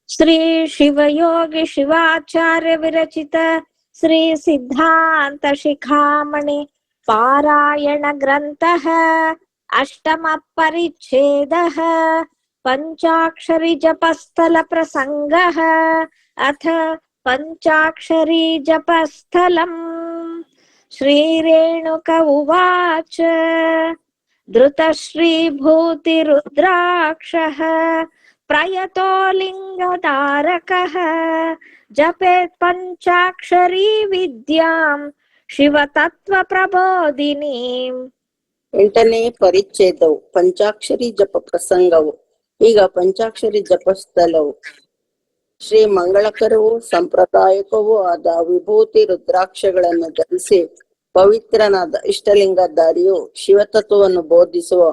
ಶ್ರೀ ಶಿವಯೋಗಿ ಶಿವಾಚಾರ್ಯ ವಿರಚಿತ ಶ್ರೀ ಸಿದ್ಧಾಂತ ಶಿಖಾಮಣಿ ಪಾರಾಯಣ ಗ್ರಂಥಃ ಅಷ್ಟಮ ಪರಿಚ್ಛೇದಃ ಪಂಚಾಕ್ಷರಿ ಜಪಸ್ಥಲ ಪ್ರಸಂಗಃ ಅಥ ಪಂಚಾಕ್ಷರಿ ಜಪಸ್ಥಲಂ ಶ್ರೀ ರೇಣುಕ ಉವಾಚ ಧೃತಶ್ರೀ ಭೂತಿ ರುದ್ರಾಕ್ಷಃ ಪ್ರಯತೋ ಲಿಂಗಧಾರಕಃ ಜಪೇತ್ ಪಂಚಾಕ್ಷರಿ ವಿದ್ಯಾಂ ಶಿವತತ್ವ ಪ್ರಬೋಧಿನೀಂ. 8ನೇ ಪರಿಚ್ಛೇದವು ಪಂಚಾಕ್ಷರಿ ಜಪ ಪ್ರಸಂಗವು. ಈಗ ಪಂಚಾಕ್ಷರಿ ಜಪಸ್ಥಲವು ಶ್ರೀ ಮಂಗಳಕರವೂ ಸಂಪ್ರದಾಯಕವೂ ಆದ ವಿಭೂತಿ ರುದ್ರಾಕ್ಷಗಳನ್ನು ಧರಿಸಿ ಪವಿತ್ರನಾದ ಇಷ್ಟಲಿಂಗಧಾರಿಯು ಶಿವತತ್ವವನ್ನು ಬೋಧಿಸುವ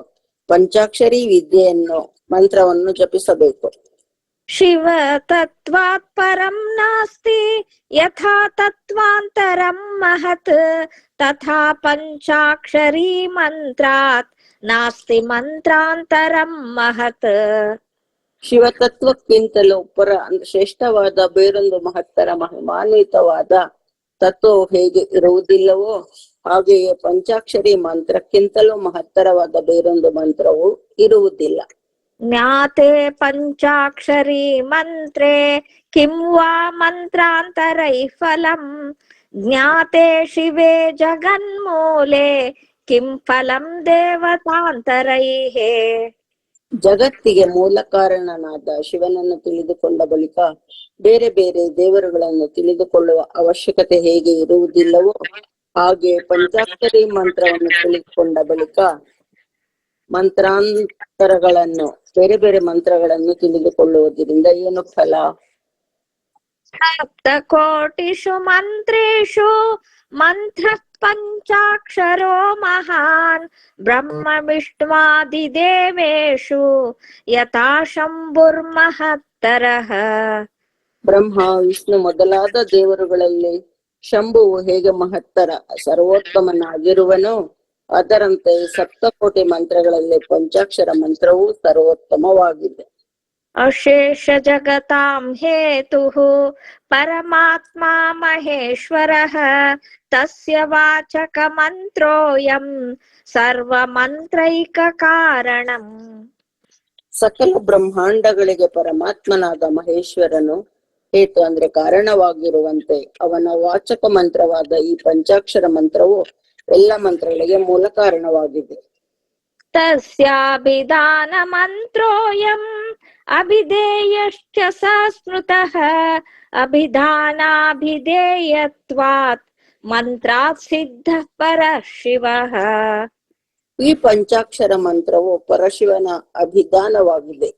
ಪಂಚಾಕ್ಷರಿ ವಿದ್ಯೆಯನ್ನು ಮಂತ್ರವನ್ನು ಜಪಿಸಬೇಕು. ಶಿವ ತತ್ವಾತ್ ಪರಂ ನಾಸ್ತಿ ಯಥಾ ತತ್ವಾಂತರಂ ಮಹತ್ ತಥಾ ಪಂಚಾಕ್ಷರಿ ಮಂತ್ರಾತ್ ನಾಸ್ತಿ ಮಂತ್ರಾಂತರಂ ಮಹತ್. ಶಿವತತ್ವಕ್ಕಿಂತಲೂ ಶ್ರೇಷ್ಠವಾದ ಬೇರೊಂದು ಮಹತ್ತರ ಮಹಿಮಾನ್ವಿತವಾದ ತತ್ವವು ಹೇಗೆ ಇರುವುದಿಲ್ಲವೋ ಹಾಗೆಯೇ ಪಂಚಾಕ್ಷರಿ ಮಂತ್ರಕ್ಕಿಂತಲೂ ಮಹತ್ತರವಾದ ಬೇರೊಂದು ಮಂತ್ರವು ಇರುವುದಿಲ್ಲ. ಜ್ಞಾತೆ ಪಂಚಾಕ್ಷರಿ ಮಂತ್ರೇ ಕಿಂ ವಾ ಮಂತ್ರಾಂತರೈ ಫಲಂ ಜ್ಞಾತೆ ಶಿವೇ ಜಗನ್ಮೂಲೆ ಕಿಂ ಫಲಂ ದೇವತಾಂತರೈಃ. ಜಗತ್ತಿಗೆ ಮೂಲ ಕಾರಣನಾದ ಶಿವನನ್ನು ತಿಳಿದುಕೊಂಡ ಬಳಿಕ ಬೇರೆ ಬೇರೆ ದೇವರುಗಳನ್ನು ತಿಳಿದುಕೊಳ್ಳುವ ಅವಶ್ಯಕತೆ ಹೇಗೆ ಇರುವುದಿಲ್ಲವೋ ಹಾಗೆ ಪಂಚಾಕ್ಷರಿ ಮಂತ್ರವನ್ನು ತಿಳಿದುಕೊಂಡ ಬಳಿಕ ಮಂತ್ರಾಂತರಗಳನ್ನು ಬೇರೆ ಬೇರೆ ಮಂತ್ರಗಳನ್ನು ತಿಳಿದುಕೊಳ್ಳುವುದರಿಂದ ಏನು ಫಲ? ಸಪ್ತಕೋಟಿಷು ಮಂತ್ರೇಷು ಮಂತ್ರ ಪಂಚಾಕ್ಷರೋ ಮಹಾನ್ ಬ್ರಹ್ಮ ವಿಷ್ಣುವಾದಿದೇವೇಷು ಯಥಾ ಶಂಭುರ್ಮಹತ್ತರಃ. ಬ್ರಹ್ಮ ವಿಷ್ಣು ಮೊದಲಾದ ದೇವರುಗಳಲ್ಲಿ ಶಂಭುವು ಹೇಗೆ ಮಹತ್ತರ ಸರ್ವೋತ್ತಮನಾಗಿರುವನೋ ಅದರಂತೆ ಸಪ್ತಕೋಟಿ ಮಂತ್ರಗಳಲ್ಲಿ ಪಂಚಾಕ್ಷರ ಮಂತ್ರವು ಸರ್ವೋತ್ತಮವಾಗಿದೆ. ಅಶೇಷ ಜಗತಾಂ ಹೇತುಃ ಪರಮಾತ್ಮ ಮಹೇಶ್ವರಃ ತಸ್ಯ ವಾಚಕ ಮಂತ್ರೋಯಂ ಸರ್ವ ಮಂತ್ರೈಕ ಕಾರಣಂ. ಸಕಲ ಬ್ರಹ್ಮಾಂಡಗಳಿಗೆ ಪರಮಾತ್ಮನಾದ ಮಹೇಶ್ವರನು ಹೇತು ಅಂದ್ರೆ ಕಾರಣವಾಗಿರುವಂತೆ ಅವನ ವಾಚಕ ಮಂತ್ರವಾದ ಈ ಪಂಚಾಕ್ಷರ ಮಂತ್ರವು ಎಲ್ಲ ಮಂತ್ರಗಳಿಗೆ ಮೂಲ ಕಾರಣವಾಗಿದೆ. ತಸ್ಯಾಭಿಧಾನ ಮಂತ್ರೋಯಂ ಅಭಿಧೇಯಶ್ಚ ಸಂಸ್ಮೃತಃ ಅಭಿಧಾನಾಭಿಧೇಯತ್ವಾತ್ ಮಂತ್ರಾತ್ ಸಿದ್ಧ ಪರಶಿವಃ. ಈ ಪಂಚಾಕ್ಷರ ಮಂತ್ರವು ಪರಶಿವನ ಅಭಿಧಾನವಾಗಿದೆ.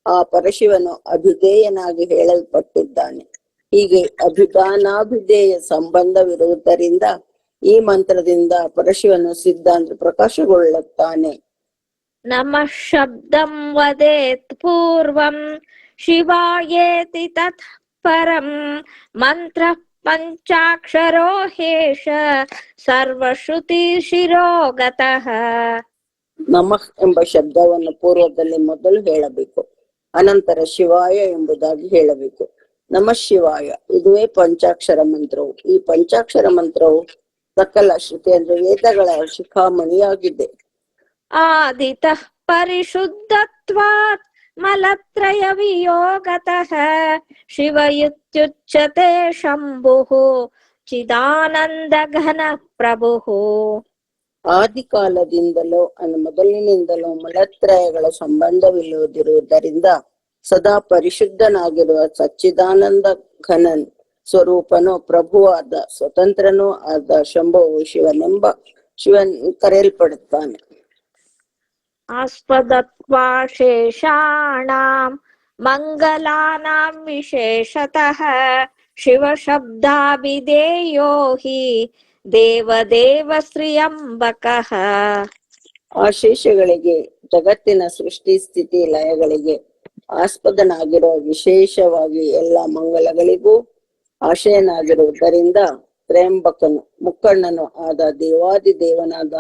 ಆ ಪರಶಿವನು ಅಭಿಧೇಯನಾಗಿ ಹೇಳಲ್ಪಟ್ಟಿದ್ದಾನೆ. ಹೀಗೆ ಅಭಿಧಾನಾಭಿಧೇಯ ಸಂಬಂಧವಿರುವುದರಿಂದ ಈ ಮಂತ್ರದಿಂದ ಪರಶಿವನು ಸಿದ್ಧ ಅಂದ್ರೆ ಪ್ರಕಾಶಗೊಳ್ಳುತ್ತಾನೆ. ನಮಃ ಶಬ್ದಂ ವದೇತ್ ಪೂರ್ವಂ ಶಿವಾಯೇತಿ ತತಃ ಪರಂ ಮಂತ್ರ ಪಂಚಾಕ್ಷರೋ ಹೇಷ ಸರ್ವಶ್ರುತಿ ಶಿರೋಗತಃ. ನಮಃ ಎಂಬ ಶಬ್ದವನ್ನು ಪೂರ್ವದಲ್ಲಿ ಮೊದಲು ಹೇಳಬೇಕು, ಅನಂತರ ಶಿವಾಯ ಎಂಬುದಾಗಿ ಹೇಳಬೇಕು. ನಮಃ ಶಿವಾಯ ಇದುವೇ ಪಂಚಾಕ್ಷರ ಮಂತ್ರವು. ಈ ಪಂಚಾಕ್ಷರ ಮಂತ್ರವು ಸಕಲ ಶ್ರುತಿ ಅಂದ್ರೆ ವೇದಗಳ ಶಿಖಾಮಣಿಯಾಗಿದೆ. ಆದಿತಃ ಪರಿಶುದ್ಧತ್ವಾತ್ ಮಲತ್ರಯ ವಿಯೋಗತಃ ಶಿವ ಇತ್ಯುಚ್ಯತೆ ಶಂಭುಃ ಚಿದಾನಂದ ಘನ ಪ್ರಭುಃ. ಆದಿಕಾಲದಿಂದಲೂ ಮೊದಲಿನಿಂದಲೂ ಮಲತ್ರಯಗಳ ಸಂಬಂಧವಿಲ್ಲದಿರುವುದರಿಂದ ಸದಾ ಪರಿಶುದ್ಧನಾಗಿರುವ ಸಚ್ಚಿದಾನಂದ ಘನನ್ ಸ್ವರೂಪನು ಪ್ರಭುವಾದ ಸ್ವತಂತ್ರನೂ ಆದ ಶಂಭುವು ಶಿವನ್ ಕರೆಯಲ್ಪಡುತ್ತಾನೆ. ಆಸ್ಪದತ್ವಾ ಶೇಷಾಣಾಂ ಮಂಗಲಾನಾಂ ವಿಶೇಷತಃ ಶಿವ ಶಬ್ದಾಭಿಧೇಯೋ ಹಿ ದೇವದೇವ ಶ್ರೀಯಂಬಕಃ. ಆ ಶೇಷಗಳಿಗೆ ಜಗತ್ತಿನ ಸೃಷ್ಟಿ ಸ್ಥಿತಿ ಲಯಗಳಿಗೆ ಆಸ್ಪದನಾಗಿರುವ ವಿಶೇಷವಾಗಿ ಎಲ್ಲ ಮಂಗಲಗಳಿಗೂ ಆಶಯನಾಗಿರುವುದರಿಂದ ತ್ರಯಂಬಕನು ಮುಕ್ಕಣ್ಣನು ಆದ ದೇವಾದಿದೇವನಾದ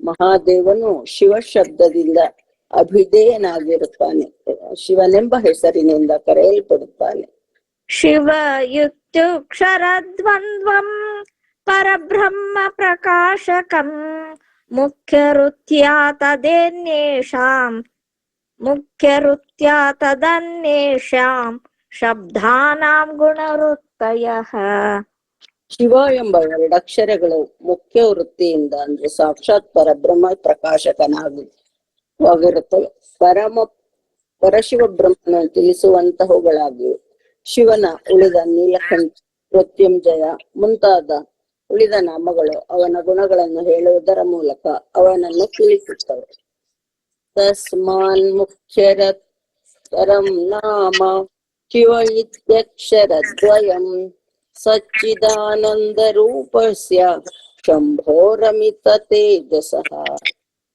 ಮಹಾದೇವನು ಶಿವ ಶಬ್ದದಿಂದ ಅಭಿಧೇಯನಾಗಿರುತ್ತಾನೆ. ಶಿವನೆಂಬ ಹೆಸರಿನಿಂದ ಕರೆಯಲ್ಪಡುತ್ತಾನೆ. ಶಿವ ಯುಕ್ತ್ಯುಕ್ಷರದ್ವಂದ್ವಂ ಪರಬ್ರಹ್ಮ ಪ್ರಕಾಶಕಂ ಮುಖ್ಯರುತ್ಯಾ ತದನ್ಯೇಷಾಂ ಶಬ್ದಾನಾಂ ಗುಣವೃತ್ತಯಃ. ಶಿವ ಎಂಬ ಎರಡಕ್ಷರಗಳು ಮುಖ್ಯ ವೃತ್ತಿಯಿಂದ ಅಂದ್ರೆ ಸಾಕ್ಷಾತ್ ಪರಬ್ರಹ್ಮ ಪ್ರಕಾಶಕನಾಗಿರುತ್ತವೆ. ಪರಶಿವ ಬ್ರಹ್ಮನ ತಿಳಿಸುವಂತಹವುಗಳಾಗಿವೆ. ಶಿವನ ಉಳಿದ ನೀಲಕಂಠ, ಮೃತ್ಯುಂಜಯ ಮುಂತಾದ ಉಳಿದ ನಾಮಗಳು ಅವನ ಗುಣಗಳನ್ನು ಹೇಳುವುದರ ಮೂಲಕ ಅವನನ್ನು ತಿಳಿಸುತ್ತವೆ. ತಸ್ಮಾನ್ ಮುಖ್ಯರತರಂ ನಾಮ ಶಿವ ಇತ್ಯಕ್ಷರದ್ವಯಂ ಸಚ್ಚಿದಾನಂದ ರೂಪಸ್ಯ ಶಂಭೋರಮಿತ ತೇಜಸಃ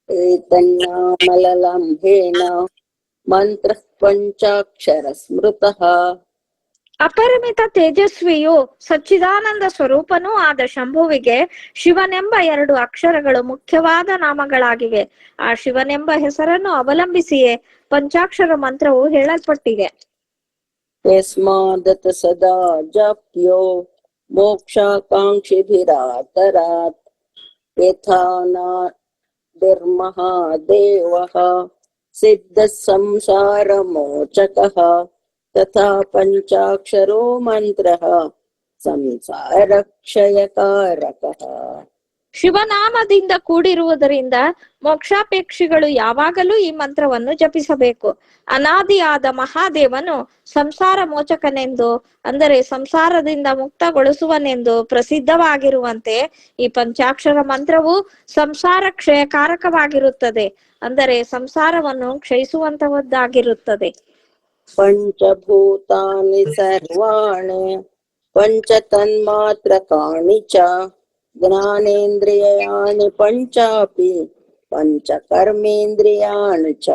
ಏತನ್ನಾಮಲಲಂಭೇನ ಮಂತ್ರ ಪಂಚಾಕ್ಷರ ಸ್ಮೃತಃ. ಅಪರಿಮಿತ ತೇಜಸ್ವಿಯು ಸಚ್ಚಿದಾನಂದ ಸ್ವರೂಪನೂ ಆದ ಶಂಭುವಿಗೆ ಶಿವನೆಂಬ 2 ಅಕ್ಷರಗಳು ಮುಖ್ಯವಾದ ನಾಮಗಳಾಗಿವೆ. ಆ ಶಿವನೆಂಬ ಹೆಸರನ್ನು ಅವಲಂಬಿಸಿಯೇ ಪಂಚಾಕ್ಷರ ಮಂತ್ರವು ಹೇಳಲ್ಪಟ್ಟಿದೆ. ಯಸ್ಮಾದತ ಸದಾ ಜಪ್ಯೋ ಮೋಕ್ಷಾಕಾಂಕ್ಷಿಭಿರಾತರಾತ್ ಯಥಾ ನಾದಿರ್ಮಹಾದೇವಃ ಸಿದ್ಧ ಸಂಸಾರ ಮೋಚಕಃ ತಥಾ ಪಂಚಾಕ್ಷರೋ ಮಂತ್ರಃ ಸಂಸಾರಕ್ಷಯಕಾರಕಃ. ಶಿವನಾಮದಿಂದ ಕೂಡಿರುವುದರಿಂದ ಮೋಕ್ಷಾಪೇಕ್ಷಿಗಳು ಯಾವಾಗಲೂ ಈ ಮಂತ್ರವನ್ನು ಜಪಿಸಬೇಕು. ಅನಾದಿಯಾದ ಮಹಾದೇವನು ಸಂಸಾರ ಮೋಚಕನೆಂದು, ಅಂದರೆ ಸಂಸಾರದಿಂದ ಮುಕ್ತಗೊಳಿಸುವನೆಂದು ಪ್ರಸಿದ್ಧವಾಗಿರುವಂತೆ ಈ ಪಂಚಾಕ್ಷರ ಮಂತ್ರವು ಸಂಸಾರ ಕ್ಷಯಕಾರಕವಾಗಿರುತ್ತದೆ, ಅಂದರೆ ಸಂಸಾರವನ್ನು ಕ್ಷಯಿಸುವಂತಹದ್ದಾಗಿರುತ್ತದೆ. ಪಂಚಭೂತಾನಿ ಸರ್ವಾಣಿ ಪಂಚತನ್ಮಾತ್ರಕಾಣಿ ಚ ಜ್ಞಾನೇಂದ್ರಿಯಾಣಿ ಪಂಚಾಪಿ ಪಂಚಕರ್ಮೇಂದ್ರಿಯಾಣಿ ಚ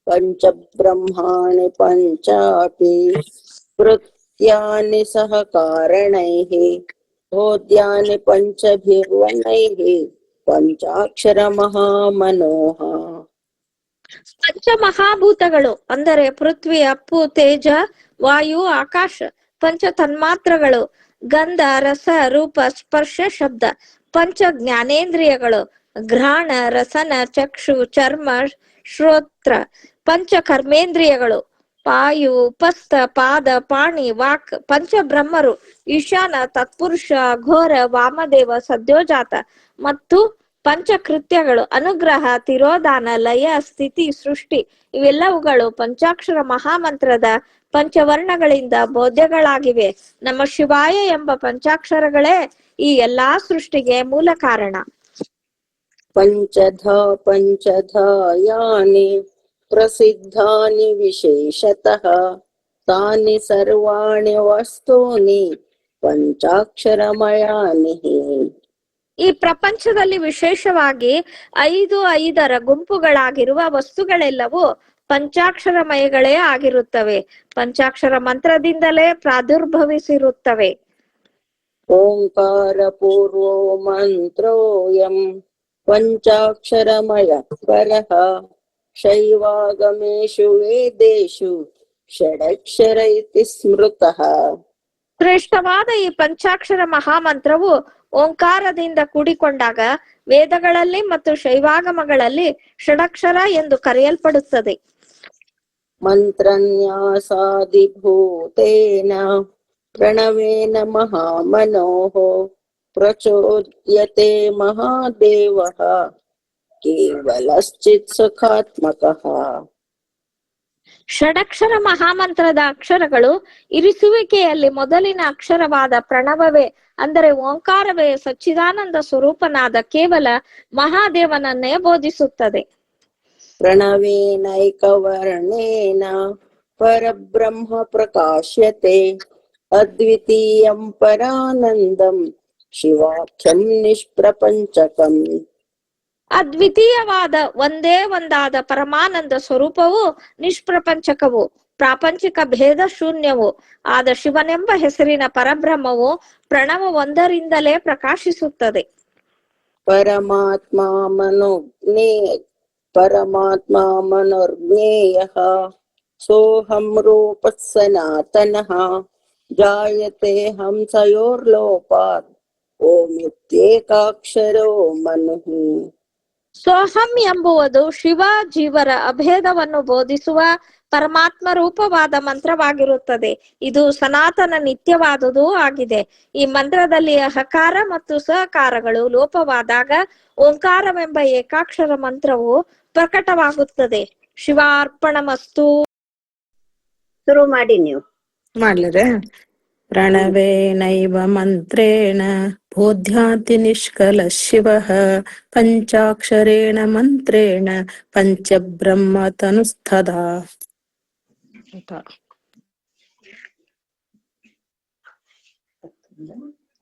ಪಂಚಬ್ರಹ್ಮಾಣಿ ಪಂಚಾಪಿ ಕೃತ್ಯಾನಿ ಸಹ ಕಾರಣೈಃ ಬೋಧ್ಯಾನಿ ಪಂಚಭಿರ್ವಣೈಃ ಪಂಚಾಕ್ಷರ ಮಹಾಮನೋಹ. ಪಂಚಮಹಾಭೂತಗಳು ಅಂದರೆ ಪೃಥ್ವಿ, ಅಪ್ಪು, ತೇಜ, ವಾಯು, ಆಕಾಶ. ಪಂಚ ತನ್ಮಾತ್ರಗಳು ಗಂಧ, ರಸ, ರೂಪ, ಸ್ಪರ್ಶ, ಶಬ್ದ. ಪಂಚ ಜ್ಞಾನೇಂದ್ರಿಯಗಳು ಘ್ರಾಣ, ರಸನ, ಚಕ್ಷು, ಚರ್ಮ, ಶ್ರೋತ್ರ. ಪಂಚ ಕರ್ಮೇಂದ್ರಿಯಗಳು ಪಾಯು, ಉಪಸ್ಥ, ಪಾದ, ಪಾಣಿ, ವಾಕ್. ಪಂಚ ಬ್ರಹ್ಮರು ಈಶಾನ, ತತ್ಪುರುಷ, ಘೋರ, ವಾಮದೇವ, ಸದ್ಯೋಜಾತ. ಮತ್ತು ಪಂಚಕೃತ್ಯಗಳು ಅನುಗ್ರಹ, ತಿರೋಧಾನ, ಲಯ, ಸ್ಥಿತಿ, ಸೃಷ್ಟಿ. ಇವೆಲ್ಲವುಗಳು ಪಂಚಾಕ್ಷರ ಮಹಾಮಂತ್ರದ ಪಂಚವರ್ಣಗಳಿಂದ ಬೋಧ್ಯಗಳಾಗಿವೆ. ನಮ್ಮ ಶಿವಾಯ ಎಂಬ ಪಂಚಾಕ್ಷರಗಳೇ ಈ ಎಲ್ಲಾ ಸೃಷ್ಟಿಗೆ ಮೂಲ ಕಾರಣ. ಪಂಚಧಾ ಯಾನಿ ಪ್ರಸಿದ್ಧಾನಿ ವಿಶೇಷತಃ ತಾನಿ ಸರ್ವಾಣಿ ವಸ್ತೂನಿ ಪಂಚಾಕ್ಷರಮಯಾನಿ. ಈ ಪ್ರಪಂಚದಲ್ಲಿ ವಿಶೇಷವಾಗಿ 5 ಗುಂಪುಗಳಾಗಿರುವ ವಸ್ತುಗಳೆಲ್ಲವೂ ಪಂಚಾಕ್ಷರಮಯಗಳೇ ಆಗಿರುತ್ತವೆ. ಪಂಚಾಕ್ಷರ ಮಂತ್ರದಿಂದಲೇ ಪ್ರಾದುರ್ಭವಿಸಿರುತ್ತವೆ. ಓಂಕಾರ ಪೂರ್ವೋ ಮಂತ್ರೋಯಂ ಪಂಚಾಕ್ಷರಮಯ ಪರಃ ಶೈವಾಗಮೇಶು ವೇದೇಶು ಷಡಕ್ಷರ ಇತಿ ಸ್ಮೃತಃ. ಶ್ರೇಷ್ಠವಾದ ಈ ಪಂಚಾಕ್ಷರ ಮಹಾಮಂತ್ರವು ಓಂಕಾರದಿಂದ ಕೂಡಿಕೊಂಡಾಗ ವೇದಗಳಲ್ಲಿ ಮತ್ತು ಶೈವಾಗಮಗಳಲ್ಲಿ ಷಡಕ್ಷರ ಎಂದು ಕರೆಯಲ್ಪಡುತ್ತದೆ. ಮಂತ್ರನ್ಯಾಸಾದಿಭೂತೇನ ಪ್ರಣವೇನ ಮಹಾಮನೋಃ ಪ್ರಚೋದ್ಯತೆ ಮಹಾದೇವಃ ಕೇವಲಶ್ಚಿತ್ ಸುಖಾತ್ಮಕಃ. ಷಡಕ್ಷರ ಮಹಾಮಂತ್ರದ ಅಕ್ಷರಗಳು ಇರಿಸುವಿಕೆಯಲ್ಲಿ ಮೊದಲಿನ ಅಕ್ಷರವಾದ ಪ್ರಣವವೇ, ಅಂದರೆ ಓಂಕಾರವೇ ಸಚ್ಚಿದಾನಂದ ಸ್ವರೂಪನಾದ ಕೇವಲ ಮಹಾದೇವನನ್ನೇ ಬೋಧಿಸುತ್ತದೆ. ಪ್ರಣವೇನೈಕವರ್ಣೇನ ಪರಬ್ರಹ್ಮ ಪ್ರಕಾಶ್ಯತೆ ಅದ್ವಿತೀಯಂ ಪರಾನಂದಂ ಶಿವಾಖ್ಯಂ ನಿಷ್ಪ್ರಪಂಚಕಂ. ಅದ್ವಿತೀಯವಾದ ಒಂದೇ ಒಂದಾದ ಪರಮಾನಂದ ಸ್ವರೂಪವು ನಿಷ್ಪ್ರಪಂಚಕವು, ಪ್ರಾಪಂಚಿಕ ಭೇದ ಶೂನ್ಯವು ಆದ ಶಿವನೆಂಬ ಹೆಸರಿನ ಪರಬ್ರಹ್ಮವು ಪ್ರಣವ ಒಂದರಿಂದಲೇ ಪ್ರಕಾಶಿಸುತ್ತದೆ. ಪರಮಾತ್ಮ ಮನೋಜ್ಞೇ परमात्मा मनोर्ज्ञेयः सोऽहं रूपः सनातनः जायते हंसयोर्लोपात् ओमित्येकाक्षरो मनुः. ಸೋಹಂ ಎಂಬುವುದು ಶಿವ ಜೀವರ ಅಭೇದವನ್ನು ಬೋಧಿಸುವ ಪರಮಾತ್ಮ ರೂಪವಾದ ಮಂತ್ರವಾಗಿರುತ್ತದೆ. ಇದು ಸನಾತನ ನಿತ್ಯವಾದುದೂ ಆಗಿದೆ. ಈ ಮಂತ್ರದಲ್ಲಿ ಹಕಾರ ಮತ್ತು ಸಕಾರಗಳು ಲೋಪವಾದಾಗ ಓಂಕಾರವೆಂಬ ಏಕಾಕ್ಷರ ಮಂತ್ರವು ಪ್ರಕಟವಾಗುತ್ತದೆ. ಶಿವಾರ್ಪಣಮಸ್ತು. ಶುರು ಮಾಡಿ ನೀವು. ಮಾಡ್ಲರೆ ಪ್ರಣವೇನೈವ ಮಂತ್ರೇಣ ಬೋಧ್ಯಾತಿ ನಿಷ್ಕಲ ಶಿವಃ ಪಂಚಾಕ್ಷರೇಣ ಮಂತ್ರೇಣ ಪಂಚಬ್ರಹ್ಮ ತನುಸ್ತದಾ.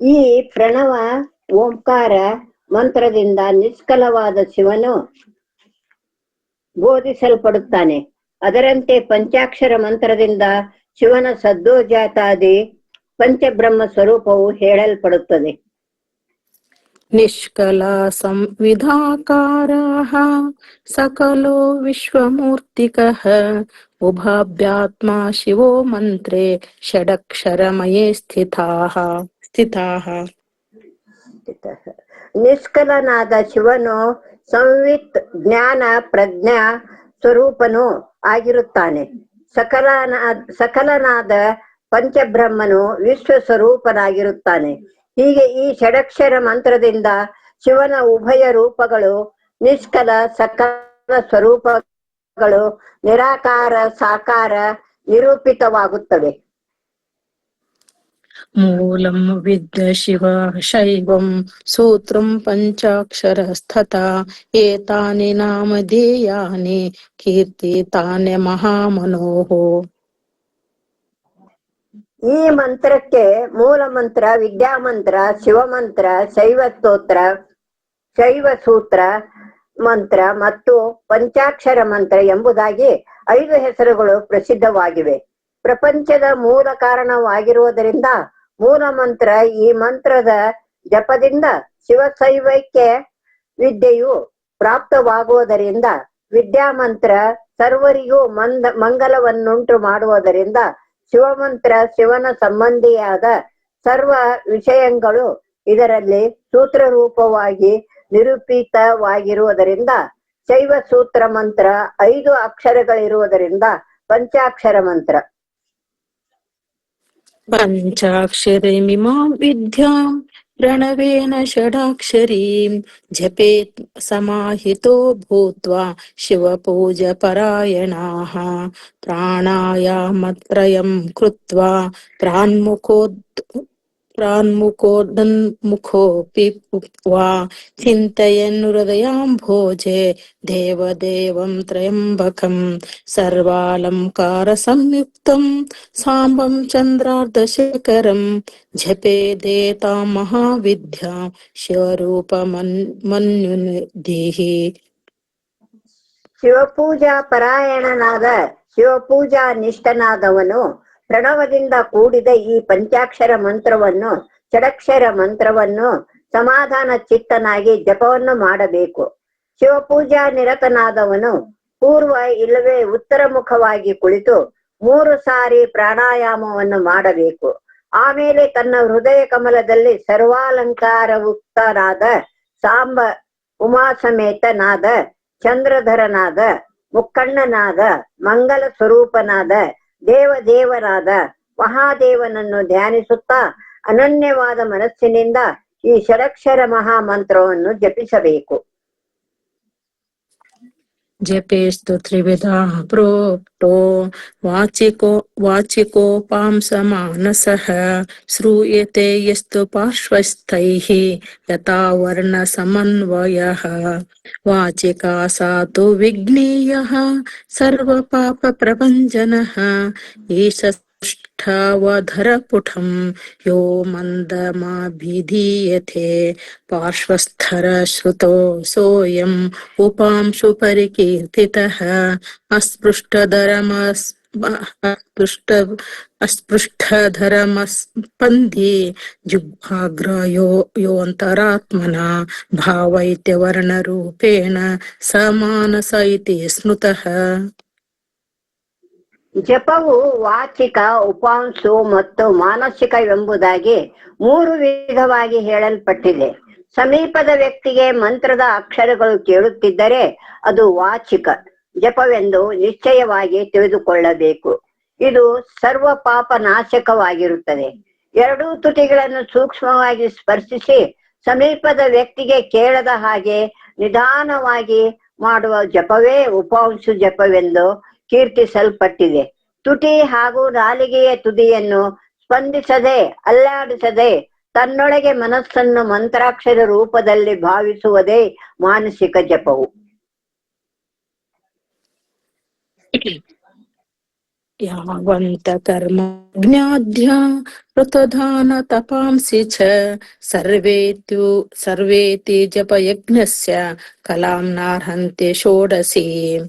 ಈ ಪ್ರಣವ ಓಂಕಾರ ಮಂತ್ರದಿಂದ ನಿಷ್ಕಲವಾದ ಶಿವನು ಬೋಧಿಸಲ್ಪಡುತ್ತಾನೆ. ಅದರಂತೆ ಪಂಚಾಕ್ಷರ ಮಂತ್ರದಿಂದ ಶಿವನ ಸದ್ದೋಜಾತಾದಿ ಪಂಚಬ್ರಹ್ಮ ಸ್ವರೂಪವು ಹೇಳಲ್ಪಡುತ್ತದೆ. ನಿಷ್ಕಲ ಸಂವಿಧಾಕಾರಃ ಸಕಲೋ ವಿಶ್ವಮೂರ್ತಿಕಃ ಉಭಾಭ್ಯಾತ್ಮ ಶಿವೋ ಮಂತ್ರೇ ಷಡಕ್ಷರಮಯೇ ಸ್ಥಿತಾಃ. ನಿಷ್ಕಲನಾದ ಶಿವನು ಸಂವಿತ್ ಜ್ಞಾನ ಪ್ರಜ್ಞಾ ಸ್ವರೂಪನು ಆಗಿರುತ್ತಾನೆ. ಸಕಲನಾದ ಪಂಚಬ್ರಹ್ಮನು ವಿಶ್ವ ಸ್ವರೂಪನಾಗಿರುತ್ತಾನೆ. ಹೀಗೆ ಈ ಷಡಕ್ಷರ ಮಂತ್ರದಿಂದ ಶಿವನ ಉಭಯ ರೂಪಗಳು ನಿಷ್ಕಲ ಸಕಲ ಸ್ವರೂಪಗಳು ನಿರಾಕಾರ ಸಾಕಾರ ನಿರೂಪಿತವಾಗುತ್ತವೆ. ಮೂಲಂ ವಿದ್ಯ ಶಿವ ಶೈವಂ ಸೂತ್ರಂ ಪಂಚಾಕ್ಷರಸ್ತಥಾ ಏತಾನಿ ನಾಮಧೇಯಾನಿ ಕೀರ್ತಿತಾನಿ ಮಹಾಮನೋಃ. ಈ ಮಂತ್ರಕ್ಕೆ ಮೂಲ ಮಂತ್ರ, ವಿದ್ಯಾಮಂತ್ರ, ಶಿವಮಂತ್ರ, ಶೈವ ಸ್ತೋತ್ರ, ಶೈವ ಸೂತ್ರ ಮಂತ್ರ ಮತ್ತು ಪಂಚಾಕ್ಷರ ಮಂತ್ರ ಎಂಬುದಾಗಿ 5 ಹೆಸರುಗಳು ಪ್ರಸಿದ್ಧವಾಗಿವೆ. ಪ್ರಪಂಚದ ಮೂಲ ಕಾರಣವಾಗಿರುವುದರಿಂದ ಮೂಲ ಮಂತ್ರ ಈ ಮಂತ್ರದ ಜಪದಿಂದ ಶಿವಶೈವೈಕ್ಯ ವಿದ್ಯೆಯು ಪ್ರಾಪ್ತವಾಗುವುದರಿಂದ, ವಿದ್ಯಾಮಂತ್ರ ಸರ್ವರಿಗೂ ಮಂಗಲವನ್ನುಂಟು ಮಾಡುವುದರಿಂದ, ಶಿವಮಂತ್ರ ಶಿವನ ಸಂಬಂಧಿಯಾದ ಸರ್ವ ವಿಷಯಗಳು ಇದರಲ್ಲಿ ಸೂತ್ರ ರೂಪವಾಗಿ ನಿರೂಪಿತವಾಗಿರುವುದರಿಂದ, ಶೈವ ಸೂತ್ರ ಮಂತ್ರ 5 ಅಕ್ಷರಗಳಿರುವುದರಿಂದ ಪಂಚಾಕ್ಷರ ಮಂತ್ರ. ಪಂಚಾಕ್ಷರೀಮಿಮಾಂ ವಿದ್ಯಾಂ ಪ್ರಣವೇನ ಷಡಾಕ್ಷರೀಂ ಜಪೇತ್ ಸಮಾಹಿತೋ ಭೂತ್ವಾ ಶಿವಪೂಜ ಪರಾಯಣಾಃ ಪ್ರಾಣಾಯಾಮತ್ರಯಂ ಕೃತ್ವಾ ಪ್ರಾನ್ಮುಖೋದನ್ಮುಖೋಪಿ ಉಕ್ತ್ವಾ ಚಿಂತಯನ್ ಹೃದಯಾಂಭೋಜೆ ದೇವದೇವಂ ತ್ರಯಂಬಕಂ ಸರ್ವಾಲಂಕಾರ ಸಂಯುಕ್ತಂ ಸಾಂಬಂ ಚಂದ್ರಾರ್ಧಶೇಖರಂ ಜಪೇದೇತಾ ಮಹಾವಿದ್ಯಾ ಶಿವರೂಪ ಮನ್ಯುನಿಧೀಃ. ಶಿವಪೂಜಾ ಪರಾಯಣನಾದ ಶಿವಪೂಜಾ ನಿಷ್ಠನಾದವನು ಪ್ರಣವದಿಂದ ಕೂಡಿದ ಈ ಪಂಚಾಕ್ಷರ ಮಂತ್ರವನ್ನು, ಷಡಕ್ಷರ ಮಂತ್ರವನ್ನು ಸಮಾಧಾನ ಚಿತ್ತನಾಗಿ ಜಪವನ್ನು ಮಾಡಬೇಕು. ಶಿವಪೂಜಾ ನಿರತನಾದವನು ಪೂರ್ವ ಇಲ್ಲವೇ ಉತ್ತರ ಮುಖವಾಗಿ ಕುಳಿತು 3 ಸಾರಿ ಪ್ರಾಣಾಯಾಮವನ್ನು ಮಾಡಬೇಕು. ಆಮೇಲೆ ತನ್ನ ಹೃದಯ ಕಮಲದಲ್ಲಿ ಸರ್ವಾಲಂಕಾರಯುಕ್ತನಾದ ಸಾಂಬ ಉಮಾಸಮೇತನಾದ ಚಂದ್ರಧರನಾದ ಮುಕ್ಕಣ್ಣನಾದ ಮಂಗಲ ಸ್ವರೂಪನಾದ ದೇವದೇವನಾದ ಮಹಾದೇವನನ್ನು ಧ್ಯಾನಿಸುತ್ತಾ ಅನನ್ಯವಾದ ಮನಸ್ಸಿನಿಂದ ಈ ಷಡಕ್ಷರ ಮಹಾಮಂತ್ರವನ್ನು ಜಪಿಸಬೇಕು. ಜಪೇಸ್ತು ತ್ರಿವಿಧಾ ಪ್ರೋಕ್ತೋ ವಾಚಿಕೋಪಾಂಸಮಾನಸಃ ಶ್ರೂಯತೆ ಯಸ್ತು ಪಾರ್ಶ್ವಸ್ಥೈಃ ಯಥಾ ವರ್ಣ ಸಮನ್ವಯಃ ವಾಚಿಕಾ ಸಾತು ವಿಜ್ಞೇಯಃ ಸರ್ವ ಪಾಪ ಪ್ರಭಂಜನಃ ಈಶಷ್ಠಾವಧರಪುಟಂ ಯೋ ಮಂದಮಾಭಿಧೀಯತೆ ಪಾರ್ಶ್ವಸ್ಥರ ಶ್ರುತೋ ಸೋಯಂ ಉಪಾಂಶು ಪರಿಕೀರ್ತಿತಃ ಅಸ್ಪೃಷ್ಟಧರಮಸ್ अस्पृष्टधरमस्पन्धि जुग्भाग्रायो योऽन्तरात्मना भावैत्यवर्णरूपेण स मानस इति ಸ್ಮೃತಃ. ಜಪವು ವಾಚಿಕ, ಉಪಾಂಶು ಮತ್ತು ಮಾನಸಿಕವೆಂಬುದಾಗಿ 3 ವಿಧವಾಗಿ ಹೇಳಲ್ಪಟ್ಟಿದೆ. ಸಮೀಪದ ವ್ಯಕ್ತಿಗೆ ಮಂತ್ರದ ಅಕ್ಷರಗಳು ಕೇಳುತ್ತಿದ್ದರೆ ಅದು ವಾಚಿಕ ಜಪವೆಂದು ನಿಶ್ಚಯವಾಗಿ ತಿಳಿದುಕೊಳ್ಳಬೇಕು. ಇದು ಸರ್ವ ಪಾಪ ನಾಶಕವಾಗಿರುತ್ತದೆ. 2 ತುಟಿಗಳನ್ನು ಸೂಕ್ಷ್ಮವಾಗಿ ಸ್ಪರ್ಶಿಸಿ ಸಮೀಪದ ವ್ಯಕ್ತಿಗೆ ಕೇಳದ ಹಾಗೆ ನಿಧಾನವಾಗಿ ಮಾಡುವ ಜಪವೇ ಉಪಾಂಶು ಜಪವೆಂದು ಕೀರ್ತಿಸಲ್ಪಟ್ಟಿದೆ. ತುಟಿ ಹಾಗೂ ನಾಲಿಗೆಯ ತುದಿಯನ್ನು ಸ್ಪಂದಿಸದೆ, ಅಲ್ಲಾಡಿಸದೆ ತನ್ನೊಳಗೆ ಮನಸ್ಸನ್ನು ಮಂತ್ರಾಕ್ಷರ ರೂಪದಲ್ಲಿ ಭಾವಿಸುವುದೇ ಮಾನಸಿಕ ಜಪವು. ಯಾವಂತ ಕರ್ಮ ಜ್ಞಾಧ್ಯ ಋತಧಾನ ತಪಾಂಸಿ ಚ ಸರ್ವೇತಿ ಜಪ ಯಜ್ಞಸ್ಯ ಕಲಾಂ ನಾರ್ಹಂತೆ ಷೋಡಶಾಂ.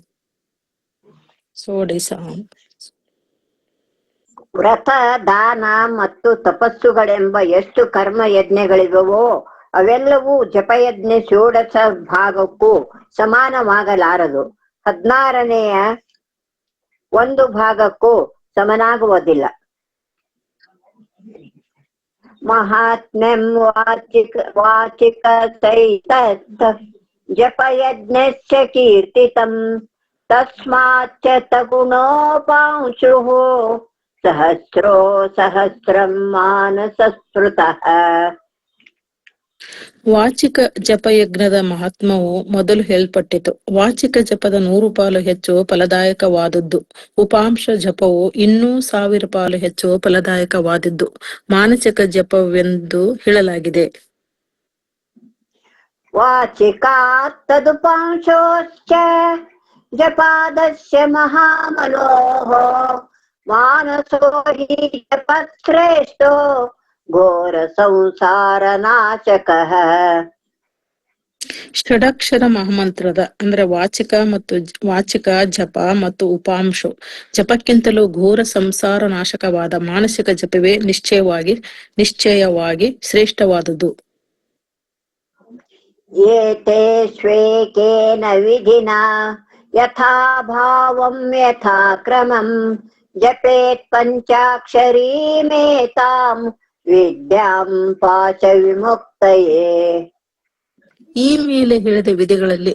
ವ್ರತ, ದಾನ ಮತ್ತು ತಪಸ್ಸುಗಳೆಂಬ ಎಷ್ಟು ಕರ್ಮ ಯಜ್ಞಗಳಿವೆವೋ ಅವೆಲ್ಲವೂ ಜಪಯಜ್ಞ ಷೋಡಶ ಭಾಗಕ್ಕೂ ಸಮಾನವಾಗಲಾರದು. 16ನೇಯ 1 ಭಾಗಕ್ಕೂ ಸಮನಾಗುವುದಿಲ್ಲ. ಮಹಾತ್ಮ್ಯಂ ವಾಚಿಕ ಸಹಿತ ಜಪಯಜ್ಞಸ್ಯ ಕೀರ್ತಿತಂ ತಸ್ಮಾಚ್ಚ ತಗುಣೋಪಾಂಶುಃ ಸಹಸ್ರೋ ಸಹಸ್ರಂ ಮಾನಸಸ್ಮೃತಃ. ವಾಚಿಕ ಜಪಯಜ್ಞದ ಮಹಾತ್ಮವು ಮೊದಲು ಹೇಳಲ್ಪಟ್ಟಿತು. ವಾಚಿಕ ಜಪದ 100 ಪಾಲು ಹೆಚ್ಚು ಫಲದಾಯಕವಾದದ್ದು. ಉಪಾಂಶ ಜಪವು ಇನ್ನೂ 1000 ಪಾಲು ಹೆಚ್ಚು ಫಲದಾಯಕವಾದದ್ದು ಮಾನಸಿಕ ಜಪವೆಂದು ಹೇಳಲಾಗಿದೆ. ವಾಚಿಕಾತ್ ತದುಪಾಂಶೋಶ್ಚ ಜಪಾದಸ್ಯ ಮಹಾಮನೋಃ ಮಾನಸೋ ಹಿ ಜಪಶ್ರೇಷ್ಠೋ ಘೋರ ಸಂಸಾರ ನಾಶಕಃ. ಷಡಕ್ಷರ ಮಹಾಮಂತ್ರದ ಅಂದ್ರೆ ವಾಚಿಕ ಜಪ ಮತ್ತು ಉಪಾಂಶ ಜಪಕ್ಕಿಂತಲೂ ಘೋರ ಸಂಸಾರ ನಾಶಕವಾದ ಮಾನಸಿಕ ಜಪವೇ ನಿಶ್ಚಯವಾಗಿ ಶ್ರೇಷ್ಠವಾದುದು. ಏತೇಷ್ವೇಕೇನ ವಿಧಿನಾ ಯಥಾ ಭಾವಂ ಯಥಾ ಕ್ರಮಂ ಜಪೇತ್ ಪಂಚಾಕ್ಷರೀಮೇತಾಂ ವಿದ್ಯಾಂ ಪಾಚ ವಿಮುಕ್ತಯೇ. ಈ ಮೇಲೆ ಹೇಳಿದ ವಿಧಿಗಳಲ್ಲಿ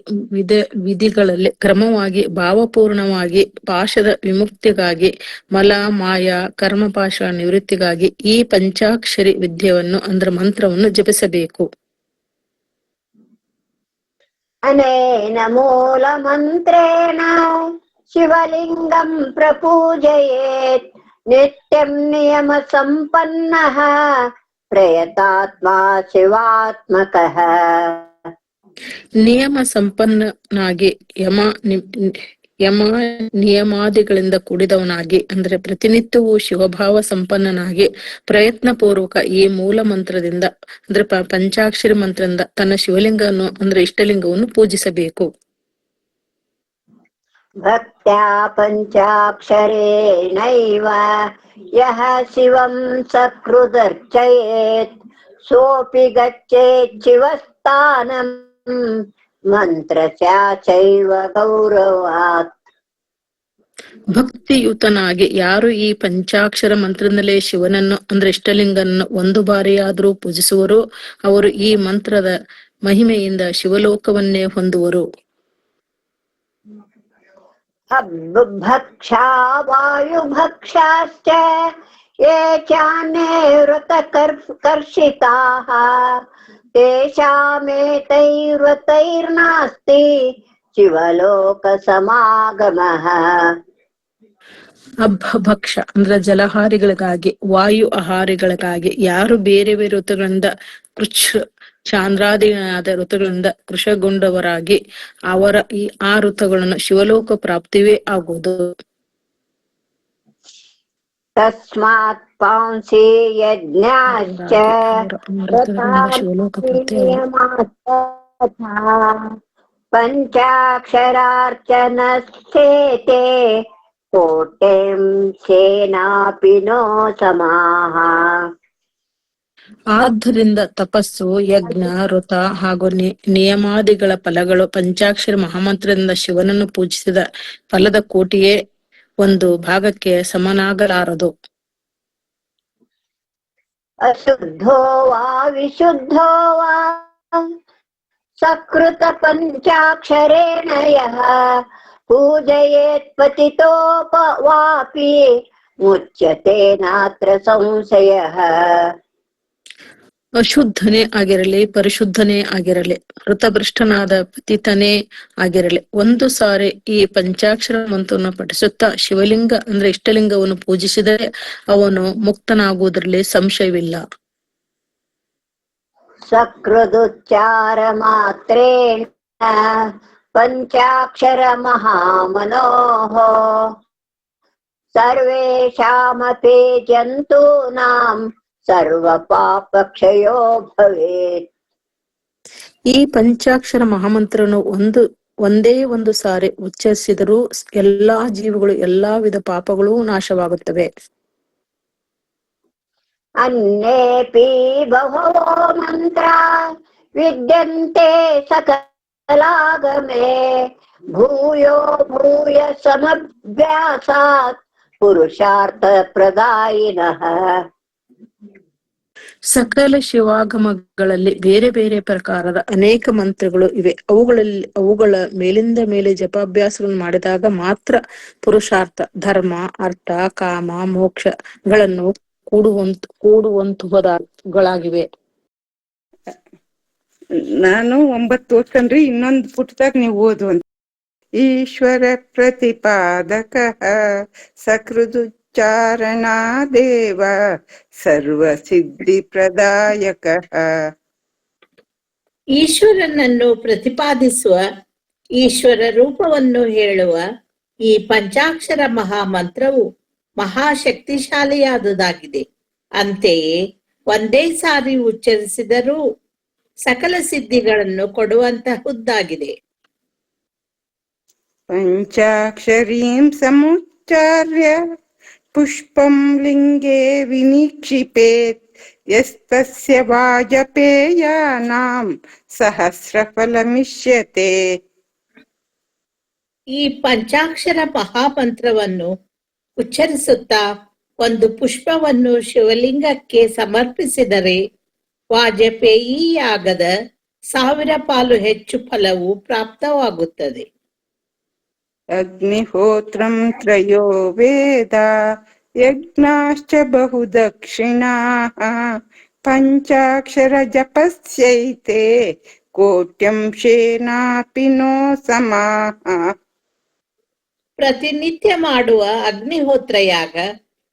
ಕ್ರಮವಾಗಿ ಭಾವಪೂರ್ಣವಾಗಿ ಪಾಶದ ವಿಮುಕ್ತಿಗಾಗಿ ಮಲ ಮಾಯ ಕರ್ಮಪಾಶ ನಿವೃತ್ತಿಗಾಗಿ ಈ ಪಂಚಾಕ್ಷರಿ ವಿದ್ಯೆಯನ್ನು ಅಂದ್ರೆ ಮಂತ್ರವನ್ನು ಜಪಿಸಬೇಕು. ಅನೇನ ಮೂಲ ಮಂತ್ರೇಣ ಶಿವಲಿಂಗಂ ಪ್ರಪೂಜಯೇತ್ ನಿತ್ಯಂ ನಿಯಮ ಸಂಪನ್ನಃ ಪ್ರಯತಾತ್ಮ ಶಿವಾತ್ಮಕಃ. ನಿಯಮ ಸಂಪನ್ನನಾಗಿ ಯಮ ನಿಯಮಾದಿಗಳಿಂದ ಕೂಡಿದವನಾಗಿ ಅಂದ್ರೆ ಪ್ರತಿನಿತ್ಯವೂ ಶಿವಭಾವ ಸಂಪನ್ನನಾಗಿ ಪ್ರಯತ್ನ ಪೂರ್ವಕ ಈ ಮೂಲ ಮಂತ್ರದಿಂದ ಅಂದ್ರೆ ಪಂಚಾಕ್ಷರಿ ಮಂತ್ರದಿಂದ ತನ್ನ ಶಿವಲಿಂಗವನ್ನು ಅಂದ್ರೆ ಇಷ್ಟಲಿಂಗವನ್ನು ಪೂಜಿಸಬೇಕು. ಭಕ್ತ್ಯಾ ಪಂಚಾಕ್ಷರೇಣೈವ ಯಃ ಶಿವಂ ಸಕೃದರ್ಚಯೇತ್ ಸೋಪಿ ಗಚ್ಚೇತ್ ಶಿವಸ್ಥಾನಂ ಮಂತ್ರಸ್ಯಾಚೈವ ಗೌರವಾತ್. ಭಕ್ತಿಯುತನಾಗಿ ಯಾರು ಈ ಪಂಚಾಕ್ಷರ ಮಂತ್ರದಲ್ಲೇ ಶಿವನನ್ನು ಅಂದ್ರೆ ಇಷ್ಟಲಿಂಗನನ್ನು 1 ಬಾರಿಯಾದರೂ ಪೂಜಿಸುವರೋ ಅವರು ಈ ಮಂತ್ರದ ಮಹಿಮೆಯಿಂದ ಶಿವಲೋಕವನ್ನೇ ಹೊಂದುವರು. ಭಕ್ಷಾ ವಾಯುಭಕ್ಷಾಶ್ಚ ಯೇ ಚಾನ್ಯೇ ವ್ರತಕರ್ಷಿತಾಃ ತೇಷಾಮೇತೈರ್ವ್ರತೈರ್ನಾಸ್ತಿ ಶಿವಲೋಕ ಸಮಾಗಮಃ. ಭಕ್ಷ ಅಂದ್ರೆ ಜಲಹಾರಿಗಳಿಗಾಗಿ ವಾಯು ಆಹಾರಿಗಳಿಗಾಗಿ ಯಾರು ಬೇರೆ ಬೇರೆ ಋತುಗಳಿಂದ ಚಾಂದ್ರಾದಿಯಾದ ಋತುಗಳಿಂದ ಕೃಶಗೊಂಡವರಾಗಿ ಅವರ ಆ ಋತುಗಳನ್ನು ಶಿವಲೋಕ ಪ್ರಾಪ್ತಿವೇ ಆಗುವುದು. ತಸ್ಮಾತ್ ಪಾಂಸಿ ಯಜ್ಞಾಶ್ಚ ಪಂಚಾಕ್ಷರಾರ್ಚನಸ್ಥೇತೆ कोटिं सेनापि नो समाः ಆದ್ದರಿಂದ ತಪಸ್ಸು, ಯಜ್ಞ, ವೃತ ಹಾಗೂ ನಿಯಮಾದಿಗಳ ಫಲಗಳು ಪಂಚಾಕ್ಷರ ಮಹಾಮಂತ್ರದಿಂದ ಶಿವನನ್ನು ಪೂಜಿಸಿದ ಫಲದ ಕೋಟಿಯೇ ಒಂದು ಭಾಗಕ್ಕೆ ಸಮನಾಗಲಾರದು. अशुद्धो वा विशुद्धो वा सकृत पञ्चाक्षरेण यः पूजयेत् पतितोपवापि मुच्यते नात्र संशयः. ಅಶುದ್ಧನೇ ಆಗಿರಲಿ, ಪರಿಶುದ್ಧನೇ ಆಗಿರಲಿ, ಋತಭೃಷ್ಟನಾದ ಪತಿತನೇ ಆಗಿರಲಿ, ಒಂದು ಸಾರಿ ಈ ಪಂಚಾಕ್ಷರ ಮಂತ್ರವನ್ನು ಪಠಿಸುತ್ತಾ ಶಿವಲಿಂಗ ಅಂದ್ರೆ ಇಷ್ಟಲಿಂಗವನ್ನು ಪೂಜಿಸಿದರೆ ಅವನು ಮುಕ್ತನಾಗುವುದರಲ್ಲಿ ಸಂಶಯವಿಲ್ಲ. सकृदुच्चार मात्रेण पञ्चाक्षर महामनोः सर्वेषामपि जन्तूनां सर्वपापक्षयो भवेत्. ಈ ಪಂಚಾಕ್ಷರ ಮಹಾಮಂತ್ರವನ್ನು ಒಂದೇ ಒಂದು ಸಾರಿ ಉಚ್ಚರಿಸಿದರೂ ಎಲ್ಲಾ ಜೀವಿಗಳು ಎಲ್ಲಾ ವಿಧ ಪಾಪಗಳೂ ನಾಶವಾಗುತ್ತವೆ. अन्येऽपि बहवो मन्त्रा विद्यन्ते सकलागमे भूयो भूय समभ्यासात् पुरुषार्थप्रदायिनः. ಸಕಲ ಶಿವಾಗಮಗಳಲ್ಲಿ ಬೇರೆ ಬೇರೆ ಪ್ರಕಾರದ ಅನೇಕ ಮಂತ್ರಗಳು ಇವೆ. ಅವುಗಳ ಮೇಲಿಂದ ಮೇಲೆ ಜಪಾಭ್ಯಾಸಗಳನ್ನು ಮಾಡಿದಾಗ ಮಾತ್ರ ಪುರುಷಾರ್ಥ, ಧರ್ಮ, ಅರ್ಥ, ಕಾಮ, ಮೋಕ್ಷಗಳನ್ನು ಕೂಡುವಂತುಗಳಾಗಿವೆ. ನಾನು 9 ಓದ್ಕಂಡ್ರಿ, ಇನ್ನೊಂದು ಪುಟದಾಗ ನೀವು ಓದು ಅಂತ. ಈಶ್ವರ ಪ್ರತಿಪಾದಕ ಸಕೃದುಚ್ಚಾರಣಾದೇವ ಸರ್ವ ಸಿದ್ಧಿ ಪ್ರದಾಯಕ. ಈಶ್ವರನನ್ನು ಪ್ರತಿಪಾದಿಸುವ, ಈಶ್ವರ ರೂಪವನ್ನು ಹೇಳುವ ಈ ಪಂಚಾಕ್ಷರ ಮಹಾಮಂತ್ರವು ಮಹಾಶಕ್ತಿಶಾಲಿಯಾದುದಾಗಿದೆ. ಅಂತೆಯೇ ಒಂದೇ ಸಾರಿ ಉಚ್ಚರಿಸಿದರೂ ಸಕಲ ಸಿದ್ಧಿಗಳನ್ನು ಕೊಡುವಂತಹುದ್ದಾಗಿದೆ. ಪಂಚಾಕ್ಷರೀಂ ಸಮುಚ್ಚಾರ್ಯ ಪುಷ್ಪಂ ಲಿಂಗೇ ವಿನಿಕ್ಷಿಪೇತ್ ಯಸ್ತಸ್ಯ ವಾಜಪೇಯಾನಾಂ ಸಹಸ್ರಫಲಮಿಷ್ಯತೆ. ಈ ಪಂಚಾಕ್ಷರ ಮಹಾಮಂತ್ರವನ್ನು ಉಚ್ಚರಿಸುತ್ತಾ ಒಂದು ಪುಷ್ಪವನ್ನು ಶಿವಲಿಂಗಕ್ಕೆ ಸಮರ್ಪಿಸಿದರೆ ವಾಜಪೇಯಿಯಾಗದ 1000 ಪಾಲು ಹೆಚ್ಚು ಫಲವು ಪ್ರಾಪ್ತವಾಗುತ್ತದೆ. ಅಗ್ನಿಹೋತ್ರಂ ತ್ರಯೋ ವೇದ ಯಜ್ಞಾಶ್ಚ ಬಹುದಕ್ಷಿಣಾಃ ಪಂಚಾಕ್ಷರ ಜಪಸ್ಯೈತೆ ಕೋಟ್ಯಂಶೇನಾಪಿ ನೋ ಸಮಾಃ. ಪ್ರತಿನಿತ್ಯ ಮಾಡುವ ಅಗ್ನಿಹೋತ್ರ ಯಾಗ,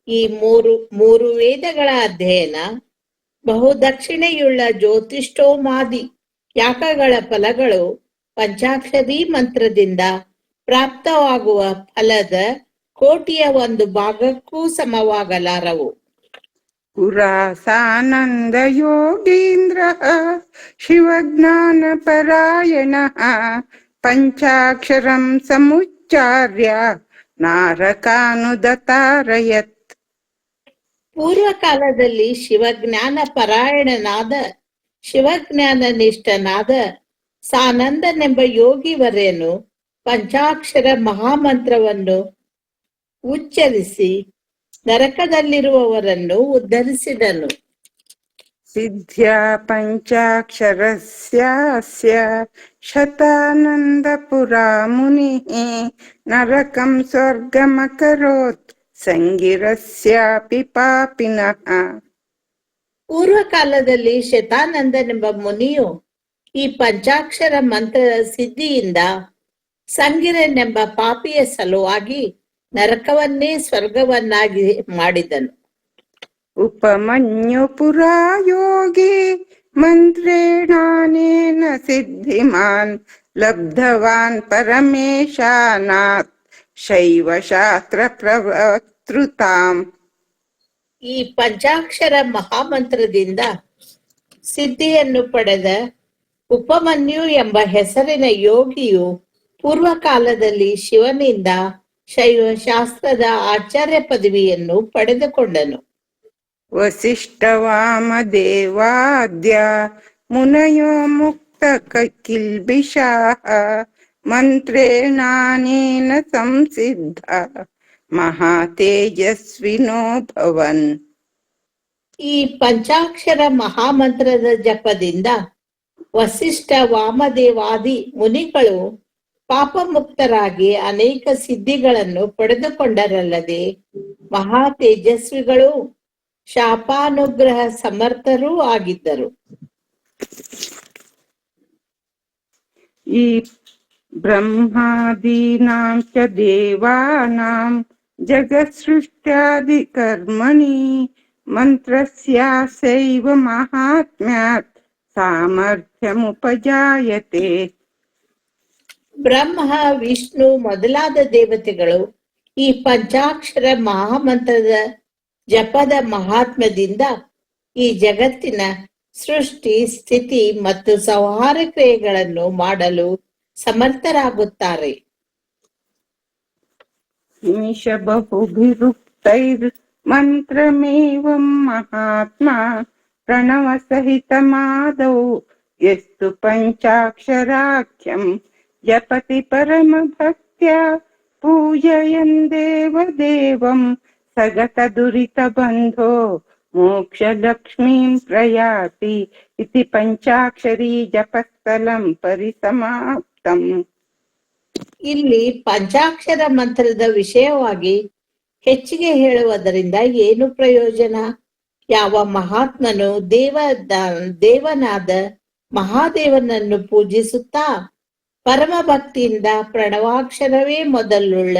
ಈ ಮೂರು ವೇದಗಳ ಅಧ್ಯಯನ, ಬಹುದಕ್ಷಿಣೆಯುಳ್ಳ ಜ್ಯೋತಿಷ್ಠೋಮಾದಿ ಯಾಗಗಳ ಫಲಗಳು ಪಂಚಾಕ್ಷರಿ ಮಂತ್ರದಿಂದ ಪ್ರಾಪ್ತವಾಗುವ ಫಲದ ಕೋಟಿಯ 1 ಭಾಗಕ್ಕೂ ಸಮವಾಗಲಾರವು. ಪುರಾಸಾನಂದ ಯೋಗೀಂದ್ರ ಶಿವಜ್ಞಾನ ಪರಾಯಣ ಪಂಚಾಕ್ಷರಂ ಸಮುಚ್ಚಾರ್ಯ ನಾರಕಾನುದತಾರಯತ್. ಪೂರ್ವ ಕಾಲದಲ್ಲಿ ಶಿವಜ್ಞಾನ ಪರಾಯಣನಾದ, ಶಿವಜ್ಞಾನ ನಿಷ್ಠನಾದ ಸಾನಂದನೆಂಬ ಯೋಗಿವರ್ಯನು ಪಂಚಾಕ್ಷರ ಮಹಾಮಂತ್ರವನ್ನು ಉಚ್ಚರಿಸಿ ನರಕದಲ್ಲಿರುವವರನ್ನು ಉದ್ಧರಿಸಿದನು. ಸಿದ್ಧ್ಯಾ ಪಂಚಾಕ್ಷರಸ್ಯಾಸ್ಯ ಶತಾನಂದ ಪುರಾ ಮುನಿಃ ನರಕಂ ಸ್ವರ್ಗಮಕರೋತ್ ಸಂಗಿರಸ್ಯಾಪಿ ಪಾಪಿನಃ. ಪೂರ್ವ ಕಾಲದಲ್ಲಿ ಶತಾನಂದನೆಂಬ ಮುನಿಯು ಈ ಪಂಚಾಕ್ಷರ ಮಂತ್ರದ ಸಿದ್ಧಿಯಿಂದ ಸಂಗಿರನೆಂಬ ಪಾಪಿಯ ಸಲುವಾಗಿ ನರಕವನ್ನೇ ಸ್ವರ್ಗವನ್ನಾಗಿ ಮಾಡಿದನು. ಉಪಮನ್ಯು ಪುರಾ ಯೋಗಿ ಮಂತ್ರೇಣಾನೇನ ಸಿದ್ಧಿಮಾನ್ ಲಬ್ಧವಾನ್ ಪರಮೇಶಾನಾತ್ ಶೈವ ಶಾಸ್ತ್ರ ಪ್ರವರ್ತೃತಾಂ. ಈ ಪಂಚಾಕ್ಷರ ಮಹಾಮಂತ್ರದಿಂದ ಸಿದ್ಧಿಯನ್ನು ಪಡೆದ ಉಪಮನ್ಯು ಎಂಬ ಹೆಸರಿನ ಯೋಗಿಯು ಪೂರ್ವ ಕಾಲದಲ್ಲಿ ಶಿವನಿಂದ ಶೈವ ಶಾಸ್ತ್ರದ ಆಚಾರ್ಯ ಪದವಿಯನ್ನು ಪಡೆದುಕೊಂಡನು. ವಸಿಷ್ಠವಾಮದೇವಾದ್ಯ ಮುನಯೋ ಮುಕ್ತ ಕಿಲ್ಬಿಷಾಃ ಮಂತ್ರೇಣಾನೇನ ಸಂಸಿದ್ಧ ಮಹಾತೇಜಸ್ವಿನೋ ಭವನ್. ಈ ಪಂಚಾಕ್ಷರ ಮಹಾಮಂತ್ರದ ಜಪದಿಂದ ವಸಿಷ್ಠ ವಾಮದೇವಾದಿ ಮುನಿಗಳು ಪಾಪಮುಕ್ತರಾಗಿ ಅನೇಕ ಸಿದ್ಧಿಗಳನ್ನು ಪಡೆದುಕೊಂಡರಲ್ಲದೆ ಮಹಾ ತೇಜಸ್ವಿಗಳು ಶಾಪಾನುಗ್ರಹ ಸಮರ್ಥರೂ ಆಗಿದ್ದರು. ಈ ಬ್ರಹ್ಮಾದೀನಾಂ ಚ ದೇವಾನಾಂ ಜಗತ್ಸೃಷ್ಟ್ಯಾದಿ ಕರ್ಮಣಿ ಮಂತ್ರಸ್ಯಾಸೈವ ಮಹಾತ್ಮ್ಯಾತ್ ಸಾಮರ್ಥ್ಯಮುಪಜಾಯತೆ. ಬ್ರಹ್ಮ ವಿಷ್ಣು ಮೊದಲಾದ ದೇವತೆಗಳು ಈ ಪಂಚಾಕ್ಷರ ಮಹಾಮಂತ್ರದ ಜಪದ ಮಹಾತ್ಮ್ಯದಿಂದ ಈ ಜಗತ್ತಿನ ಸೃಷ್ಟಿ ಸ್ಥಿತಿ ಮತ್ತು ಸಂಹಾರ ಕ್ರಿಯೆಗಳನ್ನು ಮಾಡಲು ಸಮರ್ಥರಾಗುತ್ತಾರೆ. ನಿಮಿಷ ಬಹುಭಿರುಕ್ತೈರ್ ಮಂತ್ರಮೇವಂ ಮಹಾತ್ಮ ಪ್ರಣವ ಸಹಿತಮಾದೌ ಯಸ್ತು ಪಂಚಾಕ್ಷರಾಖ್ಯಂ ಜಪತಿ ಪರಮ ಭಕ್ತ್ಯಾ ಪೂಜಯನ್ ದೇವದೇವಂ ಸಗತ ದುರಿತ ಬಂಧೋ ಮೋಕ್ಷ ಲಕ್ಷ್ಮೀಂ ಪ್ರಯಾತಿ ಇತಿ ಪಂಚಾಕ್ಷರಿ ಜಪಸ್ಥಲಂ ಪರಿಸಮಾಪ್ತಂ. ಇಲ್ಲಿ ಪಂಚಾಕ್ಷರ ಮಂತ್ರದ ವಿಷಯವಾಗಿ ಹೆಚ್ಚಿಗೆ ಹೇಳುವುದರಿಂದ ಏನು ಪ್ರಯೋಜನ? ಯಾವ ಮಹಾತ್ಮನು ದೇವನಾದ ಮಹಾದೇವನನ್ನು ಪೂಜಿಸುತ್ತಾ ಪರಮ ಭಕ್ತಿಯಿಂದ ಪ್ರಣವಾಕ್ಷರವೇ ಮೊದಲುಳ್ಳ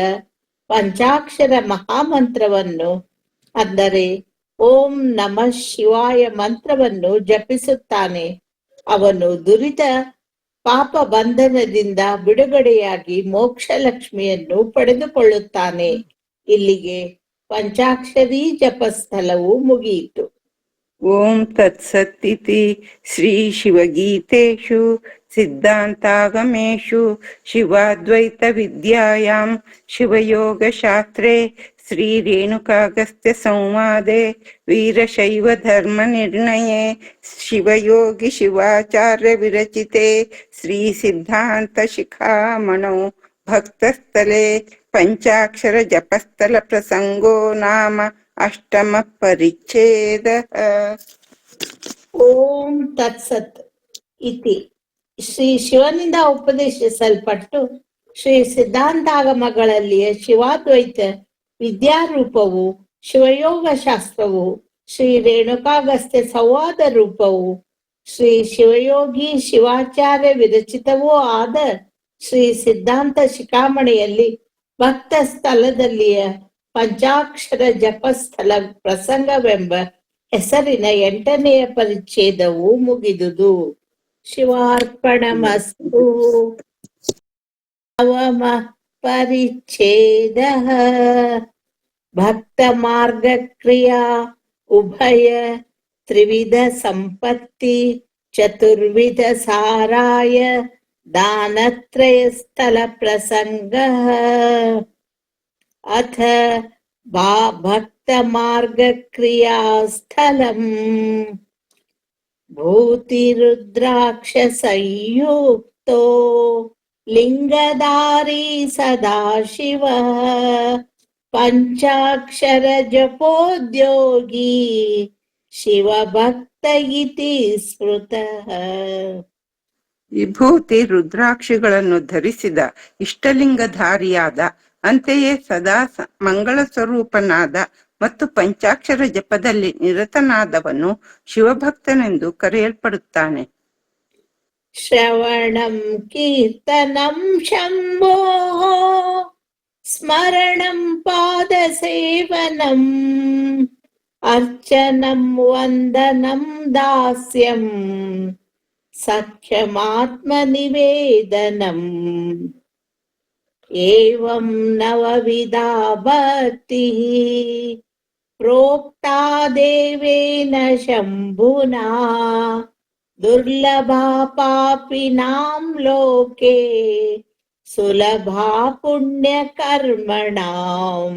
ಪಂಚಾಕ್ಷರ ಮಹಾಮಂತ್ರವನ್ನು ಅಂದರೆ ಓಂ ನಮಃ ಶಿವಾಯ ಮಂತ್ರವನ್ನು ಜಪಿಸುತ್ತಾನೆ, ಅವನು ದುರಿತ ಪಾಪ ಬಂಧನದಿಂದ ಬಿಡುಗಡೆಯಾಗಿ ಮೋಕ್ಷ ಲಕ್ಷ್ಮಿಯನ್ನು ಪಡೆದುಕೊಳ್ಳುತ್ತಾನೆ. ಇಲ್ಲಿಗೆ ಪಂಚಾಕ್ಷರಿ ಜಪಸ್ಥಲವು ಮುಗಿಯಿತು. ಓಂ ತತ್ಸತ್ ಇತಿ ಶ್ರೀ ಶಿವಗೀತೇಷು ಸಿದ್ಧಾಂತಾಗಮೇಷು ಶಿವಾದ್ವೈತ ವಿದ್ಯಾಯಾಂ ಶಿವಯೋಗಶಾಸ್ತ್ರೇ ಶ್ರೀ ರೇಣುಕಾಗಸ್ತ್ಯ ಸಂವಾದೆ ವೀರಶೈವ ಧರ್ಮ ನಿರ್ಣಯೇ ಶಿವಯೋಗಿ ಶಿವಾಚಾರ್ಯ ವಿರಚಿತೆ ಶ್ರೀ ಸಿದ್ಧಾಂತ ಶಿಖಾಮಣೌ ಭಕ್ತಸ್ಥಲೆ ಪಂಚಾಕ್ಷರ ಜಪಸ್ಥಲ ಪ್ರಸಂಗೋ ನಾಮ ಅಷ್ಟಮ ಪರಿಚ್ಛೇದ. ಓಂ ತತ್ಸತ್ ಇತಿ ಶ್ರೀ ಶಿವನಿಂದ ಉಪದೇಶಿಸಲ್ಪಟ್ಟು ಶ್ರೀ ಸಿದ್ಧಾಂತಾಗಮಗಳಲ್ಲಿಯ ಶಿವಾದ್ವೈತ ವಿದ್ಯಾರೂಪವು, ಶಿವಯೋಗ ಶಾಸ್ತ್ರವು, ಶ್ರೀ ರೇಣುಕಾಗಸ್ತ್ಯ ಸಂವಾದ ರೂಪವು, ಶ್ರೀ ಶಿವಯೋಗಿ ಶಿವಾಚಾರ್ಯ ವಿರಚಿತವೂ ಆದ ಶ್ರೀ ಸಿದ್ಧಾಂತ ಶಿಖಾಮಣಿಯಲ್ಲಿ ಭಕ್ತ ಸ್ಥಳದಲ್ಲಿಯ ಪಂಚಾಕ್ಷರ ಜಪಸ್ಥಲ ಪ್ರಸಂಗವೆಂಬ ಹೆಸರಿನ 8ನೇ ಪರಿಚ್ಛೇದವು ಮುಗಿದುದು. ಶಿವಾರ್ಪಣಮಸ್ತು. ನವಮ ಪರಿಚ್ಛೇದ ಭಕ್ತ ಮಾರ್ಗ ಕ್ರಿಯಾ ಉಭಯ ತ್ರಿವಿಧ ಸಂಪತ್ತಿ ಚತುರ್ವಿಧ ಸಾರಾಯ ದಾನತ್ರಯ ಸ್ಥಳ ಪ್ರಸಂಗ. ಅಥ ಭಕ್ತ ಮಾರ್ಗ ಕ್ರಿಯಾ ಸ್ಥಳಂ ಭೂತಿರುದ್ರಾಕ್ಷ ಸಂಯುಕ್ತೋ ಲಿಂಗಧಾರಿ ಸದಾಶಿವ ಪಂಚಾಕ್ಷರ ಜಪೋದ್ಯೋಗಿ ಶಿವಭಕ್ತ ಇತಿ ಸ್ಮೃತಃ. ವಿಭೂತಿ ರುದ್ರಾಕ್ಷಿಗಳನ್ನು ಧರಿಸಿದ ಇಷ್ಟಲಿಂಗಧಾರಿಯಾದ, ಅಂತೆಯೇ ಸದಾ ಮಂಗಳ ಸ್ವರೂಪನಾದ ಮತ್ತು ಪಂಚಾಕ್ಷರ ಜಪದಲ್ಲಿ ನಿರತನಾದವನು ಶಿವಭಕ್ತನೆಂದು ಕರೆಯಲ್ಪಡುತ್ತಾನೆ. ಶ್ರವಣಂ ಕೀರ್ತನಂ ಶಂಭೋ ಸ್ಮರಣಂ ಪಾದ ಸೇವನಂ ಅರ್ಚನಂ ವಂದನಂ ದಾಸ್ಯಂ ಸಖ್ಯಮಾತ್ಮ ನಿವೇದನಂ. ಏವಂ ನವವಿಧಾ ಭಕ್ತಿ ಪ್ರೋಕ್ತಾ ದೇವೇನ ಶಂಭುನಾ ದುರ್ಲಭಾ ಪಾಪಿನಾಂ ಲೋಕೆ ಸುಲಭಾ ಪುಣ್ಯ ಕರ್ಮಣಾಂ.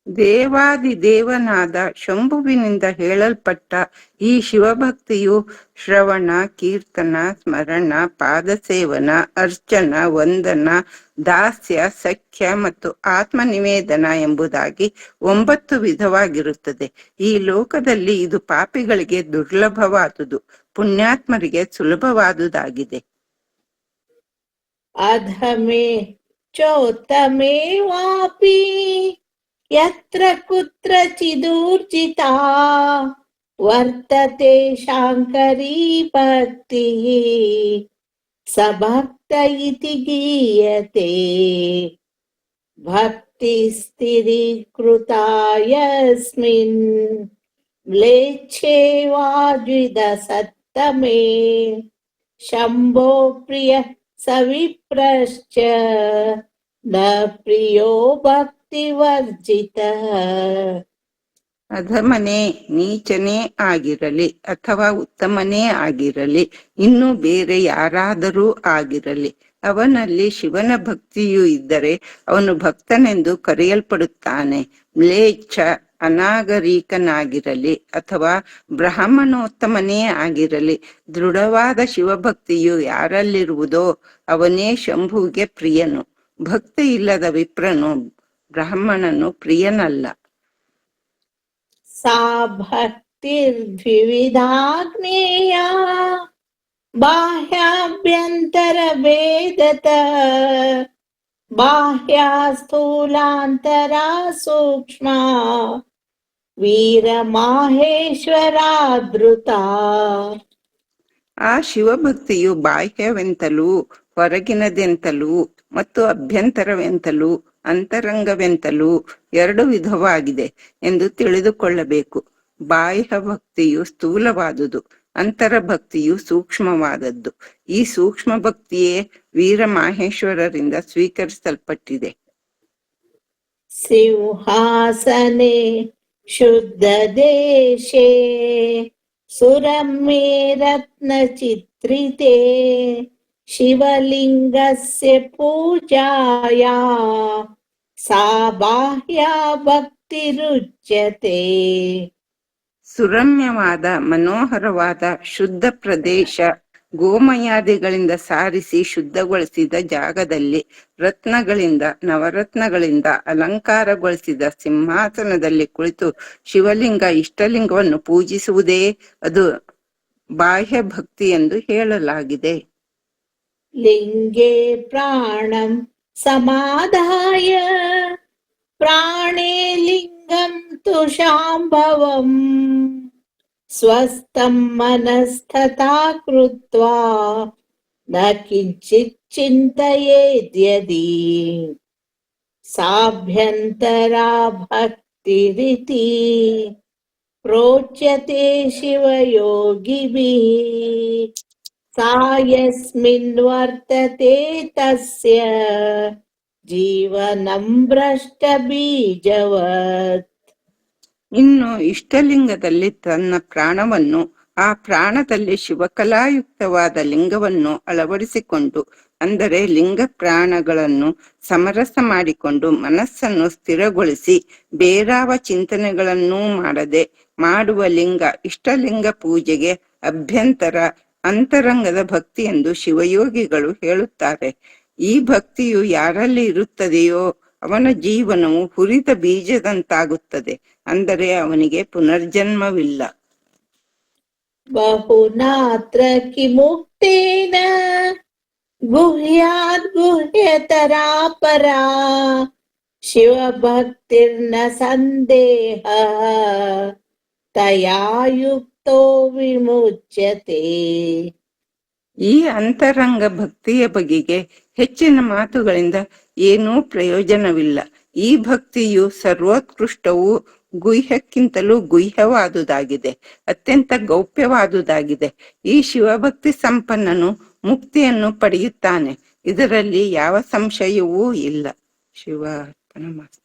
ದೇವಾದಿದೇವನಾದ ಶಂಭುವಿನಿಂದ ಹೇಳಲ್ಪಟ್ಟ ಈ ಶಿವಭಕ್ತಿಯು ಶ್ರವಣ, ಕೀರ್ತನ, ಸ್ಮರಣ, ಪಾದಸೇವನ, ಅರ್ಚನ, ವಂದನ, ದಾಸ್ಯ, ಸಖ್ಯ ಮತ್ತು ಆತ್ಮನಿವೇದನ ಎಂಬುದಾಗಿ 9 ವಿಧವಾಗಿರುತ್ತದೆ. ಈ ಲೋಕದಲ್ಲಿ ಇದು ಪಾಪಿಗಳಿಗೆ ದುರ್ಲಭವಾದುದು, ಪುಣ್ಯಾತ್ಮರಿಗೆ ಸುಲಭವಾದುದಾಗಿದೆ. ಅಧಮೇ ಚೋತ್ತಮೇ ವಾಪಿ ಯತ್ರ ಕುತ್ರಚಿದೂರ್ಜಿತಾ ವರ್ತತೆ ಶಾಂಕರೀ ಭಕ್ತಿಃ ಸ ಭಕ್ತ ಇತಿ ಗೀಯತೆ. ಭಕ್ತಿ ಸ್ಥಿರೀಕೃತಾ ಯಸ್ಮಿನ್ ಮ್ಲೇಚ್ಛೇ ವಾ ದ್ವಿಧ ಸತ್ತಮೇ ಶಂಭೋ ಪ್ರಿಯ ಸವಿಪ್ರಶ್ಚ ನ ಪ್ರಿಯೋ ಭಕ್ತಿವರ್ಜಿತಃ. ಅಧಮನೇ, ನೀಚನೇ ಆಗಿರಲಿ ಅಥವಾ ಉತ್ತಮನೇ ಆಗಿರಲಿ, ಇನ್ನು ಬೇರೆ ಯಾರಾದರೂ ಆಗಿರಲಿ, ಅವನಲ್ಲಿ ಶಿವನ ಭಕ್ತಿಯೂ ಇದ್ದರೆ ಅವನು ಭಕ್ತನೆಂದು ಕರೆಯಲ್ಪಡುತ್ತಾನೆ. ಮ್ಲೇಚ್ಛ, ಅನಾಗರಿಕನಾಗಿರಲಿ ಅಥವಾ ಬ್ರಾಹ್ಮಣೋತ್ತಮನೇ ಆಗಿರಲಿ, ದೃಢವಾದ ಶಿವಭಕ್ತಿಯು ಯಾರಲ್ಲಿರುವುದೋ ಅವನೇ ಶಂಭುವಿಗೆ ಪ್ರಿಯನು. ಭಕ್ತಿ ಇಲ್ಲದ ವಿಪ್ರನು ಬ್ರಾಹ್ಮಣನು ಪ್ರಿಯನಲ್ಲ. ಸಾ ಭಕ್ತಿರ್ದ್ವಿವಿಧಾ ಜ್ಞೇಯಾ ಬಾಹ್ಯಾಭ್ಯಂತರ ಭೇದತಃ ಬಾಹ್ಯ ಸ್ಥೂಲಾಂತರಾ ಸೂಕ್ಷ್ಮ ವೀರ ಮಾಹೇಶ್ವರಾದೃತಾ. ಆ ಶಿವಭಕ್ತಿಯು ಬಾಹ್ಯವೆಂತಲೂ ಹೊರಗಿನದೆಂತಲೂ ಮತ್ತು ಅಭ್ಯಂತರವೆಂತಲೂ ಅಂತರಂಗವೆಂತಲೂ 2 ವಿಧವಾಗಿದೆ ಎಂದು ತಿಳಿದುಕೊಳ್ಳಬೇಕು. ಬಾಹ್ಯ ಭಕ್ತಿಯು ಸ್ಥೂಲವಾದುದು, ಅಂತರಭಕ್ತಿಯು ಸೂಕ್ಷ್ಮವಾದದ್ದು. ಈ ಸೂಕ್ಷ್ಮ ಭಕ್ತಿಯೇ ವೀರ ಮಾಹೇಶ್ವರರಿಂದ ಸ್ವೀಕರಿಸಲ್ಪಟ್ಟಿದೆ. ಸಿಂಹಾಸನೆ ಶುದ್ಧ ದೇಶೇ ಸುರಮ್ಯೇ ರತ್ನ ಚಿತ್ರಿತೆ ಶಿವಲಿಂಗಸ್ಯ ಪೂಜಾಯಾ ಸಾ ಬಾಹ್ಯ ಭಕ್ತಿರುಚ್ಯತೆ. ಸುರಮ್ಯವಾದ ಮನೋಹರವಾದ ಶುದ್ಧ ಪ್ರದೇಶ, ಗೋಮಯಾದಿಗಳಿಂದ ಸಾರಿಸಿ ಶುದ್ಧಗೊಳಿಸಿದ ಜಾಗದಲ್ಲಿ ರತ್ನಗಳಿಂದ ನವರತ್ನಗಳಿಂದ ಅಲಂಕಾರಗೊಳಿಸಿದ ಸಿಂಹಾಸನದಲ್ಲಿ ಕುಳಿತು ಶಿವಲಿಂಗ ಇಷ್ಟಲಿಂಗವನ್ನು ಪೂಜಿಸುವುದೇ ಅದು ಬಾಹ್ಯ ಭಕ್ತಿ ಎಂದು ಹೇಳಲಾಗಿದೆ. ಲಿಂಗೇ ಪ್ರಾಣಂ ಸಮಾಧಾಯ ಪ್ರಾಣೇ ಲಿಂಗಂ ತು ಶಾಂಭವಂ ಸ್ವಸ್ಥಂ ಮನಸ್ತಥಾ ಕೃತ್ವಾ ನ ಕಿಂಚಿತ್ ಚಿಂತಯೇದ್ಯದಿ ಸಾಭ್ಯಂತರಾ ಭಕ್ತಿರಿತಿ ಪ್ರೋಚ್ಯತೆ ಶಿವಯೋಗಿಭಿಃ ಸಾ ಯಸ್ಮಿನ್ ವರ್ತತೆ ತಸ್ಯ ಜೀವನಂ ಭ್ರಷ್ಟ ಬೀಜವತ್. ಇನ್ನು ಇಷ್ಟಲಿಂಗದಲ್ಲಿ ತನ್ನ ಪ್ರಾಣವನ್ನು, ಆ ಪ್ರಾಣದಲ್ಲಿ ಶಿವಕಲಾಯುಕ್ತವಾದ ಲಿಂಗವನ್ನು ಅಳವಡಿಸಿಕೊಂಡು, ಅಂದರೆ ಲಿಂಗ ಪ್ರಾಣಗಳನ್ನು ಸಮರಸ ಮಾಡಿಕೊಂಡು ಮನಸ್ಸನ್ನು ಸ್ಥಿರಗೊಳಿಸಿ ಬೇರಾವ ಚಿಂತನೆಗಳನ್ನೂ ಮಾಡದೆ ಮಾಡುವ ಲಿಂಗ ಇಷ್ಟಲಿಂಗ ಪೂಜೆಗೆ ಅಭ್ಯಂತರ ಅಂತರಂಗದ ಭಕ್ತಿ ಎಂದು ಶಿವಯೋಗಿಗಳು ಹೇಳುತ್ತಾರೆ. ಈ ಭಕ್ತಿಯು ಯಾರಲ್ಲಿ ಇರುತ್ತದೆಯೋ ಅವನ ಜೀವನವು ಹುರಿದ ಬೀಜದಂತಾಗುತ್ತದೆ, ಅಂದರೆ ಅವನಿಗೆ ಪುನರ್ಜನ್ಮವಿಲ್ಲ. ಬಹುನಾತ್ರ ಕಿಮುಕ್ತೇನ ಗುಹ್ಯಾದ್ ಗುಹ್ಯತರಾ ಪರಾ ಶಿವಭಕ್ತಿರ್ನ ಸಂದೇಹ ತಯಾ ಯುಕ್ತೋ ವಿಮುಚ್ಯತೆ. ಈ ಅಂತರಂಗ ಭಕ್ತಿಯ ಬಗೆಗೆ ಹೆಚ್ಚಿನ ಮಾತುಗಳಿಂದ ಏನೂ ಪ್ರಯೋಜನವಿಲ್ಲ. ಈ ಭಕ್ತಿಯು ಸರ್ವೋತ್ಕೃಷ್ಟವೂ ಗುಹ್ಯಕ್ಕಿಂತಲೂ ಗುಹ್ಯವಾದುದಾಗಿದೆ, ಅತ್ಯಂತ ಗೌಪ್ಯವಾದುದಾಗಿದೆ. ಈ ಶಿವಭಕ್ತಿ ಸಂಪನ್ನನು ಮುಕ್ತಿಯನ್ನು ಪಡೆಯುತ್ತಾನೆ, ಇದರಲ್ಲಿ ಯಾವ ಸಂಶಯವೂ ಇಲ್ಲ. ಶಿವ ಅರ್ಪಣಮಸ್ತು.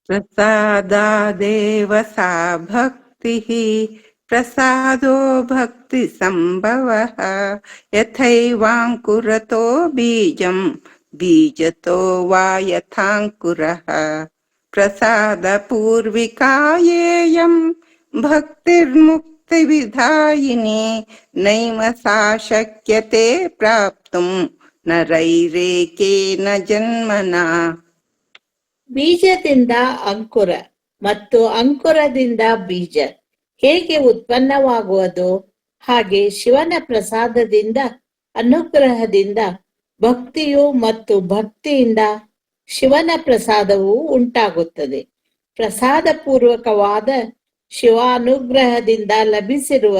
ಪ್ರಸಾದಾದೇವ ಸಾ ಭಕ್ತಿಃ ಪ್ರಸಾದೋ ಭಕ್ತಿ ಸಂಭವಃ ಯಥೈವಾಂಕುರತೋ ಬೀಜಂ ಬೀಜತೋ ವಾ ಯಥಾಂಕುರಃ ಪ್ರಸಾದ ಪೂರ್ವಿಕಾಯೇಯಂ ಭಕ್ತಿರ್ಮುಕ್ತಿ ವಿಧಾಯಿನಿ ನೈವ ಸಾ ಶಕ್ಯತೆ ಪ್ರಾಪ್ತುಂ ನರೈರೇಕೇನ ಜನ್ಮನ. ಬೀಜದಿಂದ ಅಂಕುರ ಮತ್ತು ಅಂಕುರದಿಂದ ಬೀಜ ಹೇಗೆ ಉತ್ಪನ್ನವಾಗುವುದು, ಹಾಗೆ ಶಿವನ ಪ್ರಸಾದದಿಂದ ಅನುಗ್ರಹದಿಂದ ಭಕ್ತಿಯು ಮತ್ತು ಭಕ್ತಿಯಿಂದ ಶಿವನ ಪ್ರಸಾದವು ಉಂಟಾಗುತ್ತದೆ. ಪ್ರಸಾದ ಪೂರ್ವಕವಾದ ಶಿವಾನುಗ್ರಹದಿಂದ ಲಭಿಸಿರುವ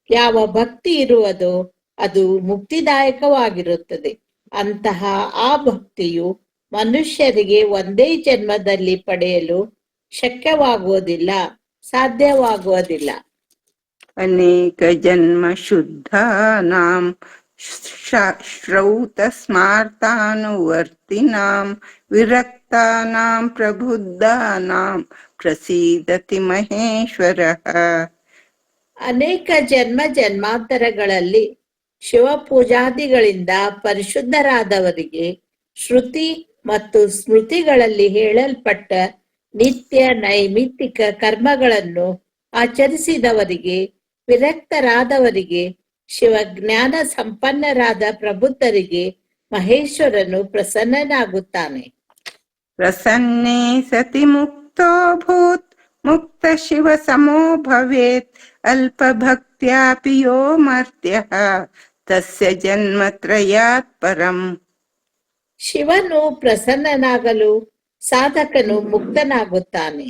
ಯಾವ ಭಕ್ತಿ ಇರುವುದೋ ಅದು ಮುಕ್ತಿದಾಯಕವಾಗಿರುತ್ತದೆ. ಅಂತಹ ಆ ಭಕ್ತಿಯು ಮನುಷ್ಯರಿಗೆ ಒಂದೇ ಜನ್ಮದಲ್ಲಿ ಪಡೆಯಲು ಶಕ್ಯವಾಗುವುದಿಲ್ಲ, ಸಾಧ್ಯವಾಗುವುದಿಲ್ಲ. ಅನೇಕ ಜನ್ಮ ಶುದ್ಧಾನಾಂ ಶ್ರೌತ ಸ್ಮಾರ್ತಾನುವರ್ತಿನಾಂ ವಿರಕ್ತಾನಾಂ ಪ್ರಬುದ್ಧಾನಾಂ ಪ್ರಸೀದತಿ ಮಹೇಶ್ವರಃ. ಅನೇಕ ಜನ್ಮ ಜನ್ಮಾಂತರಗಳಲ್ಲಿ ಶಿವ ಪೂಜಾದಿಗಳಿಂದ ಪರಿಶುದ್ಧರಾದವರಿಗೆ ಶ್ರುತಿ ಮತ್ತು ಸ್ಮೃತಿಗಳಲ್ಲಿ ಹೇಳಲ್ಪಟ್ಟ ನಿತ್ಯ ನೈಮಿತ್ತಿಕ ಕರ್ಮಗಳನ್ನು ಆಚರಿಸಿದವರಿಗೆ, ವಿರಕ್ತರಾದವರಿಗೆ, ಶಿವಜ್ಞಾನ ಸಂಪನ್ನರಾದ ಪ್ರಬುದ್ಧರಿಗೆ ಮಹೇಶ್ವರನು ಪ್ರಸನ್ನನಾಗುತ್ತಾನೆ. ಪ್ರಸನ್ನೇ ಸತಿ ಮುಕ್ತೋ ಭೂತ್ ಮುಕ್ತ ಶಿವ ಸಮೋ ಭವೇತ್ ಅಲ್ಪ ಭಕ್ತ್ಯಾಪಿ ಯೋ ಮರ್ತ್ಯಃ ತಸ್ಯ ಜನ್ಮತ್ರಯಾತ್ ಪರಂ. ಶಿವನು ಪ್ರಸನ್ನನಾಗಲು ಸಾಧಕನು ಮುಕ್ತನಾಗುತ್ತಾನೆ.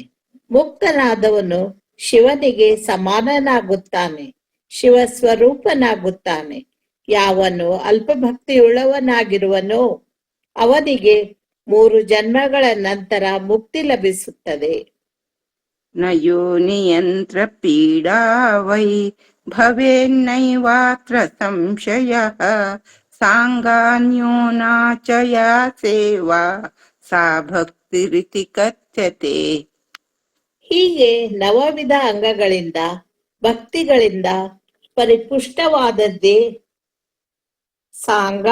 ಮುಕ್ತನಾದವನು ಶಿವನಿಗೆ ಸಮಾನನಾಗುತ್ತಾನೆ, ಶಿವ ಸ್ವರೂಪನಾಗುತ್ತಾನೆ. ಯಾವನು ಅಲ್ಪಭಕ್ತಿಯುಳ್ಳವನಾಗಿರುವನೋ ಅವನಿಗೆ 3 ಜನ್ಮಗಳ ನಂತರ ಮುಕ್ತಿ ಲಭಿಸುತ್ತದೆ. ನ ಯೋನಿಯಂತ್ರ ಪೀಡಾ ವೈ ಭವೇನ್ನೈವಾತ್ರ ಸಂಶಯಃ ಸಾಂಗಾನ್ಯೋನಾಚಯಾ ಸೇವಾ ಸಾ ಭಕ್ತಿರಿತಿ ಕಥ್ಯತೆ. ಹೀಗೆ ನವವಿಧ ಅಂಗಗಳಿಂದ ಭಕ್ತಿಗಳಿಂದ ಪರಿಪುಷ್ಟವಾದದ್ದೇ ಸಾಂಗ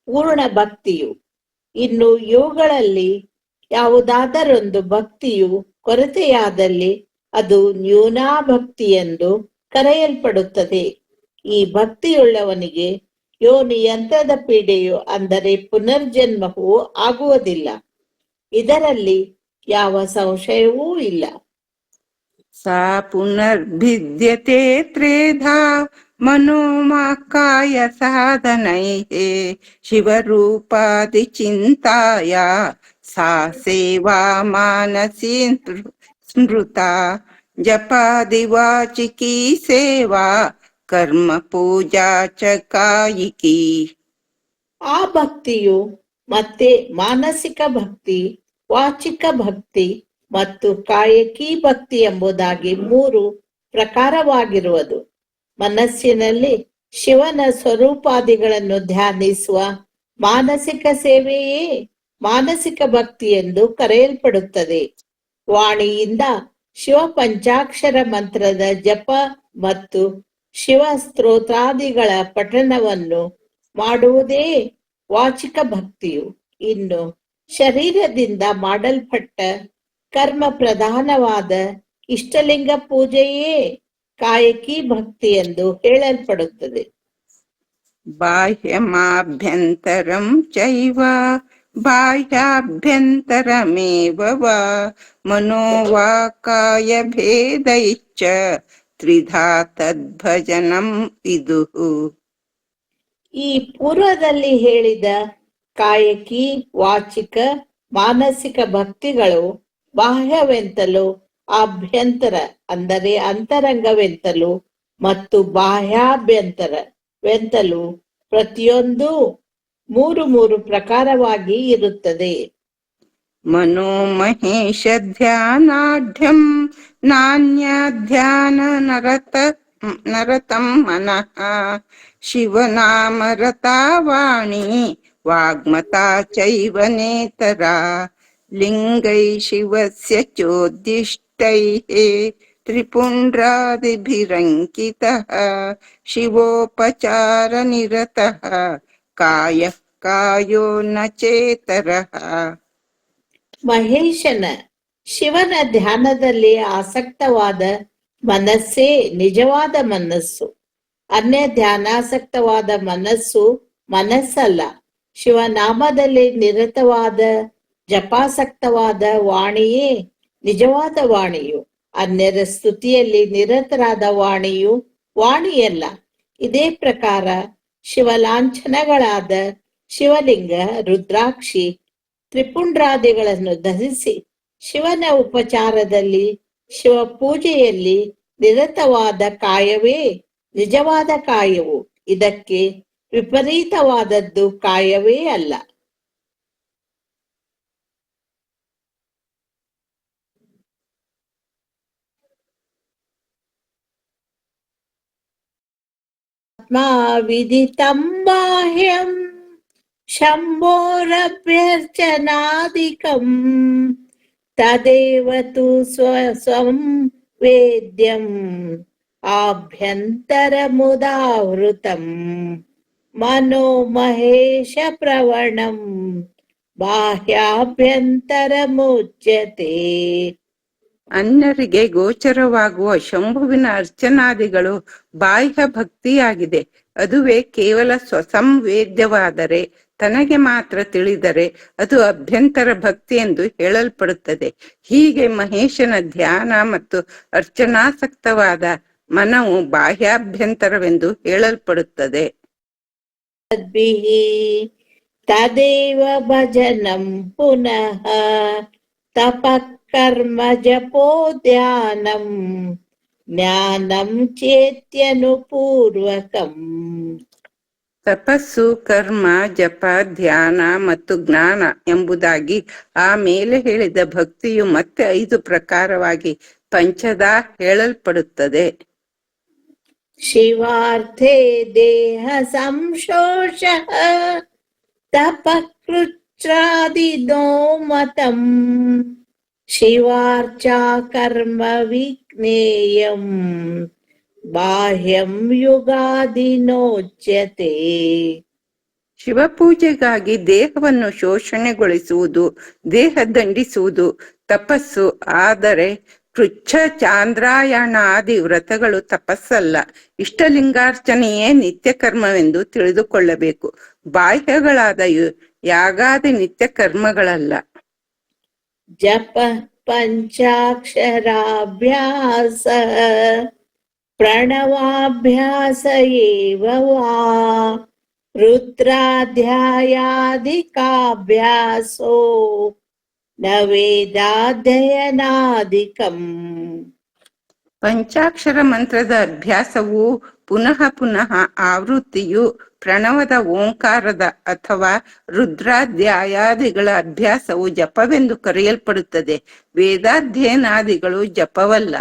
ಪೂರ್ಣ ಭಕ್ತಿಯು. ಇನ್ನು ಇವುಗಳಲ್ಲಿ ಯಾವುದಾದರೊಂದು ಭಕ್ತಿಯು ಕೊರತೆಯಾದಲ್ಲಿ ಅದು ನ್ಯೂನಾಭಕ್ತಿ ಎಂದು ಕರೆಯಲ್ಪಡುತ್ತದೆ. ಈ ಭಕ್ತಿಯುಳ್ಳವನಿಗೆ ಯೋನಿ ಯಂತ್ರದ ಪೀಡೆಯು ಅಂದರೆ ಪುನರ್ಜನ್ಮವು ಆಗುವುದಿಲ್ಲ. ಇದರಲ್ಲಿ ಯಾವ ಸಂಶಯವೂ ಇಲ್ಲ. ಸಾ ಪುನರ್ಭಿದ್ಯತೆ ತ್ರೇಧಾ ಮನೋಮಾಕಾಯ ಸಾಧನೈಃ ಶಿವರೂಪಾದಿ ಚಿಂತಾಯ ಸಾ ಸೇವಾ ಮಾನಸಿ ಸ್ಮೃತಾ ಜಪಾದಿ ವಾಚಿಕಿ ಸೇವಾ ಕರ್ಮ ಪೂಜಾ ಚ ಕಾಯಿಕಿ. ಆ ಭಕ್ತಿಯು ಮತ್ತೆ ಮಾನಸಿಕ ಭಕ್ತಿ, ವಾಚಿಕ ಭಕ್ತಿ ಮತ್ತು ಕಾಯಕಿ ಭಕ್ತಿ ಎಂಬುದಾಗಿ 3 ಪ್ರಕಾರವಾಗಿರುವುದು. ಮನಸ್ಸಿನಲ್ಲಿ ಶಿವನ ಸ್ವರೂಪಾದಿಗಳನ್ನು ಧ್ಯಾನಿಸುವ ಮಾನಸಿಕ ಸೇವೆಯೇ ಮಾನಸಿಕ ಭಕ್ತಿ ಎಂದು ಕರೆಯಲ್ಪಡುತ್ತದೆ. ವಾಣಿಯಿಂದ ಶಿವ ಪಂಚಾಕ್ಷರ ಮಂತ್ರದ ಜಪ ಮತ್ತು ಶಿವ ಸ್ತೋತ್ರಾದಿಗಳ ಪಠಣವನ್ನು ಮಾಡುವುದೇ ವಾಚಿಕ ಭಕ್ತಿಯು. ಇನ್ನು ಶರೀರದಿಂದ ಮಾಡಲ್ಪಟ್ಟ ಕರ್ಮ ಪ್ರಧಾನವಾದ ಇಷ್ಟಲಿಂಗ ಪೂಜೆಯೇ ಕಾಯಕಿ ಭಕ್ತಿ ಎಂದು ಹೇಳಲ್ಪಡುತ್ತದೆ. ಬಾಹ್ಯಮಾಭ್ಯಂತರಂ ಚೈವ ಬಾಹ್ಯಾಭ್ಯಂತರಮೇವ ವಾ ಮನೋವಾಕಾಯ ಭೇದೈಶ್ಚ ತ್ರಿಧಾ ತದ್ಭಜನಂ ವಿದುಃ. ಈ ಪೂರ್ವದಲ್ಲಿ ಹೇಳಿದ ಕಾಯಕಿ, ವಾಚಿಕ, ಮಾನಸಿಕ ಭಕ್ತಿಗಳು ಬಾಹ್ಯವೆಂತಲೂ ಆಭ್ಯಂತರ ಅಂದರೆ ಅಂತರಂಗವೆಂತಲೂ ಮತ್ತು ಬಾಹ್ಯಾಭ್ಯಂತರವೆಂತಲೂ ಪ್ರತಿಯೊಂದು 3 ಪ್ರಕಾರವಾಗಿ ಇರುತ್ತದೆ. ಮನೋಮಹೇಶ ಧ್ಯಾನಾಢ್ಯಂ ನಾಣ್ಯ ಧ್ಯಾನ ನರತಂ ಮನಃ ಶಿವನಾಮರತಾ ವಾಣಿ ವಾಗ್ಮತಾ ಚೈವ ನೇತರಾ ಲಿಂಗೈ ಶಿವಸ್ಯ ಚೋದ್ದಿಷ್ಟೈಃ ತ್ರಿಪುಂಡ್ರಾದಿಭಿರಂಕಿತಃ ಶಿವೋಪಚಾರನಿರತಃ ಕಾಯಃ ಕಾಯೋ ನ ಚೇತರಃ. ಮಹೇಶನ ಶಿವನ ಧ್ಯಾನದಲ್ಲಿ ಆಸಕ್ತವಾದ ಮನಸ್ಸೇ ನಿಜವಾದ ಮನಸ್ಸು. ಅನ್ಯ ಧ್ಯಾನಾಸಕ್ತವಾದ ಮನಸ್ಸು ಮನಸ್ಸಲ್ಲ. ಶಿವನಾಮದಲ್ಲಿ ನಿರತವಾದ ಜಪಾಸಕ್ತವಾದ ವಾಣಿಯೇ ನಿಜವಾದ ವಾಣಿಯು. ಅನ್ಯರ ಸ್ತುತಿಯಲ್ಲಿ ನಿರತರಾದ ವಾಣಿಯು ವಾಣಿಯಲ್ಲ. ಇದೇ ಪ್ರಕಾರ ಶಿವಲಾಂಛನಗಳಾದ ಶಿವಲಿಂಗ, ರುದ್ರಾಕ್ಷಿ, ತ್ರಿಪುಂಡ್ರಾದಿಗಳನ್ನು ಧರಿಸಿ ಶಿವನ ಉಪಚಾರದಲ್ಲಿ, ಶಿವ ಪೂಜೆಯಲ್ಲಿ ನಿರತವಾದ ಕಾಯವೇ ನಿಜವಾದ ಕಾಯವು. ಇದಕ್ಕೆ ವಿಪರೀತವಾದದ್ದು ಕಾಯವೇ ಅಲ್ಲ. ಆತ್ಮಾ ವಿದಿತಂ ಬಾಹ್ಯಂ ಶಂಭೋರಭ್ಯರ್ಚನಾದಿಕಂ ತದೇವ ತು ಸ್ವಂ ವೇದ್ಯಂ ಆಭ್ಯಂತರಮುದಾವೃತಂ ಮನೋ ಮಹೇಶ ಪ್ರವಣಂ ಬಾಹ್ಯಾಭ್ಯಂತರಮುಚ್ಯತೆ. ಅನ್ಯರಿಗೆ ಗೋಚರವಾಗುವ ಶಂಭುವಿನ ಅರ್ಚನಾದಿಗಳು ಬಾಹ್ಯ ಭಕ್ತಿಯಾಗಿದೆ. ಅದುವೇ ಕೇವಲ ಸ್ವಸಂವೇದ್ಯವಾದರೆ, ತನಗೆ ಮಾತ್ರ ತಿಳಿದರೆ ಅದು ಅಭ್ಯಂತರ ಭಕ್ತಿ ಎಂದು ಹೇಳಲ್ಪಡುತ್ತದೆ. ಹೀಗೆ ಮಹೇಶನ ಧ್ಯಾನ ಮತ್ತು ಅರ್ಚನಾಸಕ್ತವಾದ ಮನವು ಬಾಹ್ಯಾಭ್ಯಂತರವೆಂದು ಹೇಳಲ್ಪಡುತ್ತದೆ. ತದೇವ ಭಜನಂ ಪುನಃ ತಪಃ ಕರ್ಮ ಜಪೋ ಧ್ಯಾನಂ ಜ್ಞಾನಂ ಚೇತ್ಯನುಪೂರ್ವಕಂ. ತಪಸ್ಸು, ಕರ್ಮ, ಜಪ, ಧ್ಯಾನ ಮತ್ತು ಜ್ಞಾನ ಎಂಬುದಾಗಿ ಆ ಮೇಲೆ ಹೇಳಿದ ಭಕ್ತಿಯು ಮತ್ತೆ 5 ಪ್ರಕಾರವಾಗಿ ಪಂಚದಾ ಹೇಳಲ್ಪಡುತ್ತದೆ. ಶಿವಾರ್ಥೇ ದೇಹ ಸಂಶೋಷ ತಪಕೃಚ್ಛಾದಿನೋ ಮತಂ ಶಿವಾರ್ಚಾ ಕರ್ಮ ವಿಜ್ಞೇಯಂ ಬಾಹ್ಯಂ ಯುಗಾದಿನೋಚ್ಯತೆ. ಶಿವಪೂಜೆಗಾಗಿ ದೇಹವನ್ನು ಶೋಷಣೆಗೊಳಿಸುವುದು, ದೇಹ ದಂಡಿಸುವುದು ತಪಸ್ಸು. ಆದರೆ ಕೃಚ್ಛ, ಚಾಂದ್ರಾಯಣ ಆದಿ ವ್ರತಗಳು ತಪಸ್ಸಲ್ಲ. ಇಷ್ಟಲಿಂಗಾರ್ಚನೆಯೇ ನಿತ್ಯ ಕರ್ಮವೆಂದು ತಿಳಿದುಕೊಳ್ಳಬೇಕು. ಬಾಹ್ಯಗಳಾದ ಯಾಗಾದಿ ನಿತ್ಯ ಕರ್ಮಗಳಲ್ಲ. ಜಪ ಪಂಚಾಕ್ಷರಾಭ್ಯಾಸ ಪ್ರಣವಾಭ್ಯಾಸ ಏವ ವಾ ರುದ್ರಾಧ್ಯಾಯಾದಿಕಾಭ್ಯಾಸೋ ನ ವೇದಾಧ್ಯಯನಾದಿಕಂ. ಪಂಚಾಕ್ಷರ ಮಂತ್ರದ ಅಭ್ಯಾಸವು ಪುನಃ ಪುನಃ ಆವೃತ್ತಿಯು ಪ್ರಣವದ ಓಂಕಾರದ ಅಥವಾ ರುದ್ರಾಧ್ಯಾಯಾದಿಗಳ ಅಭ್ಯಾಸವು ಜಪವೆಂದು ಕರೆಯಲ್ಪಡುತ್ತದೆ. ವೇದಾಧ್ಯಯನಾದಿಗಳು ಜಪವಲ್ಲ.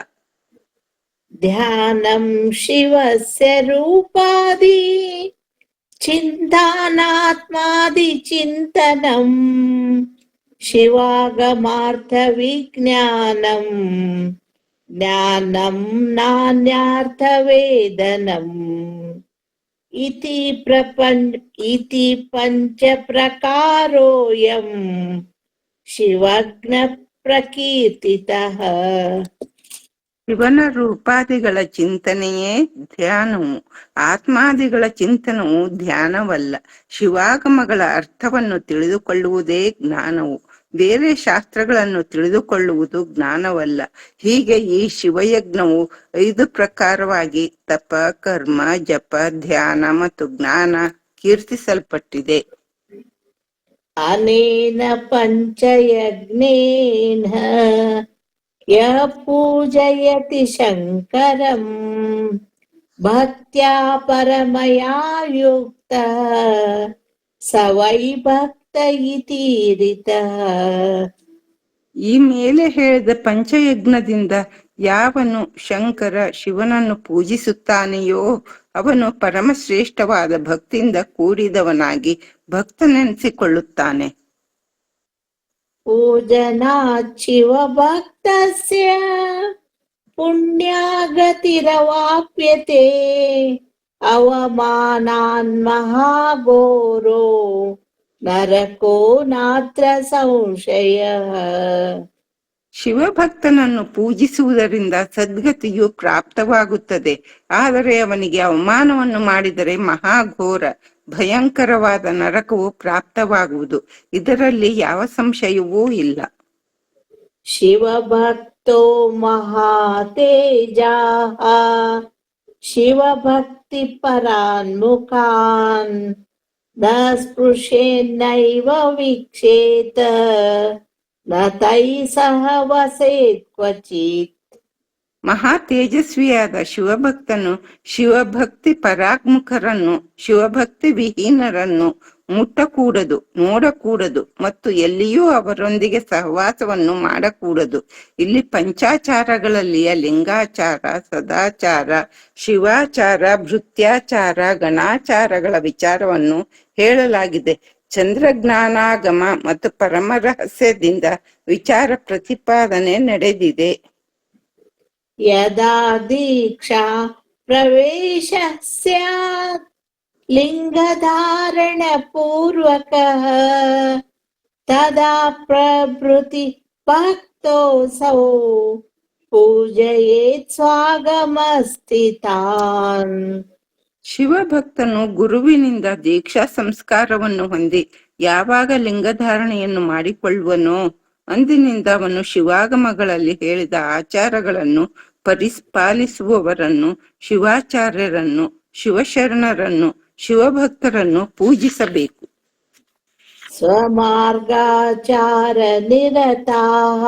ಧ್ಯಾನಂ ಶಿವಸ್ಯ ರೂಪಾದಿ ಚಿಂತನಾತ್ಮಾದಿ ಚಿಂತನಂ ಶಿವಾಗಮಾರ್ಥ ವಿಜ್ಞಾನಂ ಜ್ಞಾನಂ ನಾನ್ಯಾರ್ಥ ವೇದನಂ ಇತಿ ಪಂಚ ಪ್ರಕಾರೋಯಂ ಶಿವಜ್ಞ ಪ್ರಕೀರ್ತಿತಃ. ಶಿವನ ರೂಪಾದಿಗಳ ಚಿಂತನೆಯೇ ಧ್ಯಾನವು. ಆತ್ಮಾದಿಗಳ ಚಿಂತನವು ಧ್ಯಾನವಲ್ಲ. ಶಿವಾಗಮಗಳ ಅರ್ಥವನ್ನು ತಿಳಿದುಕೊಳ್ಳುವುದೇ ಜ್ಞಾನವು. ಬೇರೆ ಶಾಸ್ತ್ರಗಳನ್ನು ತಿಳಿದುಕೊಳ್ಳುವುದು ಜ್ಞಾನವಲ್ಲ. ಹೀಗೆ ಈ ಶಿವಯಜ್ಞವು 5 ಪ್ರಕಾರವಾಗಿ ತಪ, ಕರ್ಮ, ಜಪ, ಧ್ಯಾನ ಮತ್ತು ಜ್ಞಾನ ಕೀರ್ತಿಸಲ್ಪಟ್ಟಿದೆ. ಅನೇನ ಪಂಚಯಜ್ಞೇನ ಯಃ ಪೂಜಯತಿ ಶಂಕರಂ ಭಕ್ತ್ಯಾ ಪರಮಯಾ ಯುಕ್ತಃ ಸ ವೈ ಭಕ್ತ ಇತೀರಿತಃ. ಈ ಮೇಲೆ ಹೇಳಿದ ಪಂಚಯಜ್ಞದಿಂದ ಯಾವನು ಶಂಕರ ಶಿವನನ್ನು ಪೂಜಿಸುತ್ತಾನೆಯೋ ಅವನು ಪರಮಶ್ರೇಷ್ಠವಾದ ಭಕ್ತಿಯಿಂದ ಕೂಡಿದವನಾಗಿ ಭಕ್ತನೆನಿಸಿಕೊಳ್ಳುತ್ತಾನೆ. ಪೂಜನಾತ್ ಶಿವ ಭಕ್ತಸ್ಯ पुण्यागतिरवाप्यते अवमानान् महाघोरो नरको नात्र संशयः. ಶಿವಭಕ್ತನನ್ನು ಪೂಜಿಸುವುದರಿಂದ ಸದ್ಗತಿಯು ಪ್ರಾಪ್ತವಾಗುತ್ತದೆ. ಆದರೆ ಅವನಿಗೆ ಅವಮಾನವನ್ನು ಮಾಡಿದರೆ ಮಹಾಘೋರ ಭಯಂಕರವಾದ ನರಕವು ಪ್ರಾಪ್ತವಾಗುವುದು. ಇದರಲ್ಲಿ ಯಾವ ಸಂಶಯವೂ ಇಲ್ಲ. ಶಿವಭಕ್ತೋ ಮಹಾತೇಜಾಃ ಶಿವಭಕ್ತಿ ಪರಾನ್ಮುಖಾನ್ ನ ಸ್ಪೃಶೇನ್ನೈವ ವೀಕ್ಷೇತ ನ ತೈ ಸಹ ವಸೇತ್ ಕ್ವಚಿತ್. ಮಹಾ ತೇಜಸ್ವಿಯಾದ ಶಿವಭಕ್ತನು ಶಿವಭಕ್ತಿ ಪರಾತ್ಮುಖರನ್ನು, ಶಿವಭಕ್ತಿ ವಿಹೀನರನ್ನು ಮುಟ್ಟಕೂಡದು, ನೋಡಕೂಡದು ಮತ್ತು ಎಲ್ಲಿಯೂ ಅವರೊಂದಿಗೆ ಸಹವಾಸವನ್ನು ಮಾಡಕೂಡದು. ಇಲ್ಲಿ ಪಂಚಾಚಾರಗಳಲ್ಲಿಯ ಲಿಂಗಾಚಾರ, ಸದಾಚಾರ, ಶಿವಾಚಾರ, ಭೃತ್ಯಾಚಾರ, ಗಣಾಚಾರಗಳ ವಿಚಾರವನ್ನು ಹೇಳಲಾಗಿದೆ. ಚಂದ್ರಜ್ಞಾನಾಗಮ ಮತ್ತು ಪರಮ ರಹಸ್ಯದಿಂದ ವಿಚಾರ ಪ್ರತಿಪಾದನೆ ನಡೆದಿದೆ. ಯದಾ ದೀಕ್ಷಾ ಪ್ರವೇಶ ಸ್ಯಾತ್ ಲಿಂಗಧಾರಣ ಪೂರ್ವಕಃ ತದಾ ಪ್ರಭೃತಿ ಭಕ್ತೋऽಸೌ ಪೂಜಯೇತ್ ಸ್ವಾಗಮಸ್ಥಿತಾನ್. ಶಿವಭಕ್ತನು ಗುರುವಿನಿಂದ ದೀಕ್ಷಾ ಸಂಸ್ಕಾರವನ್ನು ಹೊಂದಿ ಯಾವಾಗ ಲಿಂಗಧಾರಣೆಯನ್ನು ಮಾಡಿಕೊಳ್ಳುವನೋ ಅಂದಿನಿಂದ ಅವನು ಶಿವಾಗಮಗಳಲ್ಲಿ ಹೇಳಿದ ಆಚಾರಗಳನ್ನು ಪರಿಪಾಲಿಸುವವರನ್ನು, ಶಿವಾಚಾರ್ಯರನ್ನು, ಶಿವಶರಣರನ್ನು, ಶಿವಭಕ್ತರನ್ನು ಪೂಜಿಸಬೇಕು. ಸ್ವಮಾರ್ಗಾಚಾರ ನಿರತಾಃ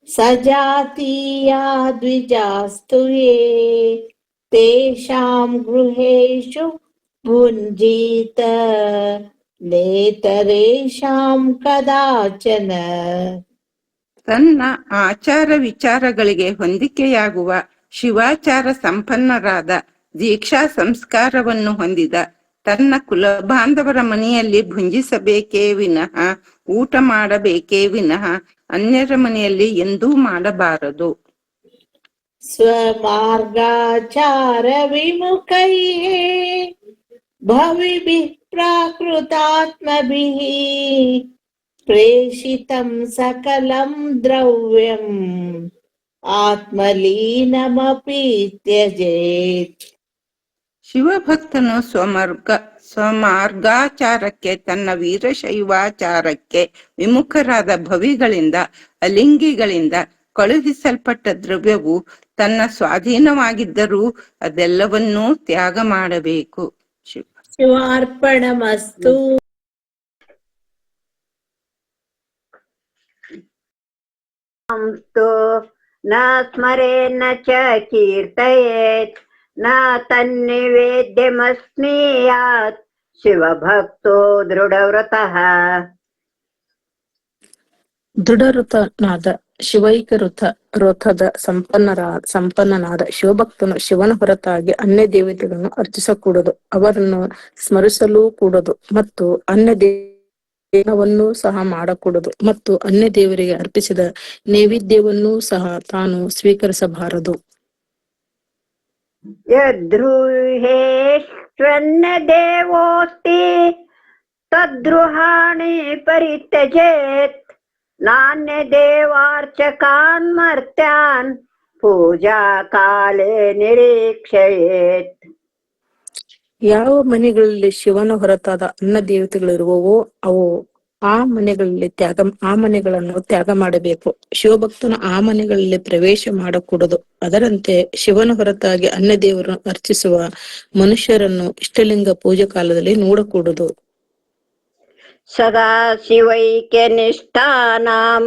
ಸಜಾತೀಯಾ ದ್ವಿಜಾಸ್ತು ಯೇ ತೇಷಾಂ ಗೃಹೇಷು ಭುಂಜೀತ ನೇತರೇಷಾಂ ಕದಾಚನ. ತನ್ನ ಆಚಾರ ವಿಚಾರಗಳಿಗೆ ಹೊಂದಿಕೆಯಾಗುವ ಶಿವಾಚಾರ ಸಂಪನ್ನರಾದ, ದೀಕ್ಷಾ ಸಂಸ್ಕಾರವನ್ನು ಹೊಂದಿದ ತನ್ನ ಕುಲಬಾಂಧವರ ಮನೆಯಲ್ಲಿ ಭುಂಜಿಸಬೇಕೇ ವಿನಃ, ಊಟ ಮಾಡಬೇಕೇ ವಿನಃ ಅನ್ಯರ ಮನೆಯಲ್ಲಿ ಎಂದೂ ಮಾಡಬಾರದು. ಸ್ವಮಾರ್ಗಾಚಾರ ವಿಮುಖೈಃ ಭವಿಭಿಃ ಪ್ರಾಕೃತಾತ್ಮಭಿಃ ಪ್ರೇಷಿತಂ ಸಕಲಂ ದ್ರವ್ಯಂ ಆತ್ಮಲೀನಮಪಿ ತ್ಯಜೇತ್. ಶಿವಭಕ್ತನು ಸ್ವಮಾರ್ಗಾಚಾರಕ್ಕೆ, ತನ್ನ ವೀರಶೈವಾಚಾರಕ್ಕೆ ವಿಮುಖರಾದ ಭವಿಗಳಿಂದ, ಅಲಿಂಗಿಗಳಿಂದ ಕಳುಹಿಸಲ್ಪಟ್ಟ ದ್ರವ್ಯವು ತನ್ನ ಸ್ವಾಧೀನವಾಗಿದ್ದರೂ ಅದೆಲ್ಲವನ್ನೂ ತ್ಯಾಗ ಮಾಡಬೇಕು. ಶಿವಾರ್ಪಣಮಸ್ತು. ನ ಸ್ಮರೇನ್ನ ಚ ಕೀರ್ತಯೇತ್ ನ ತನ್ನಿವೇದ್ಯಮಸ್ಮೀಯಾತ್ ಶಿವಭಕ್ತೋ ದೃಢವ್ರತಃ. ದೃಢಋತನಾದ ರಥದ ಸಂಪನ್ನನಾದ ಶಿವಭಕ್ತನು ಶಿವನ ಹೊರತಾಗಿ ಅನ್ಯ ದೇವತೆಗಳನ್ನು ಅರ್ಚಿಸಕೂಡದು, ಅವರನ್ನು ಸ್ಮರಿಸಲೂ ಕೂಡದು ಮತ್ತು ಅನ್ಯ ದೇವನೂ ಸಹ ಮಾಡಕೂಡದು ಮತ್ತು ಅನ್ಯ ದೇವರಿಗೆ ಅರ್ಪಿಸಿದ ನೈವೇದ್ಯವನ್ನೂ ಸಹ ತಾನು ಸ್ವೀಕರಿಸಬಾರದು. ಯದ್ರುಹೇಷ್ವನ್ಯ ದೇವೋಸ್ತಿ ತದ್ರುಹಾಣಿ ಪರಿತ್ಯಜೇತ್ ನಾನ್ಯ ದೇವಾರ್ಚಕಾನ್ ಮರ್ತ್ಯಾನ್ ಪೂಜಾ ಕಾಲೇ ನಿರೀಕ್ಷಯೇತ್. ಯಾವ ಮನೆಗಳಲ್ಲಿ ಶಿವನ ಹೊರತಾದ ಅನ್ನ ದೇವತೆಗಳಿರುವವೋ ಆ ಮನೆಗಳನ್ನು ತ್ಯಾಗ ಮಾಡಬೇಕು. ಶಿವಭಕ್ತನು ಆ ಮನೆಗಳಲ್ಲಿ ಪ್ರವೇಶ ಮಾಡಕೂಡದು. ಅದರಂತೆ ಶಿವನ ಹೊರತಾಗಿ ಅನ್ಯ ದೇವರನ್ನು ಅರ್ಚಿಸುವ ಮನುಷ್ಯರನ್ನು ಇಷ್ಟಲಿಂಗ ಪೂಜೆ ಕಾಲದಲ್ಲಿ ನೋಡಕೂಡದು. ಸದಾ ಶಿವೈಕ್ಯ ನಿಷ್ಠಾನಾಂ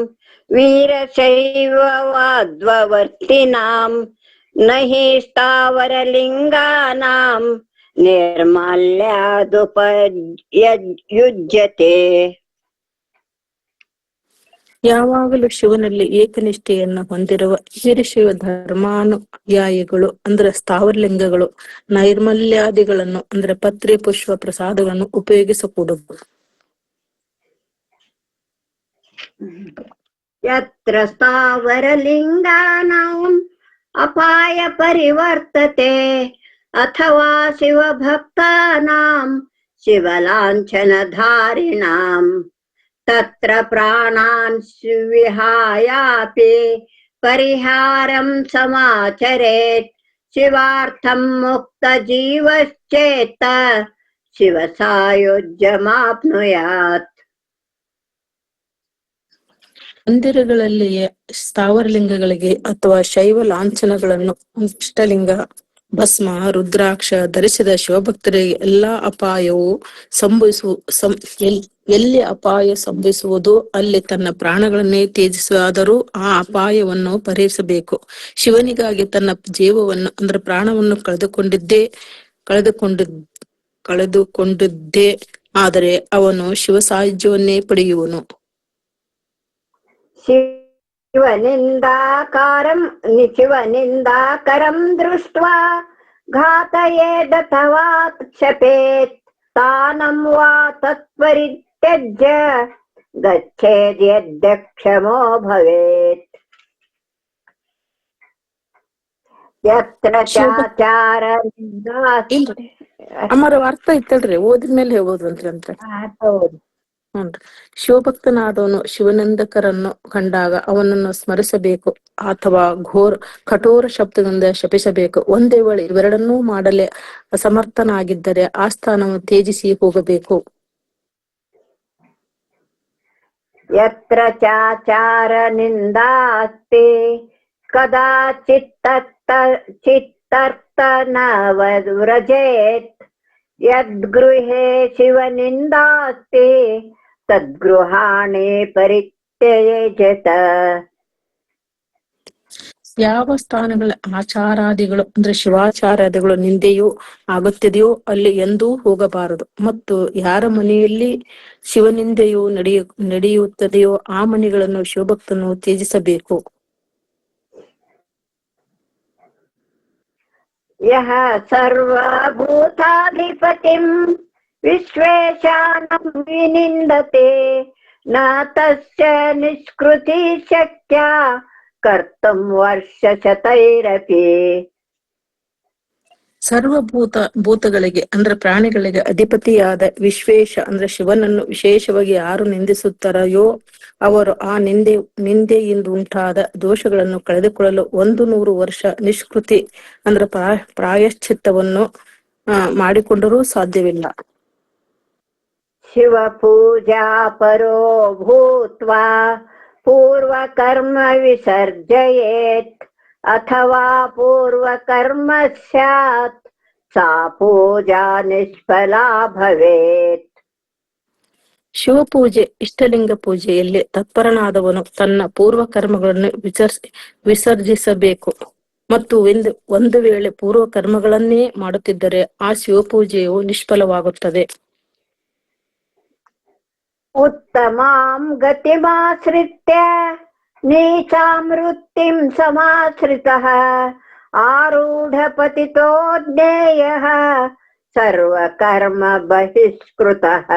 ವೀರಶೈವವಾದ್ವವರ್ತಿನಾಂ ನಹಿ ಸ್ಥಾವರಲಿಂಗಾನಾಂ ನಿರ್ಮಾಲ್ಯಾದುಪಯುಜ್ಯತೆ. ಯಾವಾಗಲೂ ಶಿವನಲ್ಲಿ ಏಕನಿಷ್ಠೆಯನ್ನು ಹೊಂದಿರುವ ವೀರಶೈವ ಧರ್ಮಾನುಯಾಯಿಗಳು ಅಂದ್ರೆ ಸ್ಥಾವರಲಿಂಗಗಳು ನೈರ್ಮಲ್ಯಾದಿಗಳನ್ನು ಅಂದ್ರೆ ಪತ್ರೆ ಪುಷ್ಪ ಪ್ರಸಾದಗಳನ್ನು ಉಪಯೋಗಿಸಕೂಡದು. ಯತ್ರ ಸ್ಥಾವರಲಿಂಗಾನಾಂ ಅಪಾಯ ಪರಿವರ್ತತೆ ಅಥವಾ ಶಿವಭಕ್ತಾನಾಂ ಶಿವಲಾಂಛನಧಾರಿಣಾಂ ತತ್ರ ಪ್ರಾಣಾನ್ ವಿಹಾಯಾಪಿ ಪರಿಹಾರಂ ಸಮಾಚರೇತ್ ಶಿವಾರ್ಥಂ ಮುಕ್ತ ಜೀವಶ್ಚೇತ ಶಿವ ಸಾಯುಜ್ಯಮಾಪ್ನುಯಾತ್. ಮಂದಿರಗಳಲ್ಲಿಯೇ ಸ್ಥಾವರಲಿಂಗಗಳಿಗೆ ಅಥವಾ ಶೈವ ಲಾಂಛನಗಳನ್ನು ಇಷ್ಟಲಿಂಗ, ಭಸ್ಮ, ರುದ್ರಾಕ್ಷ ಧರಿಸಿದ ಶಿವಭಕ್ತರಿಗೆ ಎಲ್ಲಾ ಅಪಾಯವು ಎಲ್ಲಿ ಅಪಾಯ ಸಂಭವಿಸುವುದು ಅಲ್ಲಿ ತನ್ನ ಪ್ರಾಣಗಳನ್ನೇ ತ್ಯಜಿಸುವಾದರೂ ಆ ಅಪಾಯವನ್ನು ಪರಿಹರಿಸಬೇಕು. ಶಿವನಿಗಾಗಿ ತನ್ನ ಜೀವವನ್ನು ಅಂದ್ರೆ ಪ್ರಾಣವನ್ನು ಕಳೆದುಕೊಂಡಿದ್ದೇ ಆದರೆ ಅವನು ಶಿವ ಸಾಯುಜ್ಯವನ್ನೇ ಪಡೆಯುವನು. ಶಿವನಿಂದಾಕರಂ ದೃಷ್ಟ್ವಾ ಘಾತಯೇದಥವಾ ಕ್ಷಪೇತ್ ತಾನಂ ವಾ ತತ್ಪರಿತ್ಯಜ್ಯ ಗಚ್ಚೇದ್ಯಕ್ಷಮೋ ಭವೇತ್. ಯತ್ರ ಚಾಚಾರ ಅಮರ ಅರ್ಥ ಐತಲ್ರಿ, ಓದಿದ್ಮೇಲೆ ಹೇಳ್ಬೋದಂತ್ರಿ ಅಂತ. ಹ್ಞೂನ್ರಿ. ಶಿವಭಕ್ತನಾದವನು ಶಿವನಿಂದಕರನ್ನು ಕಂಡಾಗ ಅವನನ್ನು ಸ್ಮರಿಸಬೇಕು ಅಥವಾ ಕಠೋರ ಶಬ್ದದಿಂದ ಶಪಿಸಬೇಕು. ಒಂದೇ ವೇಳೆ ಇವೆರಡನ್ನೂ ಮಾಡಲೇ ಅಸಮರ್ಥನಾಗಿದ್ದರೆ ಆ ಸ್ಥಾನವನ್ನು ತ್ಯಜಿಸಿ ಹೋಗಬೇಕು. ಯತ್ರ ಚಾಚಾರ ನಿಂದಾಸ್ತಿ ಕದಾಚಿತ್ತರ್ತನವೃಜೇತ್ ಯದ್ಗೃಹೇ ಶಿವನಿಂದಾಸ್ತಿ ತದ್ಗೃಹಾಣಿ ಪರಿತ್ಯಜೇತ. ಯಾವ ಸ್ಥಾನಗಳ ಆಚಾರಾದಿಗಳು ಅಂದ್ರೆ ಶಿವಾಚಾರಾದಿಗಳು ನಿಂದೆಯೂ ಆಗುತ್ತದೆಯೋ ಅಲ್ಲಿ ಎಂದೂ ಹೋಗಬಾರದು. ಮತ್ತು ಯಾರ ಮನೆಯಲ್ಲಿ ಶಿವನಿಂದೆಯು ನಡೆಯುತ್ತದೆಯೋ ಆ ಮನೆಗಳನ್ನು ಶಿವಭಕ್ತನು ತ್ಯಜಿಸಬೇಕು. ಯಹ ಸರ್ವಭೂತಾಧಿಪತಿಂ ವಿಶ್ವೇಶಾನಂ ವಿನಿಂದತೆ ನ ತಸ್ಯ ನಿಷ್ಕೃತಿ ಶಕ್ಯ ಕರ್ತುಂ ವರ್ಷಶತೈರಪಿ. ಭೂತಗಳಿಗೆ ಅಂದ್ರೆ ಪ್ರಾಣಿಗಳಿಗೆ ಅಧಿಪತಿಯಾದ ವಿಶ್ವೇಶ ಅಂದ್ರೆ ಶಿವನನ್ನು ವಿಶೇಷವಾಗಿ ಯಾರು ನಿಂದಿಸುತ್ತಾರೆಯೋ ಅವರು ಆ ನಿಂದೆಯಿಂದ ಉಂಟಾದ ದೋಷಗಳನ್ನು ಕಳೆದುಕೊಳ್ಳಲು 100 ವರ್ಷ ನಿಷ್ಕೃತಿ ಅಂದ್ರೆ ಪ್ರಾಯಶ್ಚಿತ್ತವನ್ನು ಮಾಡಿಕೊಂಡರೂ ಸಾಧ್ಯವಿಲ್ಲ. ಶಿವ ಪೂಜಾ ಪರೋ ಭೂತ್ವಾ ಪೂರ್ವ ಕರ್ಮ ವಿಸರ್ಜಯೇತ್ ಅಥವಾ ಪೂರ್ವ ಕರ್ಮ ಸ್ಯಾತ್ ಸಾ ಪೂಜಾ ನಿಷ್ಫಲಾ ಭವೇತ್. ಶಿವಪೂಜೆ ಇಷ್ಟಲಿಂಗ ಪೂಜೆಯಲ್ಲಿ ತತ್ಪರನಾದವನು ತನ್ನ ಪೂರ್ವ ಕರ್ಮಗಳನ್ನು ವಿಸರ್ಜಿಸಬೇಕು. ಮತ್ತು ಒಂದು ವೇಳೆ ಪೂರ್ವ ಕರ್ಮಗಳನ್ನೇ ಮಾಡುತ್ತಿದ್ದರೆ ಆ ಶಿವಪೂಜೆಯು ನಿಷ್ಫಲವಾಗುತ್ತದೆ. ಉತ್ತಮಾಂ ಗತಿಮಾಶ್ರಿತ್ಯ ನೀಚಾಂ ವೃತ್ತಿಂ ಸಮಾಶ್ರಿತಃ ಆರೂಢ ಪತಿತೋ ಜ್ಞೇಯಃ ಸರ್ವಕರ್ಮ ಬಹಿಷ್ಕೃತಃ.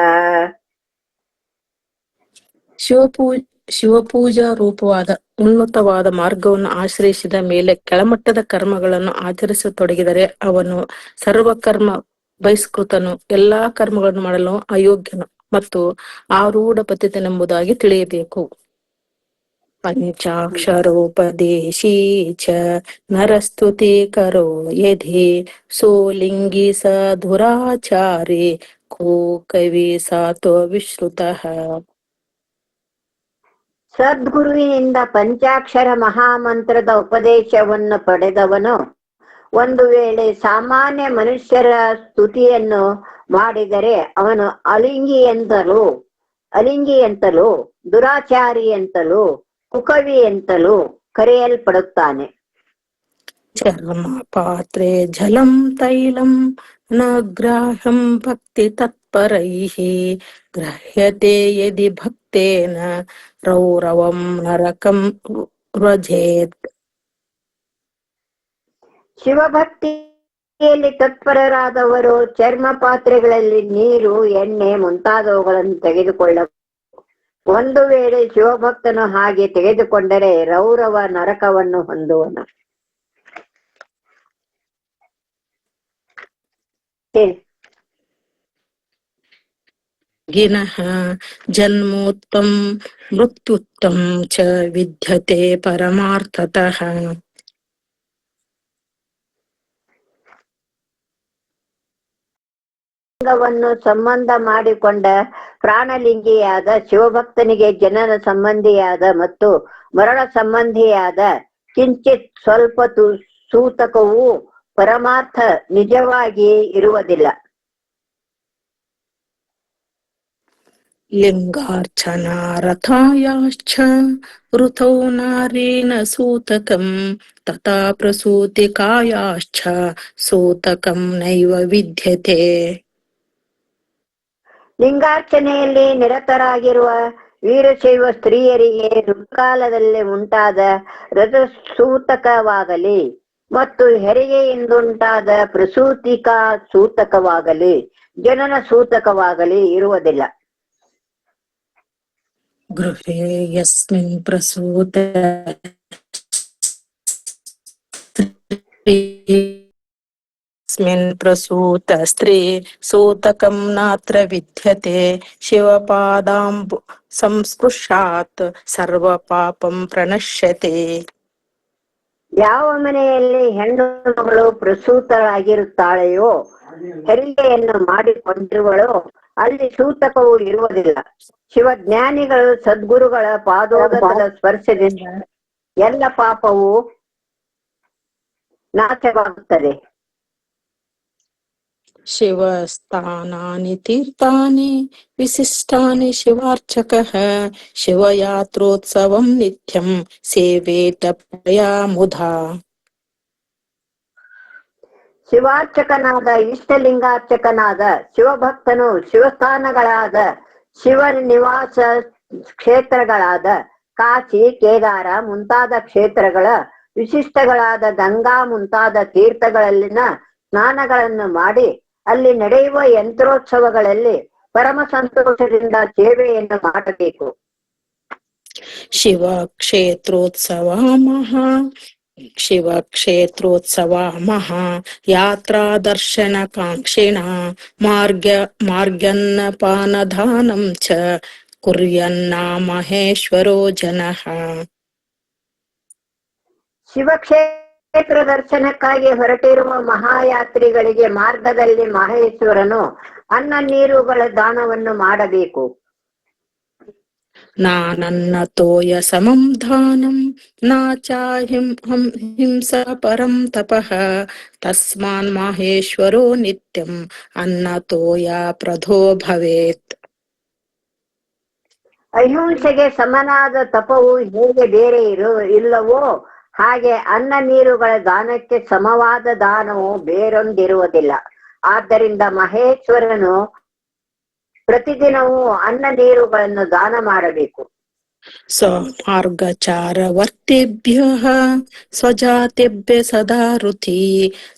ಶಿವಪೂಜಾ ರೂಪವಾದ ಉನ್ನತವಾದ ಮಾರ್ಗವನ್ನು ಆಶ್ರಯಿಸಿದ ಮೇಲೆ ಕೆಳಮಟ್ಟದ ಕರ್ಮಗಳನ್ನು ಆಚರಿಸತೊಡಗಿದರೆ ಅವನು ಸರ್ವಕರ್ಮ ಬಹಿಷ್ಕೃತನು, ಎಲ್ಲಾ ಕರ್ಮಗಳನ್ನು ಮಾಡಲು ಅಯೋಗ್ಯನು ಮತ್ತು ಆರೂಢ ಪತಿತನೆಂಬುದಾಗಿ ತಿಳಿಯಬೇಕು. ಪಂಚಾಕ್ಷರೋಪದೇಶೀ ಚ ನರಸ್ತುತಿ ಕರೋ ಯಧಿ ಸೋಲಿಂಗಿ ಸ ದುರಾಚಾರಿ ಕೋ ಕವಿ ಸಾತ್ವ ವಿಶ್ರುತಃ. ಸದ್ಗುರುವಿನಿಂದ ಪಂಚಾಕ್ಷರ ಮಹಾಮಂತ್ರದ ಉಪದೇಶವನ್ನು ಪಡೆದವನು ಒಂದು ವೇಳೆ ಸಾಮಾನ್ಯ ಮನುಷ್ಯರ ಸ್ತುತಿಯನ್ನು ಮಾಡಿದರೆ ಅವನು ಅಲಿಂಗಿ ಎಂತಲೂ ದುರಾಚಾರಿ ಎಂತಲೂ ಕುಕವಿ ಎಂತಲೂ ಕರೆಯಲ್ಪಡುತ್ತಾನೆ. ಚರ್ಮ ಪಾತ್ರೆ ಜಲಂ ತೈಲಂ ನ ಗ್ರಾಹ್ಯಂ ಭಕ್ತಿ ತತ್ಪರೈಃ ಗ್ರಹ್ಯತೆ ಯದಿ ಭಕ್ತೇನ ರೌರವಂ ನರಕಂ ವ್ರಜೇತ್. ಶಿವಭಕ್ತಿಯಲ್ಲಿ ತತ್ಪರರಾದವರು ಚರ್ಮ ಪಾತ್ರೆಗಳಲ್ಲಿ ನೀರು, ಎಣ್ಣೆ ಮುಂತಾದವುಗಳನ್ನು ತೆಗೆದುಕೊಳ್ಳಬಹುದು. ಒಂದು ವೇಳೆ ಶಿವಭಕ್ತನು ಹಾಗೆ ತೆಗೆದುಕೊಂಡರೆ ರೌರವ ನರಕವನ್ನು ಹೊಂದುವನು. ಹೇಳಿ. ಗಿನಃ ಜನ್ಮೋತ್ತಂ ಮೃತ್ಯುತ್ತಂ ಚ ವಿದ್ಯತೆ ಪರಮಾರ್ಥತಃ. ಲಿಂಗವನ್ನು ಸಂಬಂಧ ಮಾಡಿಕೊಂಡ ಪ್ರಾಣಲಿಂಗಿಯಾದ ಶಿವಭಕ್ತನಿಗೆ ಜನನ ಸಂಬಂಧಿಯಾದ ಮತ್ತು ಮರಣ ಸಂಬಂಧಿಯಾದ ಕಿಂಚಿತ್ ಸ್ವಲ್ಪ ಸೂತಕವೂ ಪರಮಾರ್ಥ ನಿಜವಾಗಿ ಇರುವುದಿಲ್ಲ. ಲಿಂಗಾರ್ಚನಾ ರಥಾಯಾಶ್ಚ ಋತೌ ನಾರೇಣ ಸೂತಕಂ ತಥಾ ಪ್ರಸೂತಿಕಾಯಾಶ್ಚ ಸೂತಕಂ ನೈವ ವಿದ್ಯತೆ. ಲಿಂಗಾರ್ಚನೆಯಲ್ಲಿ ನಿರತರಾಗಿರುವ ವೀರಶೈವ ಸ್ತ್ರೀಯರಿಗೆ ಋತುಕಾಲದಲ್ಲಿ ಉಂಟಾದ ರಥಸೂತಕವಾಗಲಿ ಮತ್ತು ಹೆರಿಗೆಯಿಂದುಂಟಾದ ಪ್ರಸೂತಿಕಾ ಸೂತಕವಾಗಲಿ ಜನನ ಸೂತಕವಾಗಲಿ ಇರುವುದಿಲ್ಲ. ಗೃಹೇ ಯಸ್ಮಿನ್ ಪ್ರಸೂತ ಪ್ರಸೂತ ಸ್ತ್ರೀ ಸೂತಕಂ ನಾತ್ರ ವಿದ್ಯತೆ ಶಿವಪಾದಾಂಬು ಸಂಸ್ಪೃಶಾತ್ ಸರ್ವ ಪಾಪಂ ಪ್ರಣಶ್ಯತೆ. ಯಾವ ಮನೆಯಲ್ಲಿ ಹೆಣ್ಣು ಮಗಳು ಪ್ರಸೂತರಾಗಿರುತ್ತಾಳೆಯೋ ಹೆರಿಗೆಯನ್ನು ಮಾಡಿಕೊಂಡಿರುವಳೋ ಅಲ್ಲಿ ಸೂತಕವು ಇರುವುದಿಲ್ಲ. ಶಿವಜ್ಞಾನಿಗಳು ಸದ್ಗುರುಗಳ ಪಾದೋದಕದ ಸ್ಪರ್ಶದಿಂದ ಎಲ್ಲ ಪಾಪವು ನಾಶವಾಗುತ್ತದೆ. ಶಿವಸ್ಥಾನಾನಿ ತೀರ್ಥಾನಿ ವಿಶಿಷ್ಟಾನಿ ಶಿವಾರ್ಚಕಃ ಶಿವಯಾತ್ರೋತ್ಸವಂ ನಿತ್ಯಂ ಸೇವೇತ ಮುಧಾ. ಶಿವಾರ್ಚಕನಾದ ಇಷ್ಟಲಿಂಗಾರ್ಚಕನಾದ ಶಿವಭಕ್ತನು ಶಿವಸ್ಥಾನಗಳಾದ ಶಿವ ನಿವಾಸ ಕ್ಷೇತ್ರಗಳಾದ ಕಾಶಿ ಕೇದಾರ ಮುಂತಾದ ಕ್ಷೇತ್ರಗಳ ವಿಶಿಷ್ಟಗಳಾದ ಗಂಗಾ ಮುಂತಾದ ತೀರ್ಥಗಳಲ್ಲಿನ ಸ್ನಾನಗಳನ್ನು ಮಾಡಿ ಅಲ್ಲಿ ನಡೆಯುವ ಯಂತ್ರೋತ್ಸವಗಳಲ್ಲಿ ಪರಮ ಸಂತೋಷದಿಂದ ಸೇವೆಯನ್ನು ಮಾಡಬೇಕು. ಶಿವ ಕ್ಷೇತ್ರೋತ್ಸವ ಮಹಾ ಯಾತ್ರಾ ದರ್ಶನ ಕಾಂಕ್ಷಿಣ ಮಾರ್ಗನ್ನಪಾನದಾನಂ ಚ ಕುರ್ಯನ್ನ ಮಹೇಶ್ವರೋ ಜನಃ. ಶಿವಕ್ಷೇತ್ರ ದರ್ಶನಕ್ಕಾಗಿ ಹೊರಟಿರುವ ಮಹಾಯಾತ್ರಿಗಳಿಗೆ ಮಾರ್ಗದಲ್ಲಿ ಮಹೇಶ್ವರನು ಅನ್ನ ನೀರುಗಳ ದಾನವನ್ನು ಮಾಡಬೇಕು. ನಾನನ್ನ ತೋಯ ಸಮಂ ದಾನಂ ನಾಚಾಹಿಂ ಹಿಂಸ ಪರಂ ತಪಃ ತಸ್ಮಾನ್ ಮಹೇಶ್ವರೋ ನಿತ್ಯಂ ಅನ್ನ ತೋಯ ಪ್ರಧೋ ಭವೇತ್. ಅಹಿಂಸೆಗೆ ಸಮನಾದ ತಪವು ಹೇಗೆ ಬೇರೆ ಇಲ್ಲವೋ ಹಾಗೆ ಅನ್ನ ನೀರುಗಳ ದಾನಕ್ಕೆ ಸಮವಾದ ದಾನವು ಬೇರೊಂದಿರುವುದಿಲ್ಲ. ಆದ್ದರಿಂದ ಮಹೇಶ್ವರನು ಪ್ರತಿದಿನವೂ ಅನ್ನ ನೀರುಗಳನ್ನು ದಾನ ಮಾಡಬೇಕು. ಸ್ವಮಾರ್ಗಚಾರವರ್ತಿಭ್ಯಃ ಸ್ವಜಾತಿಭ್ಯ ಸದಾ ರುಚಿ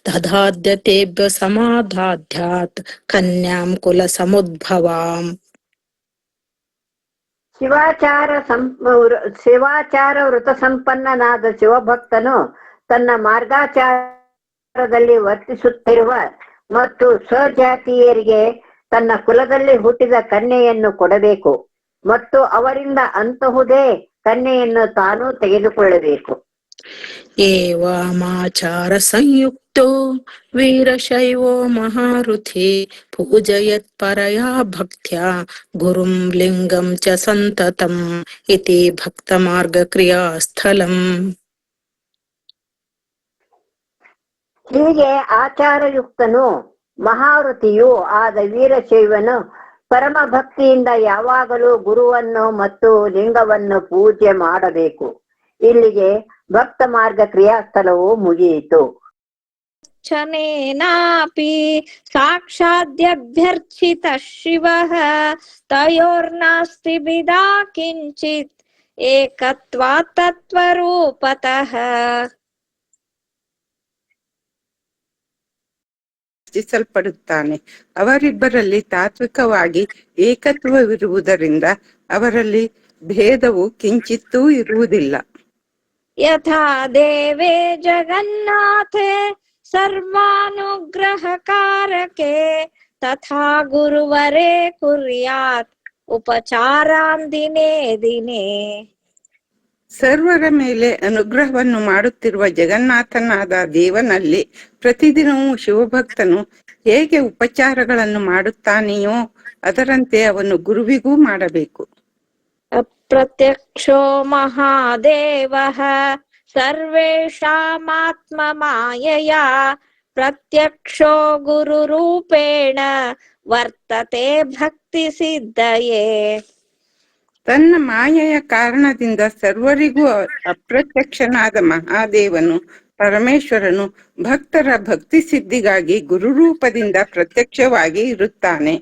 ದದಾದ್ಯತೇಭ್ಯ ಸಮಾಧಾಧ್ಯಾತ್ ಕನ್ಯಾಂ ಕುಲ ಸಮುದ್ಭವಾಂ. ಶಿವಾಚಾರ ವೃತ ಸಂಪನ್ನನಾದ ಶಿವಭಕ್ತನು ತನ್ನ ಮಾರ್ಗಾಚಾರದಲ್ಲಿ ವರ್ತಿಸುತ್ತಿರುವ ಮತ್ತು ಸ್ವಜಾತಿಯರಿಗೆ ತನ್ನ ಕುಲದಲ್ಲಿ ಹುಟ್ಟಿದ ಕನ್ಯೆಯನ್ನು ಕೊಡಬೇಕು ಮತ್ತು ಅವರಿಂದ ಅಂತಹುದೇ ಕನ್ಯೆಯನ್ನು ತಾನು ತೆಗೆದುಕೊಳ್ಳಬೇಕು. ಏವಮಾಚಾರ ಸಂಯುಕ್ತೋ ವೀರಶೈವೋ ಮಹಾರುಥಿ ಪೂಜಯತ್ ಪರಯಾ ಭಕ್ತ್ಯಾ ಗುರುಂ ಲಿಂಗಂ ಚ ಸಂತತಂ ಇತಿ ಭಕ್ತ ಮಾರ್ಗ ಕ್ರಿಯಾ ಸ್ಥಳಂ. ಹೀಗೆ ಆಚಾರಯುಕ್ತನು ಮಹಾವೃತಿಯೂ ಆದ ವೀರಶೈವನು ಪರಮ ಭಕ್ತಿಯಿಂದ ಯಾವಾಗಲೂ ಗುರುವನ್ನು ಮತ್ತು ಲಿಂಗವನ್ನು ಪೂಜೆ ಮಾಡಬೇಕು. ಇಲ್ಲಿಗೆ ಭಕ್ತ ಮಾರ್ಗ ಕ್ರಿಯಾಸ್ಥಳವು ಮುಗಿಯಿತು. ಚನೇನಾಪಿ ಸಾಕ್ಷಾದ್ಯಭ್ಯರ್ಚಿತ ಶಿವಃ ತಯೋರ್ನಾಸ್ತಿ ಬಿದಾ ಕಿಂಚಿತ್ ಏಕತ್ವಾತ್ ತತ್ವರೂಪತಃ. ಸ್ತುತಿಸಲ್ಪಡುತ್ತಾನೆ. ಅವರಿಬ್ಬರಲ್ಲಿ ತಾತ್ವಿಕವಾಗಿ ಏಕತ್ವವಿರುವುದರಿಂದ ಅವರಲ್ಲಿ ಭೇದವು ಕಿಂಚಿತ್ತೂ ಇರುವುದಿಲ್ಲ. ಯಥಾ ದೇವೇ ಜಗನ್ನಾಥೆ सर्वानुग्रहकारके तथा गुरुवरे कुर्यात् उपचारान् दिने दिने. ಸರ್ವರ ಮೇಲೆ ಅನುಗ್ರಹವನ್ನು ಮಾಡುತ್ತಿರುವ ಜಗನ್ನಾಥನಾದ ದೇವನಲ್ಲಿ ಪ್ರತಿದಿನವೂ ಶಿವಭಕ್ತನು ಹೇಗೆ ಉಪಚಾರಗಳನ್ನು ಮಾಡುತ್ತಾನೆಯೋ ಅದರಂತೆ ಅವನು ಗುರುವಿಗೂ ಮಾಡಬೇಕು. ಅಪ್ರತ್ಯಕ್ಷೋ ಮಹಾದೇವಃ ಸರ್ವೇಷಾಮಾತ್ಮ ಮಾಯಯ ಪ್ರತ್ಯಕ್ಷೋ ಗುರುರೂಪೇಣ ವರ್ತತೆ ಭಕ್ತಿ ಸಿದ್ಧಯೇ. ತನ್ನ ಮಾಯೆಯ ಕಾರಣದಿಂದ ಸರ್ವರಿಗೂ ಅಪ್ರತ್ಯಕ್ಷನಾದ ಮಹಾದೇವನು ಪರಮೇಶ್ವರನು ಭಕ್ತರ ಭಕ್ತಿ ಸಿದ್ಧಿಗಾಗಿ ಗುರುರೂಪದಿಂದ ಪ್ರತ್ಯಕ್ಷವಾಗಿ ಇರುತ್ತಾನೆ.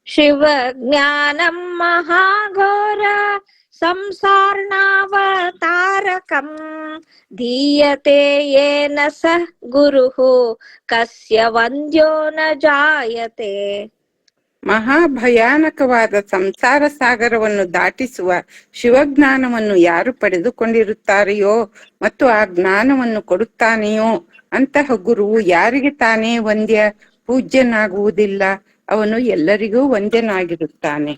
ಶಿವ ಜ್ಞಾನಂ ಮಹಾಘೋರ ಸಂಸಾರ್ಣಾವತಾರಕಂ ಧೀಯತೆ ಯೇನ ಸಃ ಗುರುಃ ಕಸ್ಯ ವಂದ್ಯೋ ನ ಜಾಯತೆ. ಮಹಾಭಯಾನಕವಾದ ಸಂಸಾರ ಸಾಗರವನ್ನು ದಾಟಿಸುವ ಶಿವಜ್ಞಾನವನ್ನು ಯಾರು ಪಡೆದುಕೊಂಡಿರುತ್ತಾರೆಯೋ ಮತ್ತು ಆ ಜ್ಞಾನವನ್ನು ಕೊಡುತ್ತಾನೆಯೋ ಅಂತಹ ಗುರುವು ಯಾರಿಗೆ ತಾನೇ ವಂದ್ಯ ಪೂಜ್ಯನಾಗುವುದಿಲ್ಲ, ಅವನು ಎಲ್ಲರಿಗೂ ವಂದ್ಯನಾಗಿರುತ್ತಾನೆ.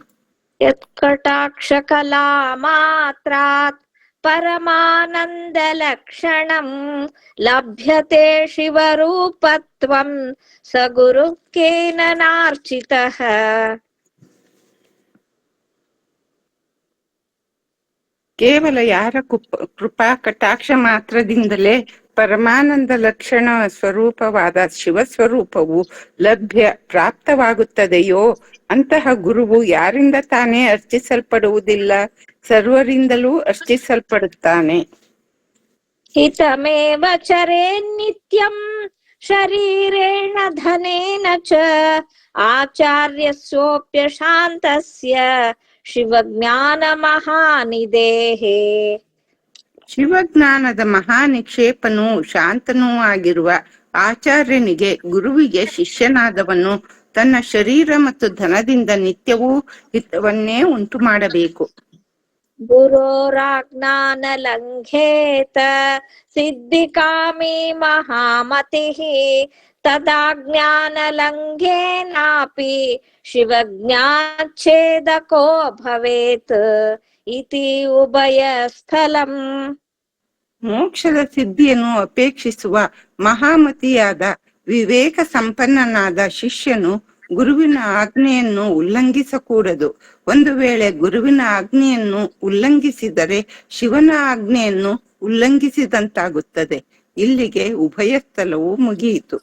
ಯತ್ಕಟಾಕ್ಷ ಕಲಾ ಮಾತ್ರಾತ್ ಪರಮಾನಂದ ಲಕ್ಷಣಂ ಲಭ್ಯತೆ ಶಿವರೂಪತ್ವಂ ಸ ಗುರು ಕೇನ ನಾರ್ಚಿತಃ. ಕೇವಲ ಯಾರ ಕೃಪಾ ಕಟಾಕ್ಷ ಮಾತ್ರದಿಂದಲೇ ಪರಮಾನಂದ ಲಕ್ಷಣ ಸ್ವರೂಪವಾದ ಶಿವಸ್ವರೂಪವು ಪ್ರಾಪ್ತವಾಗುತ್ತದೆಯೋ ಅಂತಹ ಗುರುವು ಯಾರಿಂದ ತಾನೇ ಅರ್ಚಿಸಲ್ಪಡುವುದಿಲ್ಲ, ಸರ್ವರಿಂದಲೂ ಅರ್ಚಿಸಲ್ಪಡುತ್ತಾನೆ. ಹಿತಮೇವ ಚರೇ ನಿತ್ಯಂ ಶರೀರೇಣ ಧನೇನ ಚ ಆಚಾರ್ಯಸ್ಯೋಪ್ಯ ಶಾಂತಸ್ಯ ಶಿವಜ್ಞಾನ ಮಹಾನಿದೇಹೇ. ಶಿವಜ್ಞಾನದ ಮಹಾನಿಕ್ಷೇಪನೂ ಶಾಂತನೂ ಆಗಿರುವ ಆಚಾರ್ಯನಿಗೆ ಗುರುವಿಗೆ ಶಿಷ್ಯನಾದವನು ತನ್ನ ಶರೀರ ಮತ್ತು ಧನದಿಂದ ನಿತ್ಯವೂ ಹಿತವನ್ನೇ ಉಂಟು ಮಾಡಬೇಕು. ಗುರೋರಾಜ್ಞಾನ ಲಂಘೇತ ಸಿದ್ಧಿಕಾಮಿ ಮಹಾಮತಿಃ ತದಾಜ್ಞಾನ ಲಂಘೇನಾಪಿ ಶಿವಜ್ಞಾಚ್ಛೇದಕೋ ಭವೇತ್ ಇತಿ ಉಭಯ ಸ್ಥಲಂ. ಮೋಕ್ಷದ ಸಿದ್ಧಿಯನ್ನು ಅಪೇಕ್ಷಿಸುವ ಮಹಾಮತಿಯಾದ ವಿವೇಕ ಸಂಪನ್ನನಾದ ಶಿಷ್ಯನು ಗುರುವಿನ ಆಜ್ಞೆಯನ್ನು ಉಲ್ಲಂಘಿಸಕೂಡದು. ಒಂದು ವೇಳೆ ಗುರುವಿನ ಆಜ್ಞೆಯನ್ನು ಉಲ್ಲಂಘಿಸಿದರೆ ಶಿವನ ಆಜ್ಞೆಯನ್ನು ಉಲ್ಲಂಘಿಸಿದಂತಾಗುತ್ತದೆ. ಇಲ್ಲಿಗೆ ಉಭಯ ಸ್ಥಳವು ಮುಗಿಯಿತು.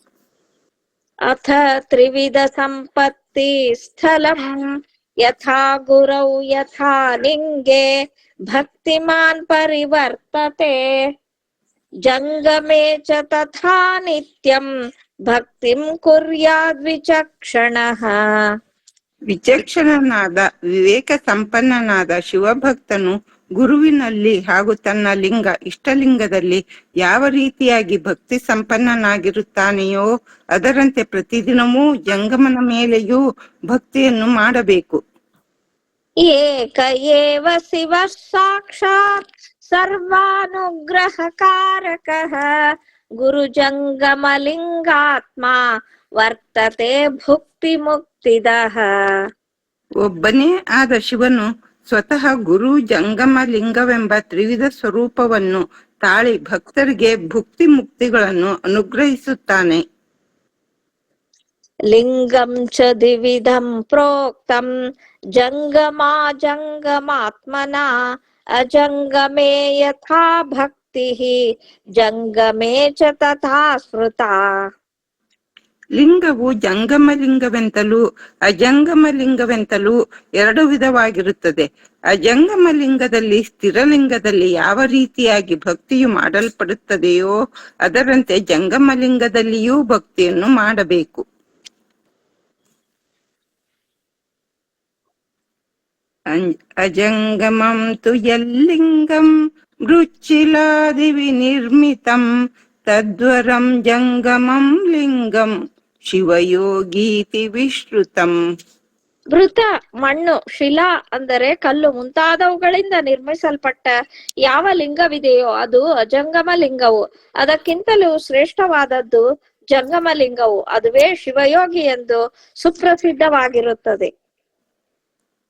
ಅಥ ತ್ರಿವಿಧ ಸಂಪತ್ತಿ ಸ್ಥಳಂ ಯಥಾ ಗುರೌ ಯಥಾ ಲಿಂಗೆ ಭಕ್ತಿಮಾನ್ ಪರಿವರ್ತತೆ ಜಂಗಮೇ ಚ ತಥಾ ನಿತ್ಯಂ ಭಕ್ತಿಂ ಕುರ್ಯಾದ್ ವಿಚಕ್ಷಣಃ. ವಿಚಕ್ಷಣನಾದ ವಿವೇಕ ಸಂಪನ್ನನಾದ ಶಿವಭಕ್ತನು ಗುರುವಿನಲ್ಲಿ ಹಾಗೂ ತನ್ನ ಲಿಂಗ ಇಷ್ಟಲಿಂಗದಲ್ಲಿ ಯಾವ ರೀತಿಯಾಗಿ ಭಕ್ತಿ ಸಂಪನ್ನನಾಗಿರುತ್ತಾನೆಯೋ ಅದರಂತೆ ಪ್ರತಿದಿನವೂ ಜಂಗಮನ ಮೇಲೆಯೂ ಭಕ್ತಿಯನ್ನು ಮಾಡಬೇಕು. ಏಕ ಏವ ಶಿವ ಸಾಕ್ಷಾತ್ ಸರ್ವಾನುಗ್ರಹಕಾರಕಃ ಗುರು ಜಂಗಮ ಲಿಂಗಾತ್ಮ ವರ್ತತೆ ಭುಕ್ತಿ ಮುಕ್ತಿದಃ. ಒಬ್ಬನೇ ಆದ ಶಿವನು ಸ್ವತಃ ಗುರು ಜಂಗಮ ಲಿಂಗವೆಂಬ ತ್ರಿವಿಧ ಸ್ವರೂಪವನ್ನು ತಾಳಿ ಭಕ್ತರಿಗೆ ಭುಕ್ತಿ ಮುಕ್ತಿಗಳನ್ನು ಅನುಗ್ರಹಿಸುತ್ತಾನೆ. ಲಿಂಗಂ ಚ ದ್ವಿವಿಧಂ ಪ್ರೋಕ್ತಂ ಜಂಗಮಾ ಜಂಗಮಾತ್ಮನ ಅಜಂಗಮೇ ಯಥಾ ಭಕ್ತಿ ಜಂಗಮೇ ಚ ತಥಾ ಸ್ಮೃತಾ. ಲಿಂಗವು ಜಂಗಮ ಲಿಂಗವೆಂತಲೂ ಅಜಂಗಮ ಲಿಂಗವೆಂತಲೂ ಎರಡು ವಿಧವಾಗಿರುತ್ತದೆ. ಅಜಂಗಮ ಲಿಂಗದಲ್ಲಿ ಸ್ಥಿರಲಿಂಗದಲ್ಲಿ ಯಾವ ರೀತಿಯಾಗಿ ಭಕ್ತಿಯು ಮಾಡಲ್ಪಡುತ್ತದೆಯೋ ಅದರಂತೆ ಜಂಗಮ ಲಿಂಗದಲ್ಲಿಯೂ ಭಕ್ತಿಯನ್ನು ಮಾಡಬೇಕು. ಅಜಂಗಮಂ ತು ಯಲ್ಲಿಂಗಂ ಮೃಚ್ಚಿಲಾದಿ ವಿನಿರ್ಮಿತಂ ತದ್ವರಂ ಜಂಗಮಂ ಲಿಂಗಂ ಶಿವಯೋಗೀತಿ ವಿಶ್ರುತಂ. ಮೃತ ಮಣ್ಣು, ಶಿಲಾ ಅಂದರೆ ಕಲ್ಲು ಮುಂತಾದವುಗಳಿಂದ ನಿರ್ಮಿಸಲ್ಪಟ್ಟ ಯಾವ ಲಿಂಗವಿದೆಯೋ ಅದು ಅಜಂಗಮ ಲಿಂಗವು. ಅದಕ್ಕಿಂತಲೂ ಶ್ರೇಷ್ಠವಾದದ್ದು ಜಂಗಮಲಿಂಗವು, ಅದುವೇ ಶಿವಯೋಗಿ ಎಂದು ಸುಪ್ರಸಿದ್ಧವಾಗಿರುತ್ತದೆ.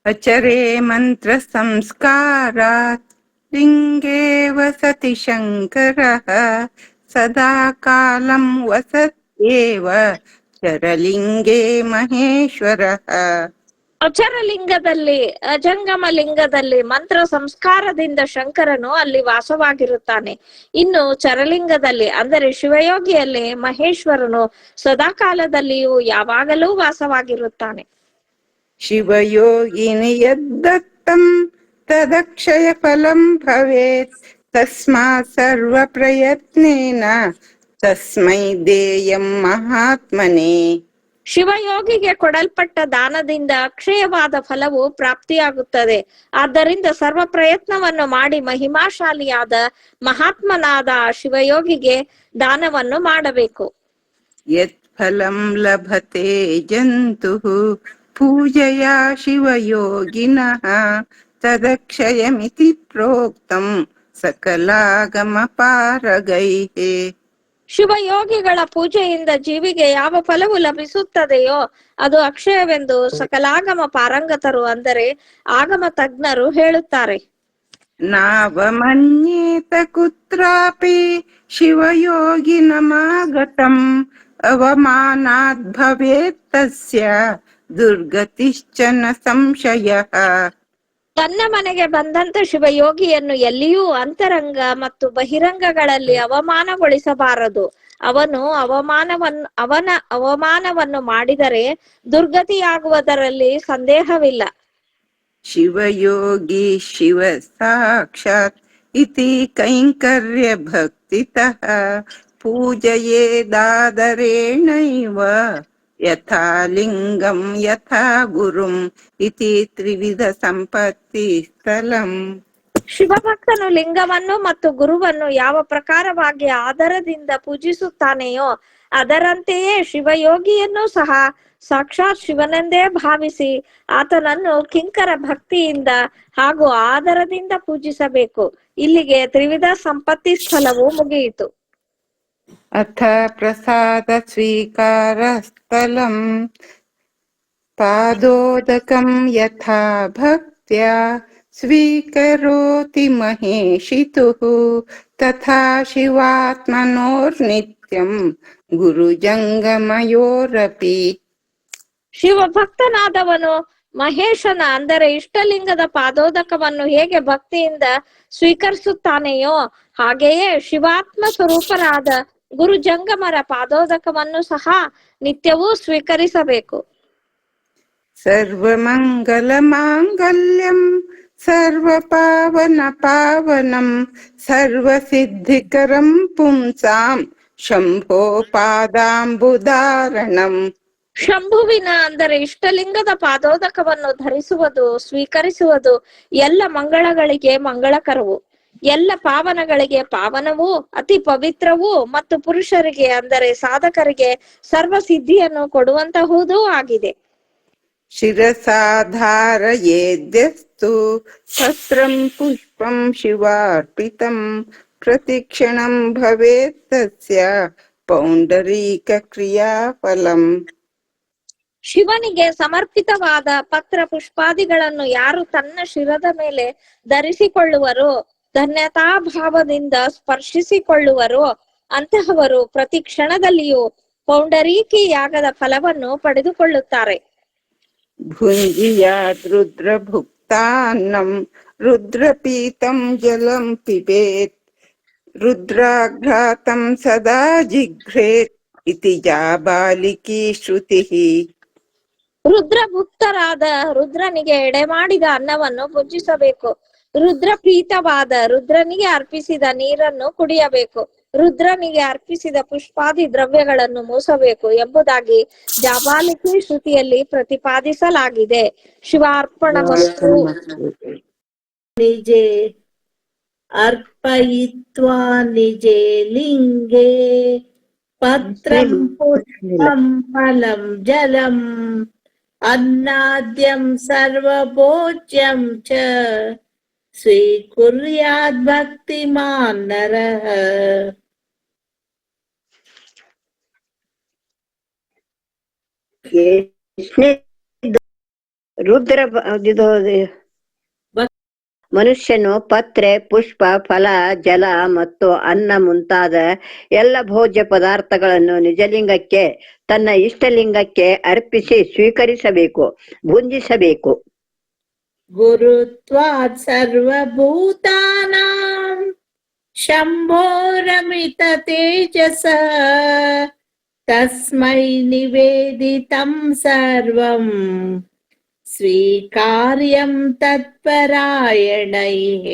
ಅಚರೇ ಮಂತ್ರ ಸಂಸ್ಕಾರಾತ್ ಲಿಂಗೇ ವಸತಿ ಶಂಕರಃ ಸದಾ ಕಾಲಂ ವಸತ್ಯೇವ ಚರಲಿಂಗೇ ಮಹೇಶ್ವರಃ. ಅಚರಲಿಂಗದಲ್ಲಿ, ಅಜಂಗಮ ಲಿಂಗದಲ್ಲಿ ಮಂತ್ರ ಸಂಸ್ಕಾರದಿಂದ ಶಂಕರನು ಅಲ್ಲಿ ವಾಸವಾಗಿರುತ್ತಾನೆ. ಇನ್ನು ಚರಲಿಂಗದಲ್ಲಿ ಅಂದರೆ ಶಿವಯೋಗಿಯಲ್ಲಿ ಮಹೇಶ್ವರನು ಸದಾಕಾಲದಲ್ಲಿಯೂ ಯಾವಾಗಲೂ ವಾಸವಾಗಿರುತ್ತಾನೆ. ಶಿವಯೋಗಿನಿ ಯದ್ದತ್ತಂ ತದಕ್ಷಯ ಫಲಂ ಭವೇತ್ ತಸ್ಮಾತ್ ಸರ್ವ ಪ್ರಯತ್ನೇನ ತಸ್ಮೈ ದೇಯಂ ಮಹಾತ್ಮನೇ. ಶಿವಯೋಗಿಗೆ ಕೊಡಲ್ಪಟ್ಟ ದಾನದಿಂದ ಅಕ್ಷಯವಾದ ಫಲವು ಪ್ರಾಪ್ತಿಯಾಗುತ್ತದೆ. ಆದ್ದರಿಂದ ಸರ್ವ ಪ್ರಯತ್ನವನ್ನು ಮಾಡಿ ಮಹಿಮಾಶಾಲಿಯಾದ ಮಹಾತ್ಮನಾದ ಶಿವಯೋಗಿಗೆ ದಾನವನ್ನು ಮಾಡಬೇಕು. ಯತ್ ಫಲಂ ಲಭತೆ ಜಂತುಃ ಪೂಜಯಾ ಶಿವಯೋಗಿನಃ ತದಕ್ಷಯಮಿತಿ ಪ್ರೋಕ್ತಂ ಸಕಲಾಗಮ ಪಾರಗೈಃ. ಶಿವಯೋಗಿಗಳ ಪೂಜೆಯಿಂದ ಜೀವಿಗೆ ಯಾವ ಫಲವು ಲಭಿಸುತ್ತದೆಯೋ ಅದು ಅಕ್ಷಯವೆಂದು ಸಕಲಾಗಮ ಪಾರಂಗತರು ಅಂದರೆ ಆಗಮ ತಜ್ಞರು ಹೇಳುತ್ತಾರೆ. ನಾವಮನ್ಯೇತ ಕುತ್ರಾಪಿ ಶಿವಯೋಗಿನಮಾಗತಂ ಅವಮಾನಾದ್ ಭವೇತ್ ತಸ್ಯ ದುರ್ಗತಿಶ್ಚ ನ ಸಂಶಯಃ. ತನ್ನ ಮನೆಗೆ ಬಂದಂತ ಶಿವಯೋಗಿಯನ್ನು ಎಲ್ಲಿಯೂ ಅಂತರಂಗ ಮತ್ತು ಬಹಿರಂಗಗಳಲ್ಲಿ ಅವಮಾನಗೊಳಿಸಬಾರದು. ಅವನ ಅವಮಾನವನ್ನು ಮಾಡಿದರೆ ದುರ್ಗತಿಯಾಗುವುದರಲ್ಲಿ ಸಂದೇಹವಿಲ್ಲ. ಶಿವಯೋಗಿ ಶಿವ ಸಾಕ್ಷಾತ್ ಇತಿ ಕೈಂಕರ್ಯ ಭಕ್ತಿತಃ ಪೂಜಯೇದಾದರೇಣೈವ ಯಥಾ ಲಿಂಗಂ ಯಥಾ ಗುರುಂ ಇತಿ ತ್ರಿವಿಧ ಸಂಪತ್ತಿ ಸ್ಥಳಂ. ಶಿವಭಕ್ತನು ಲಿಂಗವನ್ನು ಮತ್ತು ಗುರುವನ್ನು ಯಾವ ಪ್ರಕಾರವಾಗಿ ಆದರದಿಂದ ಪೂಜಿಸುತ್ತಾನೆಯೋ ಅದರಂತೆಯೇ ಶಿವಯೋಗಿಯನ್ನು ಸಹ ಸಾಕ್ಷಾತ್ ಶಿವನೆಂದೇ ಭಾವಿಸಿ ಆತನನ್ನು ಕಿಂಕರ ಭಕ್ತಿಯಿಂದ ಹಾಗೂ ಆದರದಿಂದ ಪೂಜಿಸಬೇಕು. ಇಲ್ಲಿಗೆ ತ್ರಿವಿಧ ಸಂಪತ್ತಿ ಸ್ಥಳವು ಮುಗಿಯಿತು. ಅಥ ಪ್ರಸಾದ ಸ್ವೀಕಾರ ಸ್ಥಳಂ ಪಾದೋದಕಂ ಯಥಾ ಭಕ್ತ್ಯಾ ಸ್ವೀಕರೋತಿ ಮಹೇಶಿತುಃ ತಥಾ ಶಿವಾತ್ಮನೋರ್ನಿತ್ಯಂ ಗುರುಜಂಗಮಯೋರಪಿ. ಶಿವಭಕ್ತನಾದವನು ಮಹೇಶನ ಅಂದರೆ ಇಷ್ಟಲಿಂಗದ ಪಾದೋದಕವನ್ನು ಹೇಗೆ ಭಕ್ತಿಯಿಂದ ಸ್ವೀಕರಿಸುತ್ತಾನೆಯೋ ಹಾಗೆಯೇ ಶಿವಾತ್ಮ ಸ್ವರೂಪರಾದ ಗುರು ಜಂಗಮರ ಪಾದೋದಕವನ್ನು ಸಹ ನಿತ್ಯವೂ ಸ್ವೀಕರಿಸಬೇಕು. ಸರ್ವಮಂಗಲ ಮಾಂಗಲ್ಯಂ ಸರ್ವ ಪಾವನ ಪಾವನಂ ಸರ್ವ ಸಿದ್ಧಿಕರಂ ಪುಂಸಾಂ ಶಂಭೋ ಪಾದಾಂಬುಧಾರಣಂ. ಶಂಭುವಿನ ಅಂದರೆ ಇಷ್ಟಲಿಂಗದ ಪಾದೋದಕವನ್ನು ಧರಿಸುವುದು ಸ್ವೀಕರಿಸುವುದು ಎಲ್ಲ ಮಂಗಳಗಳಿಗೆ ಮಂಗಳಕರವು, ಎಲ್ಲ ಪಾವನಗಳಿಗೆ ಪಾವನವೂ ಅತಿ ಪವಿತ್ರವೂ ಮತ್ತು ಪುರುಷರಿಗೆ ಅಂದರೆ ಸಾಧಕರಿಗೆ ಸರ್ವ ಸಿದ್ಧಿಯನ್ನು ಕೊಡುವಂತಹುದೂ ಆಗಿದೆ. ಶಿರಸಾಧಾರಯೇದ್ಯಸ್ತು ಪತ್ರಂ ಪುಷ್ಪಂ ಶಿವಾರ್ಪಿತಂ ಪ್ರತಿಕ್ಷಣಂ ಭವೇತ್ ತಸ್ಯ ಪೌಂಡರೀಕ ಕ್ರಿಯಾಫಲಂ. ಶಿವನಿಗೆ ಸಮರ್ಪಿತವಾದ ಪತ್ರ ಪುಷ್ಪಾದಿಗಳನ್ನು ಯಾರು ತನ್ನ ಶಿರದ ಮೇಲೆ ಧರಿಸಿಕೊಳ್ಳುವರೋ, ಧನ್ಯತಾ ಭಾವದಿಂದ ಸ್ಪರ್ಶಿಸಿಕೊಳ್ಳುವರೋ ಅಂತಹವರು ಪ್ರತಿ ಕ್ಷಣದಲ್ಲಿಯೂ ಪೌಂಡರೀಕಿ ಯಾಗದ ಫಲವನ್ನು ಪಡೆದುಕೊಳ್ಳುತ್ತಾರೆ. ಭುಂಜಿಯಾತ್ ರುದ್ರ ಭುಕ್ತಾನ್ನಂ ರುದ್ರಪೀತಂ ಜಲಂ ಪಿಬೇತ್ ರುದ್ರಾಘ್ರಾತಂ ಸದಾ ಜಿಘ್ರೇತ್ ಇತಿ ಜಾಬಾಲಿಕಿ ಶ್ರುತಿಃ. ರುದ್ರಭುಕ್ತರಾದ ರುದ್ರನಿಗೆ ಎಡೆಮಾಡಿದ ಅನ್ನವನ್ನು ಭುಂಜಿಸಬೇಕು. ರುದ್ರಪ್ರೀತವಾದ ರುದ್ರನಿಗೆ ಅರ್ಪಿಸಿದ ನೀರನ್ನು ಕುಡಿಯಬೇಕು. ರುದ್ರನಿಗೆ ಅರ್ಪಿಸಿದ ಪುಷ್ಪಾದಿ ದ್ರವ್ಯಗಳನ್ನು ಮೂಸಬೇಕು ಎಂಬುದಾಗಿ ಜಾಬಾಲಿಕಿ ಶ್ರುತಿಯಲ್ಲಿ ಪ್ರತಿಪಾದಿಸಲಾಗಿದೆ. ಶಿವಾರ್ಪಣಮಸ್ತು. ನಿಜೆ ಅರ್ಪಯಿತ್ವಾ ನಿಜೆ ಲಿಂಗೆ ಪತ್ರಂ ಪುಷ್ಪಂ ಫಲಂ ಜಲಂ ಅನ್ನಾದ್ಯಂ ಸರ್ವಭೋಜ್ಯಂ ಚ ಸ್ವೀಕುರ್ಯಾತ್ ಭಕ್ತಿಮಾನ್ ನರಃ. ಎಷ್ಟನೇ ರುದ್ರ ಇದು ಮನುಷ್ಯನು ಪತ್ರೆ, ಪುಷ್ಪ, ಫಲ, ಜಲ ಮತ್ತು ಅನ್ನ ಮುಂತಾದ ಎಲ್ಲ ಭೋಜ್ಯ ಪದಾರ್ಥಗಳನ್ನು ನಿಜಲಿಂಗಕ್ಕೆ, ತನ್ನ ಇಷ್ಟಲಿಂಗಕ್ಕೆ ಅರ್ಪಿಸಿ ಸ್ವೀಕರಿಸಬೇಕು, ಭುಂಜಿಸಬೇಕು. ಗುರುತ್ವಾತ್ ಸರ್ವಭೂತಾನಾಂ ಶಂಭೋರಮಿತ ತೇಜಸ ತಸ್ಮೈ ನಿವೇದಿತಂ ಸರ್ವಂ ಸ್ವೀಕಾರ್ಯಂ ತತ್ಪರಾಯಣೈಃ.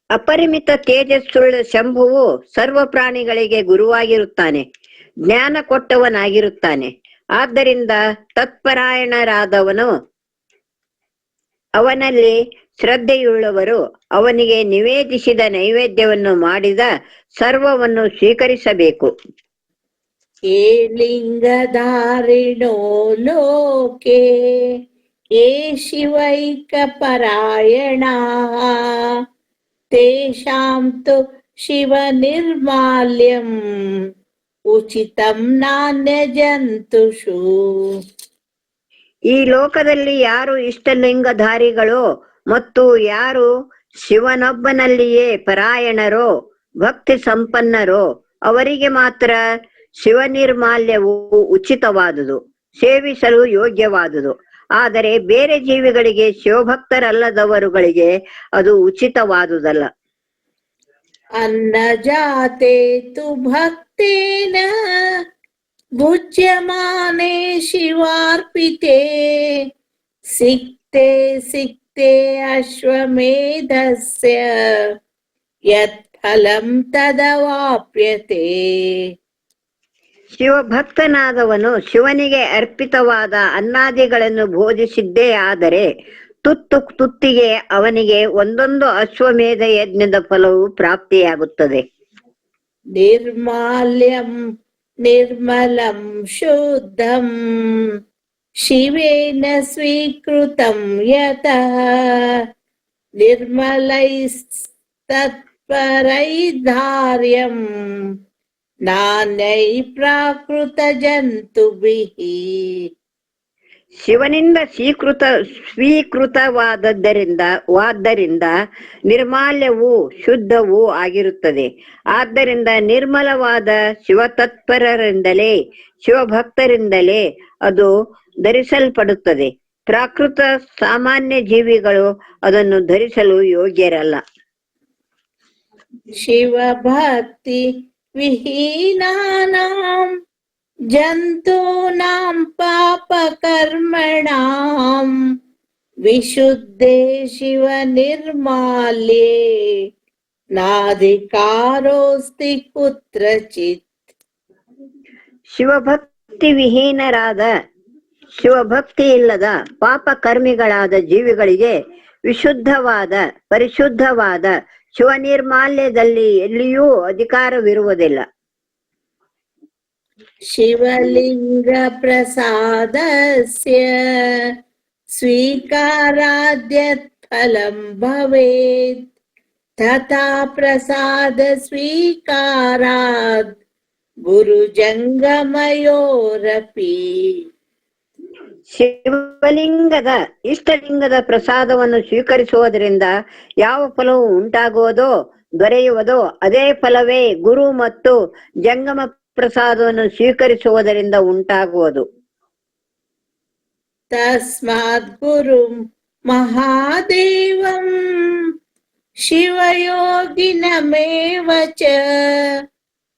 ಅಪರಿಮಿತ ತೇಜಸ್ಸುಳ್ಳ ಶಂಭುವು ಸರ್ವ ಪ್ರಾಣಿಗಳಿಗೆ ಗುರುವಾಗಿರುತ್ತಾನೆ, ಜ್ಞಾನ ಕೊಟ್ಟವನಾಗಿರುತ್ತಾನೆ. ಆದ್ದರಿಂದ ತತ್ಪರಾಯಣರಾದವನು, ಅವನಲ್ಲಿ ಶ್ರದ್ಧೆಯುಳ್ಳವರು ಅವನಿಗೆ ನಿವೇದಿಸಿದ ನೈವೇದ್ಯವನ್ನು ಮಾಡಿದ ಸರ್ವವನ್ನು ಸ್ವೀಕರಿಸಬೇಕು. ಯೇ ಲಿಂಗಧಾರಿಣೋ ಲೋಕೆ ಯೇ ಶಿವೈಕ ಪರಾಯಣಾಃ ತೇಷಾಂ ತು ಶಿವ ನಿರ್ಮಾಲ್ಯಂ ಉಚಿತಂ ನಾನ್ಯಜಂತುಷು. ಈ ಲೋಕದಲ್ಲಿ ಯಾರು ಇಷ್ಟಲಿಂಗಧಾರಿಗಳೋ ಮತ್ತು ಯಾರು ಶಿವನೊಬ್ಬನಲ್ಲಿಯೇ ಪರಾಯಣರೋ, ಭಕ್ತಿ ಸಂಪನ್ನರೋ ಅವರಿಗೆ ಮಾತ್ರ ಶಿವನಿರ್ಮಾಲ್ಯವು ಉಚಿತವಾದುದು, ಸೇವಿಸಲು ಯೋಗ್ಯವಾದುದು. ಆದರೆ ಬೇರೆ ಜೀವಿಗಳಿಗೆ, ಶಿವಭಕ್ತರಲ್ಲದವರುಗಳಿಗೆ ಅದು ಉಚಿತವಾದುದಲ್ಲ. ಅನ್ನಜಾತೆ ತು ಭಕ್ತೇನ ಭುಜ್ಯಮಾನೆ ಶಿವಾರ್ಪಿತೆ ಸಿಕ್ತೆ ಸಿಕ್ತೆ ಅಶ್ವಮೇಧಸ್ಯ ಯತ್ ಫಲಂ ತದವಾಪ್ಯತೆ. ಶಿವಭಕ್ತನಾದವನು ಶಿವನಿಗೆ ಅರ್ಪಿತವಾದ ಅನ್ನಾದಿಗಳನ್ನು ಭೋಜಿಸಿದ್ದೇ ಆದರೆ ತುತ್ತು ತುತ್ತಿಗೆ ಅವನಿಗೆ ಒಂದೊಂದು ಅಶ್ವಮೇಧ ಯಜ್ಞದ ಫಲವು ಪ್ರಾಪ್ತಿಯಾಗುತ್ತದೆ. ನಿರ್ಮಾಲ್ಯಂ ನಿರ್ಮಲಂ ಶುದ್ಧಂ ಶಿವೇನ ಸ್ವೀಕೃತಂ ಯತಃ ನಿರ್ಮಲೈಸ್ತತ್ಪರೈರ್ಧಾರ್ಯಂ ನಾನೈ ಪ್ರಾಕೃತ ಜಂತುಭಿಃ. ಶಿವನಿಂದ ಸ್ವೀಕೃತವಾದದ್ದರಿಂದ ನಿರ್ಮಾಲ್ಯವೂ ಶುದ್ಧವೂ ಆಗಿರುತ್ತದೆ. ಆದ್ದರಿಂದ ನಿರ್ಮಲವಾದ ಶಿವತತ್ಪರರಿಂದಲೇ, ಶಿವಭಕ್ತರಿಂದಲೇ ಅದು ಧರಿಸಲ್ಪಡುತ್ತದೆ. ಪ್ರಾಕೃತ ಸಾಮಾನ್ಯ ಜೀವಿಗಳು ಅದನ್ನು ಧರಿಸಲು ಯೋಗ್ಯರಲ್ಲ. ಶಿವಭಕ್ತಿ ವಿಹೀನಾನಾಂ ಜಂತೂನಾಂ ಪಾಪಕರ್ಮಣಾಂ ವಿಶುದ್ಧೇ ಶಿವ ನಿರ್ಮಾಲ್ಯೇ ನಾಧಿಕಾರೋಸ್ತಿ ಕುತ್ರಚಿತ್. ಶಿವಭಕ್ತಿ ವಿಹೀನರಾದ, ಶಿವಭಕ್ತಿ ಇಲ್ಲದ ಪಾಪಕರ್ಮಿಗಳಾದ ಜೀವಿಗಳಿಗೆ ವಿಶುದ್ಧವಾದ, ಪರಿಶುದ್ಧವಾದ ಶಿವನಿರ್ಮಾಲ್ಯದಲ್ಲಿ ಎಲ್ಲಿಯೂ ಅಧಿಕಾರವಿರುವುದಿಲ್ಲ. ಶಿವಲಿಂಗ ಪ್ರಸಾದಸ್ಯ ಸ್ವೀಕಾರಾದ್ಯತ್ ಫಲಂ ಭವೇತ್ ತಥಾ ಪ್ರಸಾದ ಸ್ವೀಕಾರಾದ್ ಗುರುಜಂಗಮಯೋರಪಿ. ಶಿವಲಿಂಗದ, ಇಷ್ಟಲಿಂಗದ ಪ್ರಸಾದವನ್ನು ಸ್ವೀಕರಿಸುವುದರಿಂದ ಯಾವ ಫಲವು ಉಂಟಾಗುವುದೋ, ದೊರೆಯುವುದೋ ಅದೇ ಫಲವೇ ಗುರು ಮತ್ತು ಜಂಗಮ ಪ್ರಸಾದವನ್ನು ಸ್ವೀಕರಿಸುವುದರಿಂದ ಉಂಟಾಗುವುದು. ತಸ್ಮಾತ್ ಗುರು ಮಹಾದೇವಂ ಶಿವಯೋಗಿನಮೇವ ಚ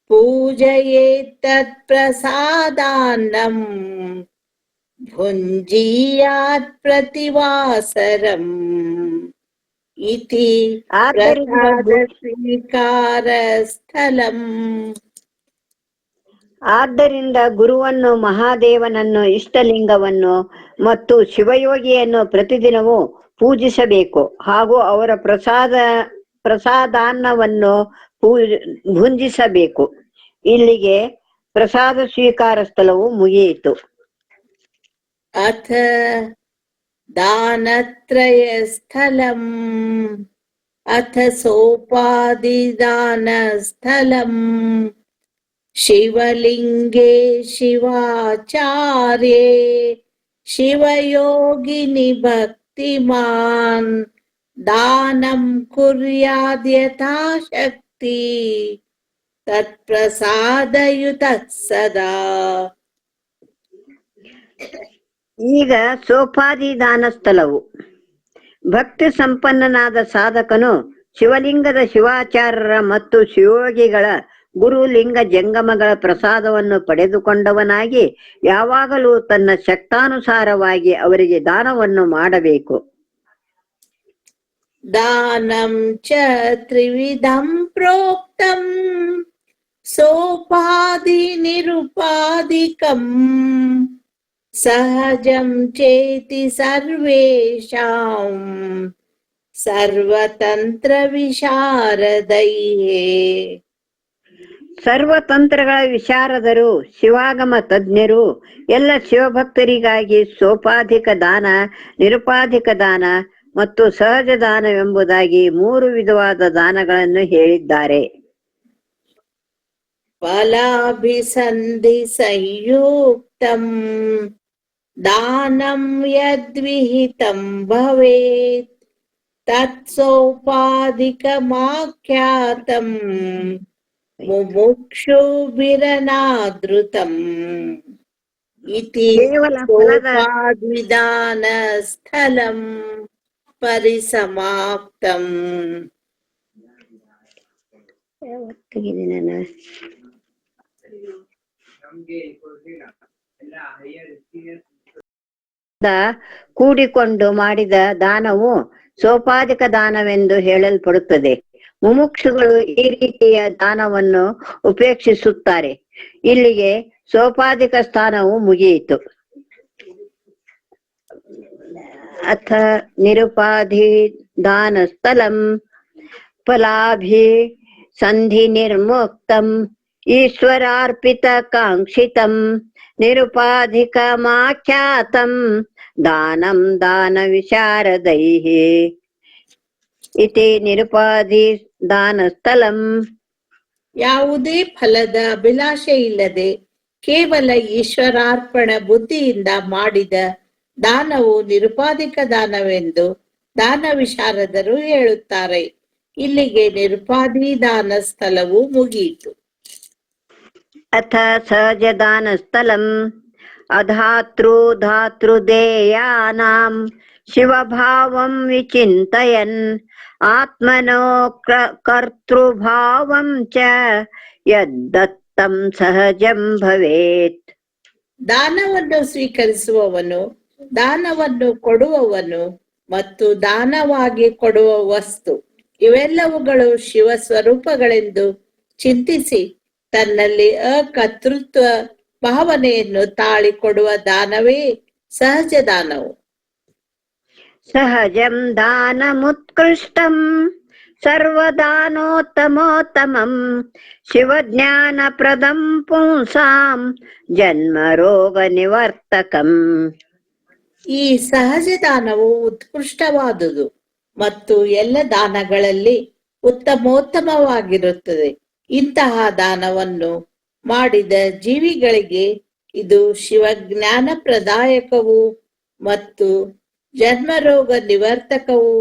ಪೂಜಯೇತ್ ತತ್ ಪ್ರಸಾದಾನ್ನಂ ಭುಂಜೀಯಾತ್ ಪ್ರತಿವಾಸರಂ ಇತಿ ಪ್ರಸಾದ ಸ್ವೀಕಾರ ಸ್ಥಳಂ. ಆದ್ದರಿಂದ ಗುರುವನ್ನು, ಮಹಾದೇವನನ್ನು, ಇಷ್ಟಲಿಂಗವನ್ನು ಮತ್ತು ಶಿವಯೋಗಿಯನ್ನು ಪ್ರತಿದಿನವೂ ಪೂಜಿಸಬೇಕು ಹಾಗೂ ಅವರ ಪ್ರಸಾದಾನ್ನವನ್ನು ಭುಂಜಿಸಬೇಕು. ಇಲ್ಲಿಗೆ ಪ್ರಸಾದ ಸ್ವೀಕಾರ ಸ್ಥಳವು ಮುಗಿಯಿತು. ಅಥ ದಾನತ್ರಯ ಸ್ಥಳಂ ಅಥ ಸೋಪಾದಿದಾನ ಸ್ಥಳಂ ಶಿವಲಿಂಗೇ ಶಿವಾಚಾರ್ಯೇ ಶಿವಯೋಗಿನಿ ಭಕ್ತಿಮಾನ್ ದಾನಂ ಕುರ್ಯಾದ್ ಯಥಾಶಕ್ತಿ ತತ್ಪ್ರಸಾದಯುತ ಸದಾ. ಈಗ ಸೋಪಾದಿ ದಾನ ಸ್ಥಳವು. ಭಕ್ತಿ ಸಂಪನ್ನನಾದ ಸಾಧಕನು ಶಿವಲಿಂಗದ ಶಿವಾಚಾರ್ಯರ ಮತ್ತು ಶಿವಯೋಗಿಗಳ ಗುರುಲಿಂಗ ಜಂಗಮಗಳ ಪ್ರಸಾದವನ್ನು ಪಡೆದುಕೊಂಡವನಾಗಿ ಯಾವಾಗಲೂ ತನ್ನ ಶಕ್ತಾನುಸಾರವಾಗಿ ಅವರಿಗೆ ದಾನವನ್ನು ಮಾಡಬೇಕು. ದಾನಂ ಚ ತ್ರಿವಿಧಂ ಪ್ರೋಕ್ತಂ ಸೋಪಾದಿ ನಿರುಪಾದಿಕಂ ಸಹಜಂ ಚೇತಿ ಸರ್ವೇಷಾಂ ಸರ್ವತಂತ್ರ ವಿಶಾರದೈಹೇ. ಸರ್ವತಂತ್ರಗಳ ವಿಶಾರದರು, ಶಿವಾಗಮ ತಜ್ಞರು ಎಲ್ಲ ಶಿವಭಕ್ತರಿಗಾಗಿ ಸೋಪಾಧಿಕ ದಾನ, ನಿರುಪಾಧಿಕ ದಾನ ಮತ್ತು ಸಹಜ ದಾನವೆಂಬುದಾಗಿ 3 ವಿಧವಾದ ದಾನಗಳನ್ನು ಹೇಳಿದ್ದಾರೆ. ಫಲಾಭಿಸಂಧಿ ಸಂಯುಕ್ತಂ ದಾನಂ ಯದ್ವಿಹಿತಂ ಭವೇತ್ ತತ್ಸೋಪಾಧಿಕಮಾಖ್ಯಾತಂ ಮುಮುಕ್ಷುಭಿರನಾದೃತಂ ಇತಿ ಕೇವಲ ಫಲದ ಸೋಪಾದಿದಾನ ಸ್ಥಳಂ ಪರಿಸಮಾಪ್ತಂ. ಕೂಡಿಕೊಂಡು ಮಾಡಿದ ದಾನವು ಸೋಪಾಧಿಕ ದಾನವೆಂದು ಹೇಳಲ್ಪಡುತ್ತದೆ. ಮುಮುಕ್ಷುಗಳು ಈ ರೀತಿಯ ದಾನವನ್ನು ಉಪೇಕ್ಷಿಸುತ್ತಾರೆ. ಇಲ್ಲಿಗೆ ಸೋಪಾಧಿಕ ಸ್ಥಾನವು ಮುಗಿಯಿತು. ಅಥ ನಿರುಪಾಧಿ ದಾನ ಸ್ಥಳಂ ಫಲಾಭಿ ಸಂಧಿ ನಿರ್ಮುಕ್ತಂ ಈಶ್ವರಾರ್ಪಿತ ಕಾಂಕ್ಷಿತಂ ನಿರುಪಾಧಿಕಮಾಖ್ಯಾತಂ ದಾನಂ ದಾನ ವಿಶಾರದೈಃ ಇತಿ ನಿರುಪಾಧಿ ದಾನ ಸ್ಥಳಂ. ಯಾವುದೇ ಫಲದ ಅಭಿಲಾಷೆ ಇಲ್ಲದೆ ಕೇವಲ ಈಶ್ವರಾರ್ಪಣ ಬುದ್ಧಿಯಿಂದ ಮಾಡಿದ ದಾನವು ನಿರುಪಾಧಿಕ ದಾನವೆಂದು ದಾನ ವಿಶಾರದರು ಹೇಳುತ್ತಾರೆ. ಇಲ್ಲಿಗೆ ನಿರುಪಾಧಿ ದಾನ ಸ್ಥಳವು ಮುಗಿಯಿತು. ಅಥ ಸಹಜ ದಾನ ಸ್ಥಳಂ ಅಧಾತೃ ಧಾತೃದೇಯಾನಾಂ ಶಿವಭಾವಂ ವಿಚಿಂತಯನ್ ಆತ್ಮನೋ ಕರ್ತೃಭಾವಂ ಚ ಯದ್ದತ್ತಂ ಸಹಜಂ ಭವೇತ್. ದಾನವನ್ನು ಸ್ವೀಕರಿಸುವವನು, ದಾನವನ್ನು ಕೊಡುವವನು ಮತ್ತು ದಾನವಾಗಿ ಕೊಡುವ ವಸ್ತು ಇವೆಲ್ಲವುಗಳು ಶಿವ ಸ್ವರೂಪಗಳೆಂದು ಚಿಂತಿಸಿ ತನ್ನಲ್ಲಿ ಅಕರ್ತೃತ್ವ ಭಾವನೆಯನ್ನು ತಾಳಿಕೊಡುವ ದಾನವೇ ಸಹಜ ದಾನವು. ಸಹಜಂ ದಾನಮುತ್ಕೃಷ್ಟಂ ಸರ್ವದಾನೋತ್ತಮೋತ್ತಮಂ ಶಿವಜ್ಞಾನಪ್ರದಂ ಪುಂಸಾಂ ಜನ್ಮ ರೋಗ ನಿವರ್ತಕಂ. ಈ ಸಹಜ ದಾನವು ಉತ್ಕೃಷ್ಟವಾದುದು ಮತ್ತು ಎಲ್ಲ ದಾನಗಳಲ್ಲಿ ಉತ್ತಮೋತ್ತಮವಾಗಿರುತ್ತದೆ. ಇಂತಹ ದಾನವನ್ನು ಮಾಡಿದ ಜೀವಿಗಳಿಗೆ ಇದು ಶಿವಜ್ಞಾನ ಪ್ರದಾಯಕವೂ ಮತ್ತು ಜನ್ಮರೋಗ ನಿವರ್ತಕವೂ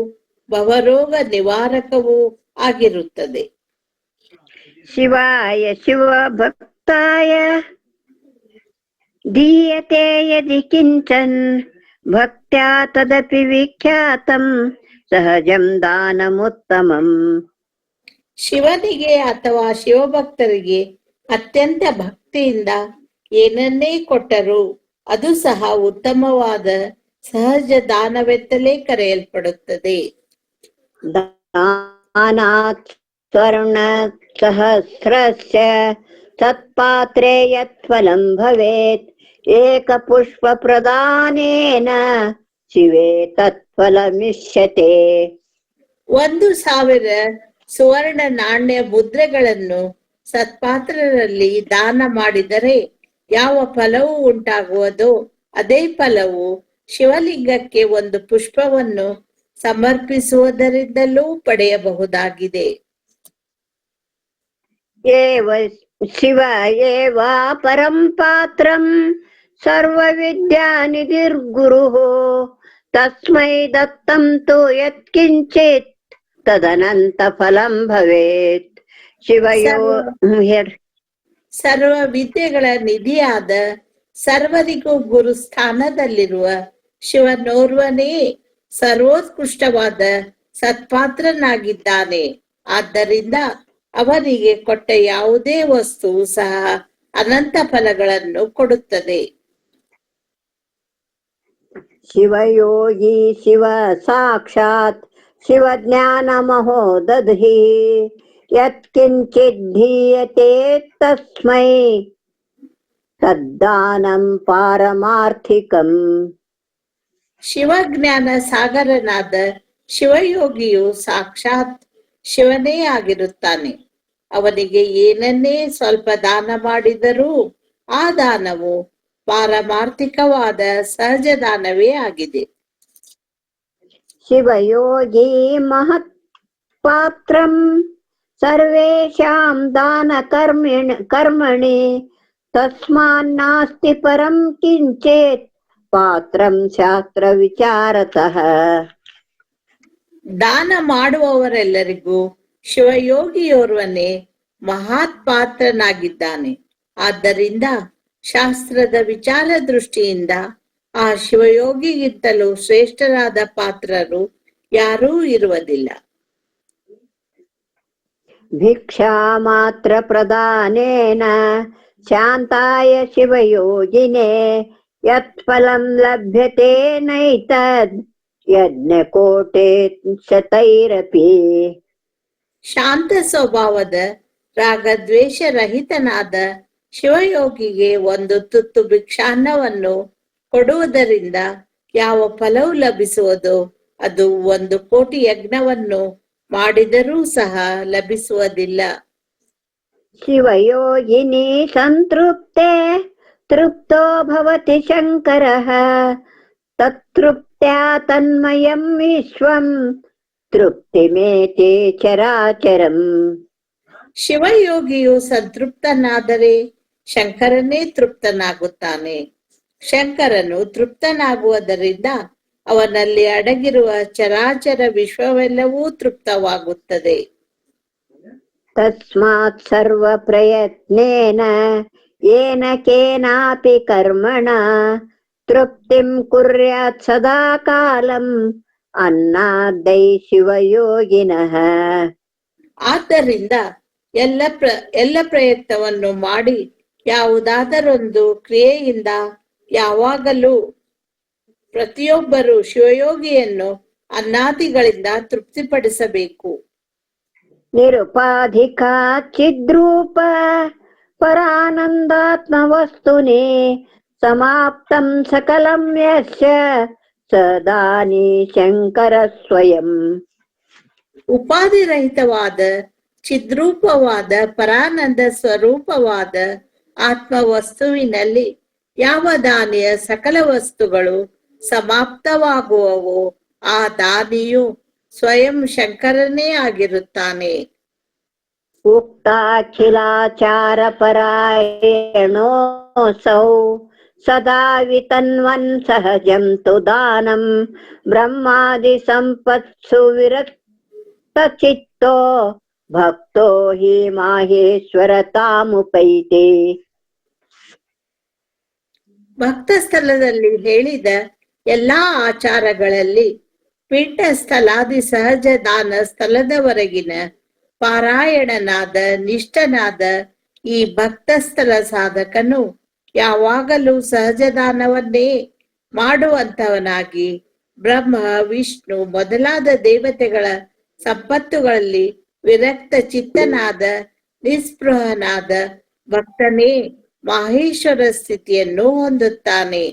ಭವರೋಗ ನಿವಾರಕವೂ ಆಗಿರುತ್ತದೆ. ಶಿವಾಯ ಶಿವ ಭಕ್ತಾಯ ದೀಯತೆ ಯದಿ ಕಿಂಚನ್ ಭಕ್ತ್ಯಾ ತದಪಿ ವಿಖ್ಯಾತಂ ಸಹಜಂ ದಾನಮುತ್ತಮಂ. ಶಿವನಿಗೆ ಅಥವಾ ಶಿವಭಕ್ತರಿಗೆ ಅತ್ಯಂತ ಭಕ್ತಿಯಿಂದ ಏನನ್ನೇ ಕೊಟ್ಟರೂ ಅದು ಸಹ ಉತ್ತಮವಾದ ಸಹಜ ದಾನವೆತ್ತಲೇ ಕರೆಯಲ್ಪಡುತ್ತದೆ. ದಾನಾತ್ ಸ್ವರ್ಣ ಸಹಸ್ರಸ್ಯ ತತ್ಪಾತ್ರೆ ಯತ್ ಫಲಂ ಭವೇತ್ ಏಕ ಪುಷ್ಪ ಪ್ರದಾನೇನ ಶಿವೇ ತತ್ಫಲಮಿಷ್ಯತೆ. 1,000 ಸುವರ್ಣ ನಾಣ್ಯ ಮುದ್ರೆಗಳನ್ನು ಸತ್ಪಾತ್ರರಲ್ಲಿ ದಾನ ಮಾಡಿದರೆ ಯಾವ ಫಲವು ಉಂಟಾಗುವುದೋ ಅದೇ ಫಲವು ಶಿವಲಿಂಗಕ್ಕೆ 1 ಪುಷ್ಪವನ್ನು ಸಮರ್ಪಿಸುವುದರಿಂದಲೂ ಪಡೆಯಬಹುದಾಗಿದೆ. एव शिव एव परं पात्रं सर्वविद्यानिधिर्गुरुः तस्मै दत्तं तु यत्किञ्चित् तदनन्तफलं भवेत् ಶಿವಯೋ ಹೇಳ್ರಿ. ಸರ್ವ ವಿದ್ಯೆಗಳ ನಿಧಿಯಾದ ಸರ್ವರಿಗೂ ಗುರು ಸ್ಥಾನದಲ್ಲಿರುವ ಶಿವನೋರ್ವನೇ ಸರ್ವೋತ್ಕೃಷ್ಟವಾದ ಸತ್ಪಾತ್ರನಾಗಿದ್ದಾನೆ. ಆದ್ದರಿಂದ ಅವನಿಗೆ ಕೊಟ್ಟ ಯಾವುದೇ ವಸ್ತುವು ಸಹ ಅನಂತ ಫಲಗಳನ್ನು ಕೊಡುತ್ತದೆ. ಶಿವಯೋಗಿ ಶಿವ ಸಾಕ್ಷಾತ್ ಶಿವಜ್ಞಾನ ಮಹೋದಧಿ ಯತ್ಕಿಂಚಿದ್ದೀಯತೆ ತಸ್ಮೈ ತದ್ದಾನಂ ಪಾರಮಾರ್ಥಿಕಂ. ಶಿವಜ್ಞಾನ ಸಾಗರನಾದ ಶಿವಯೋಗಿಯು ಸಾಕ್ಷಾತ್ ಶಿವನೇ ಆಗಿರುತ್ತಾನೆ. ಅವನಿಗೆ ಏನನ್ನೇ ಸ್ವಲ್ಪ ದಾನ ಮಾಡಿದರೂ ಆ ದಾನವು ಪಾರಮಾರ್ಥಿಕವಾದ ಸಹಜ ದಾನವೇ ಆಗಿದೆ. ಶಿವಯೋಗಿ ಮಹತ್ ಪಾತ್ರಂ ಸರ್ವೇಷಾಂ ದಾನ ಕರ್ಮಣಿ ತಸ್ಮಾನ್ನಾಸ್ತಿ ಪರಂ ಕಿಂಚೇತ್ ಪಾತ್ರಂ ಶಾಸ್ತ್ರ ವಿಚಾರತಃ. ದಾನ ಮಾಡುವವರೆಲ್ಲರಿಗೂ ಶಿವಯೋಗಿಯೋರ್ವನೇ ಮಹಾತ್ ಪಾತ್ರನಾಗಿದ್ದಾನೆ. ಆದ್ದರಿಂದ ಶಾಸ್ತ್ರದ ವಿಚಾರ ದೃಷ್ಟಿಯಿಂದ ಆ ಶಿವಯೋಗಿಗಿಂತಲೂ ಶ್ರೇಷ್ಠರಾದ ಪಾತ್ರರು ಯಾರೂ ಇರುವುದಿಲ್ಲ. ಭಿಕ್ಷಾ ಮಾತ್ರ ಪ್ರದಾನೇನ ಶಾಂತಾಯ ಶಿವಯೋಗಿನೇ ಯತ್ ಫಲಂ ಲಭ್ಯತೆ ನೈತದ್ ಯಜ್ಞಕೋಟೆ ಶತೈರಪಿ. ಶಾಂತ ಸ್ವಭಾವದ ರಾಗದ್ವೇಷ ರಹಿತನಾದ ಶಿವಯೋಗಿಗೆ ಒಂದು ತುತ್ತು ಭಿಕ್ಷಾನ್ನವನ್ನು ಕೊಡುವುದರಿಂದ ಯಾವ ಫಲವು ಲಭಿಸುವುದೋ ಅದು 1 ಕೋಟಿ ಯಜ್ಞವನ್ನು ಮಾಡಿದರೂ ಸಹ ಲಭಿಸುವುದಿಲ್ಲ. ಶಿವಯೋಗಿನಿ ಸಂತೃಪ್ತೆ ತೃಪ್ತೋ ಭವತಿ ಶಂಕರಃ ತತೃಪ್ತ್ಯಾ ತನ್ಮಯಂ ವಿಶ್ವಂ ತೃಪ್ತಿಮೇತೆ ಚರಾಚರಂ. ಶಿವಯೋಗಿಯು ಸಂತೃಪ್ತನಾದರೆ ಶಂಕರನೇ ತೃಪ್ತನಾಗುತ್ತಾನೆ. ಶಂಕರನು ತೃಪ್ತನಾಗುವುದರಿಂದ ಅವನಲ್ಲಿ ಅಡಗಿರುವ ಚರಾಚರ ವಿಶ್ವವೆಲ್ಲವೂ ತೃಪ್ತವಾಗುತ್ತದೆ. ತಸ್ಮಾತ್ ಸರ್ವ ಪ್ರಯತ್ನೇನ ಏನ ಕೇನಾಪಿ ಕರ್ಮಣ ತೃಪ್ತಿಂ ಕುರ್ಯಾತ್ ಸದಾ ಕಾಲಂ ಅನ್ನದೈ ಶಿವಯೋಗಿನಃ. ಆದ್ದರಿಂದ ಎಲ್ಲ ಪ್ರಯತ್ನವನ್ನು ಮಾಡಿ ಯಾವುದಾದರೊಂದು ಕ್ರಿಯೆಯಿಂದ ಯಾವಾಗಲೂ ಪ್ರತಿಯೊಬ್ಬರು ಶಿವಯೋಗಿಯನ್ನು ಅನ್ನಾದಿಗಳಿಂದ ತೃಪ್ತಿಪಡಿಸಬೇಕು. ನಿರುಪಾಧಿಕ ಚಿದ್ರೂಪ ಪರಾನಂದಾತ್ಮ ವಸ್ತುನೇ ಸಮಾಪ್ತಂ ಸಕಲಂ ಯಸ್ಯ ಸದಾನಿ ಶಂಕರ ಸ್ವಯಂ. ಉಪಾಧಿರಹಿತವಾದ ಚಿದ್ರೂಪವಾದ ಪರಾನಂದ ಸ್ವರೂಪವಾದ ಆತ್ಮ ವಸ್ತುವಿನಲ್ಲಿ ಯಾವ ದಾನಿಯ ಸಕಲ ವಸ್ತುಗಳು ಸಮಾಪ್ತವಾಗುವವೋ ಆ ದಾನಿಯು ಸ್ವಯಂ ಶಂಕರನೇ ಆಗಿರುತ್ತಾನೆ. ಉಕ್ತಾಖಿಲಾಚಾರ ಪರಾಯಣೋಸೌ ಸದಾ ವಿತನ್ವನ್ ಸಹಜಂ ತು ದಾನಂ ಬ್ರಹ್ಮಾದಿ ಸಂಪತ್ಸು ವಿರಕ್ತ ಚಿತ್ತೋ ಭಕ್ತೋ ಹಿ ಮಾಹೇಶ್ವರ ತಾಮುಪೈತೆ. ಭಕ್ತ ಸ್ಥಳದಲ್ಲಿ ಹೇಳಿದ ಎಲ್ಲಾ ಆಚಾರಗಳಲ್ಲಿ ಪೀಠ ಸ್ಥಳಾದಿ ಸಹಜ ದಾನ ಸ್ಥಳದವರೆಗಿನ ಪಾರಾಯಣನಾದ ನಿಷ್ಠನಾದ ಈ ಭಕ್ತ ಸ್ಥಳ ಸಾಧಕನು ಯಾವಾಗಲೂ ಸಹಜ ದಾನವನ್ನೇ ಮಾಡುವಂತವನಾಗಿ ಬ್ರಹ್ಮ ವಿಷ್ಣು ಮೊದಲಾದ ದೇವತೆಗಳ ಸಂಪತ್ತುಗಳಲ್ಲಿ ವಿರಕ್ತ ಚಿತ್ತನಾದ ನಿಸ್ಪೃಹನಾದ ಭಕ್ತನೇ ಮಾಹೇಶ್ವರ ಸ್ಥಿತಿಯನ್ನು ಹೊಂದುತ್ತಾನೆ.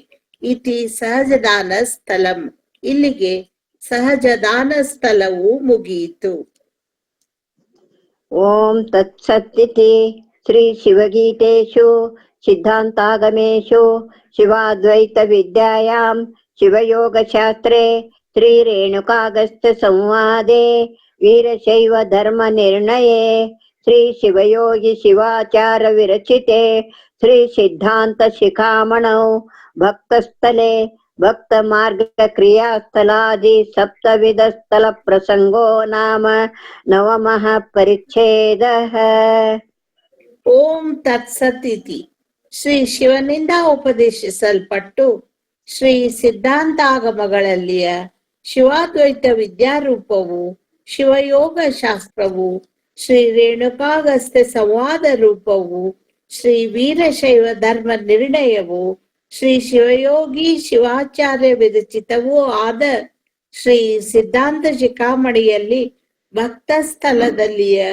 ಇತಿ ಸಹಜದಾನ ಸ್ಥಳಂ. ಇಲ್ಲಿಗೆ ಸಹಜದಾನ ಸ್ಥಳವು ಮುಗಿಯಿತು. ಓಂ ತತ್ಸತ್ತಿತಿ ಶ್ರೀ ಶಿವಗೀತೇಶು ಸಿದ್ಧಾಂತಾಗಮೇಶು ಶಿವಾದ್ವೈತ ವಿದ್ಯಾಯಾಂ ಶಿವಯೋಗಶಾಸ್ತ್ರೇ ಶ್ರೀ ರೇಣುಕಾಗಸ್ತ್ಯ ಸಂವಾದೆ ವೀರಶೈವ ಧರ್ಮ ನಿರ್ಣಯೇ ಶ್ರೀ ಶಿವಯೋಗಿ ಶಿವಾಚಾರ ವಿರಚಿತೆ ಶ್ರೀ ಸಿದ್ಧಾಂತ ಶಿಖಾಮಣೌ ಭಕ್ತಸ್ಥಲೆ ಭಕ್ತ ಮಾರ್ಗ ಕ್ರಿಯಾಸ್ಥಲಾದಿ ಸಪ್ತವಿಧ ಸ್ಥಳ ಪ್ರಸಂಗೋ ನಾಮ ನವಮಃ ಪರಿಚ್ಛೇದಃ. ಓಂ ತತ್ಸತ್ ಇತಿ. ಶ್ರೀ ಶಿವನಿಂದ ಉಪದೇಶಿಸಲ್ಪಟ್ಟು ಶ್ರೀ ಸಿದ್ಧಾಂತಾಗಮಗಳಲ್ಲಿಯ ಶಿವಾದ್ವೈತ ವಿದ್ಯಾರೂಪವು, ಶಿವಯೋಗ ಶಾಸ್ತ್ರವು, ಶ್ರೀ ರೇಣುಕಾಗಸ್ತ್ಯ ಸಂವಾದ ರೂಪವು, ಶ್ರೀ ವೀರಶೈವ ಧರ್ಮ ನಿರ್ಣಯವು, ಶ್ರೀ ಶಿವಯೋಗಿ ಶಿವಾಚಾರ್ಯ ವಿರಚಿತವೂ ಆದ ಶ್ರೀ ಸಿದ್ಧಾಂತ ಶಿಖಾಮಣಿಯಲ್ಲಿ ಭಕ್ತ ಸ್ಥಳದಲ್ಲಿಯ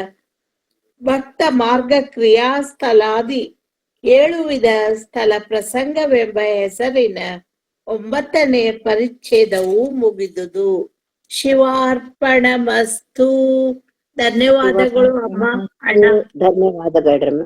ಭಕ್ತ ಮಾರ್ಗ ಕ್ರಿಯಾಸ್ಥಲಾದಿ 7 ವಿಧ ಸ್ಥಳ ಪ್ರಸಂಗವೆಂಬ ಹೆಸರಿನ 9ನೇ ಪರಿಚ್ಛೇದವು ಮುಗಿದುದು. ಶಿವಾರ್ಪಣಮಸ್ತು. ಧನ್ಯವಾದಗಳು ಅಮ್ಮ, ಅಣ್ಣ. ಧನ್ಯವಾದಗಳು.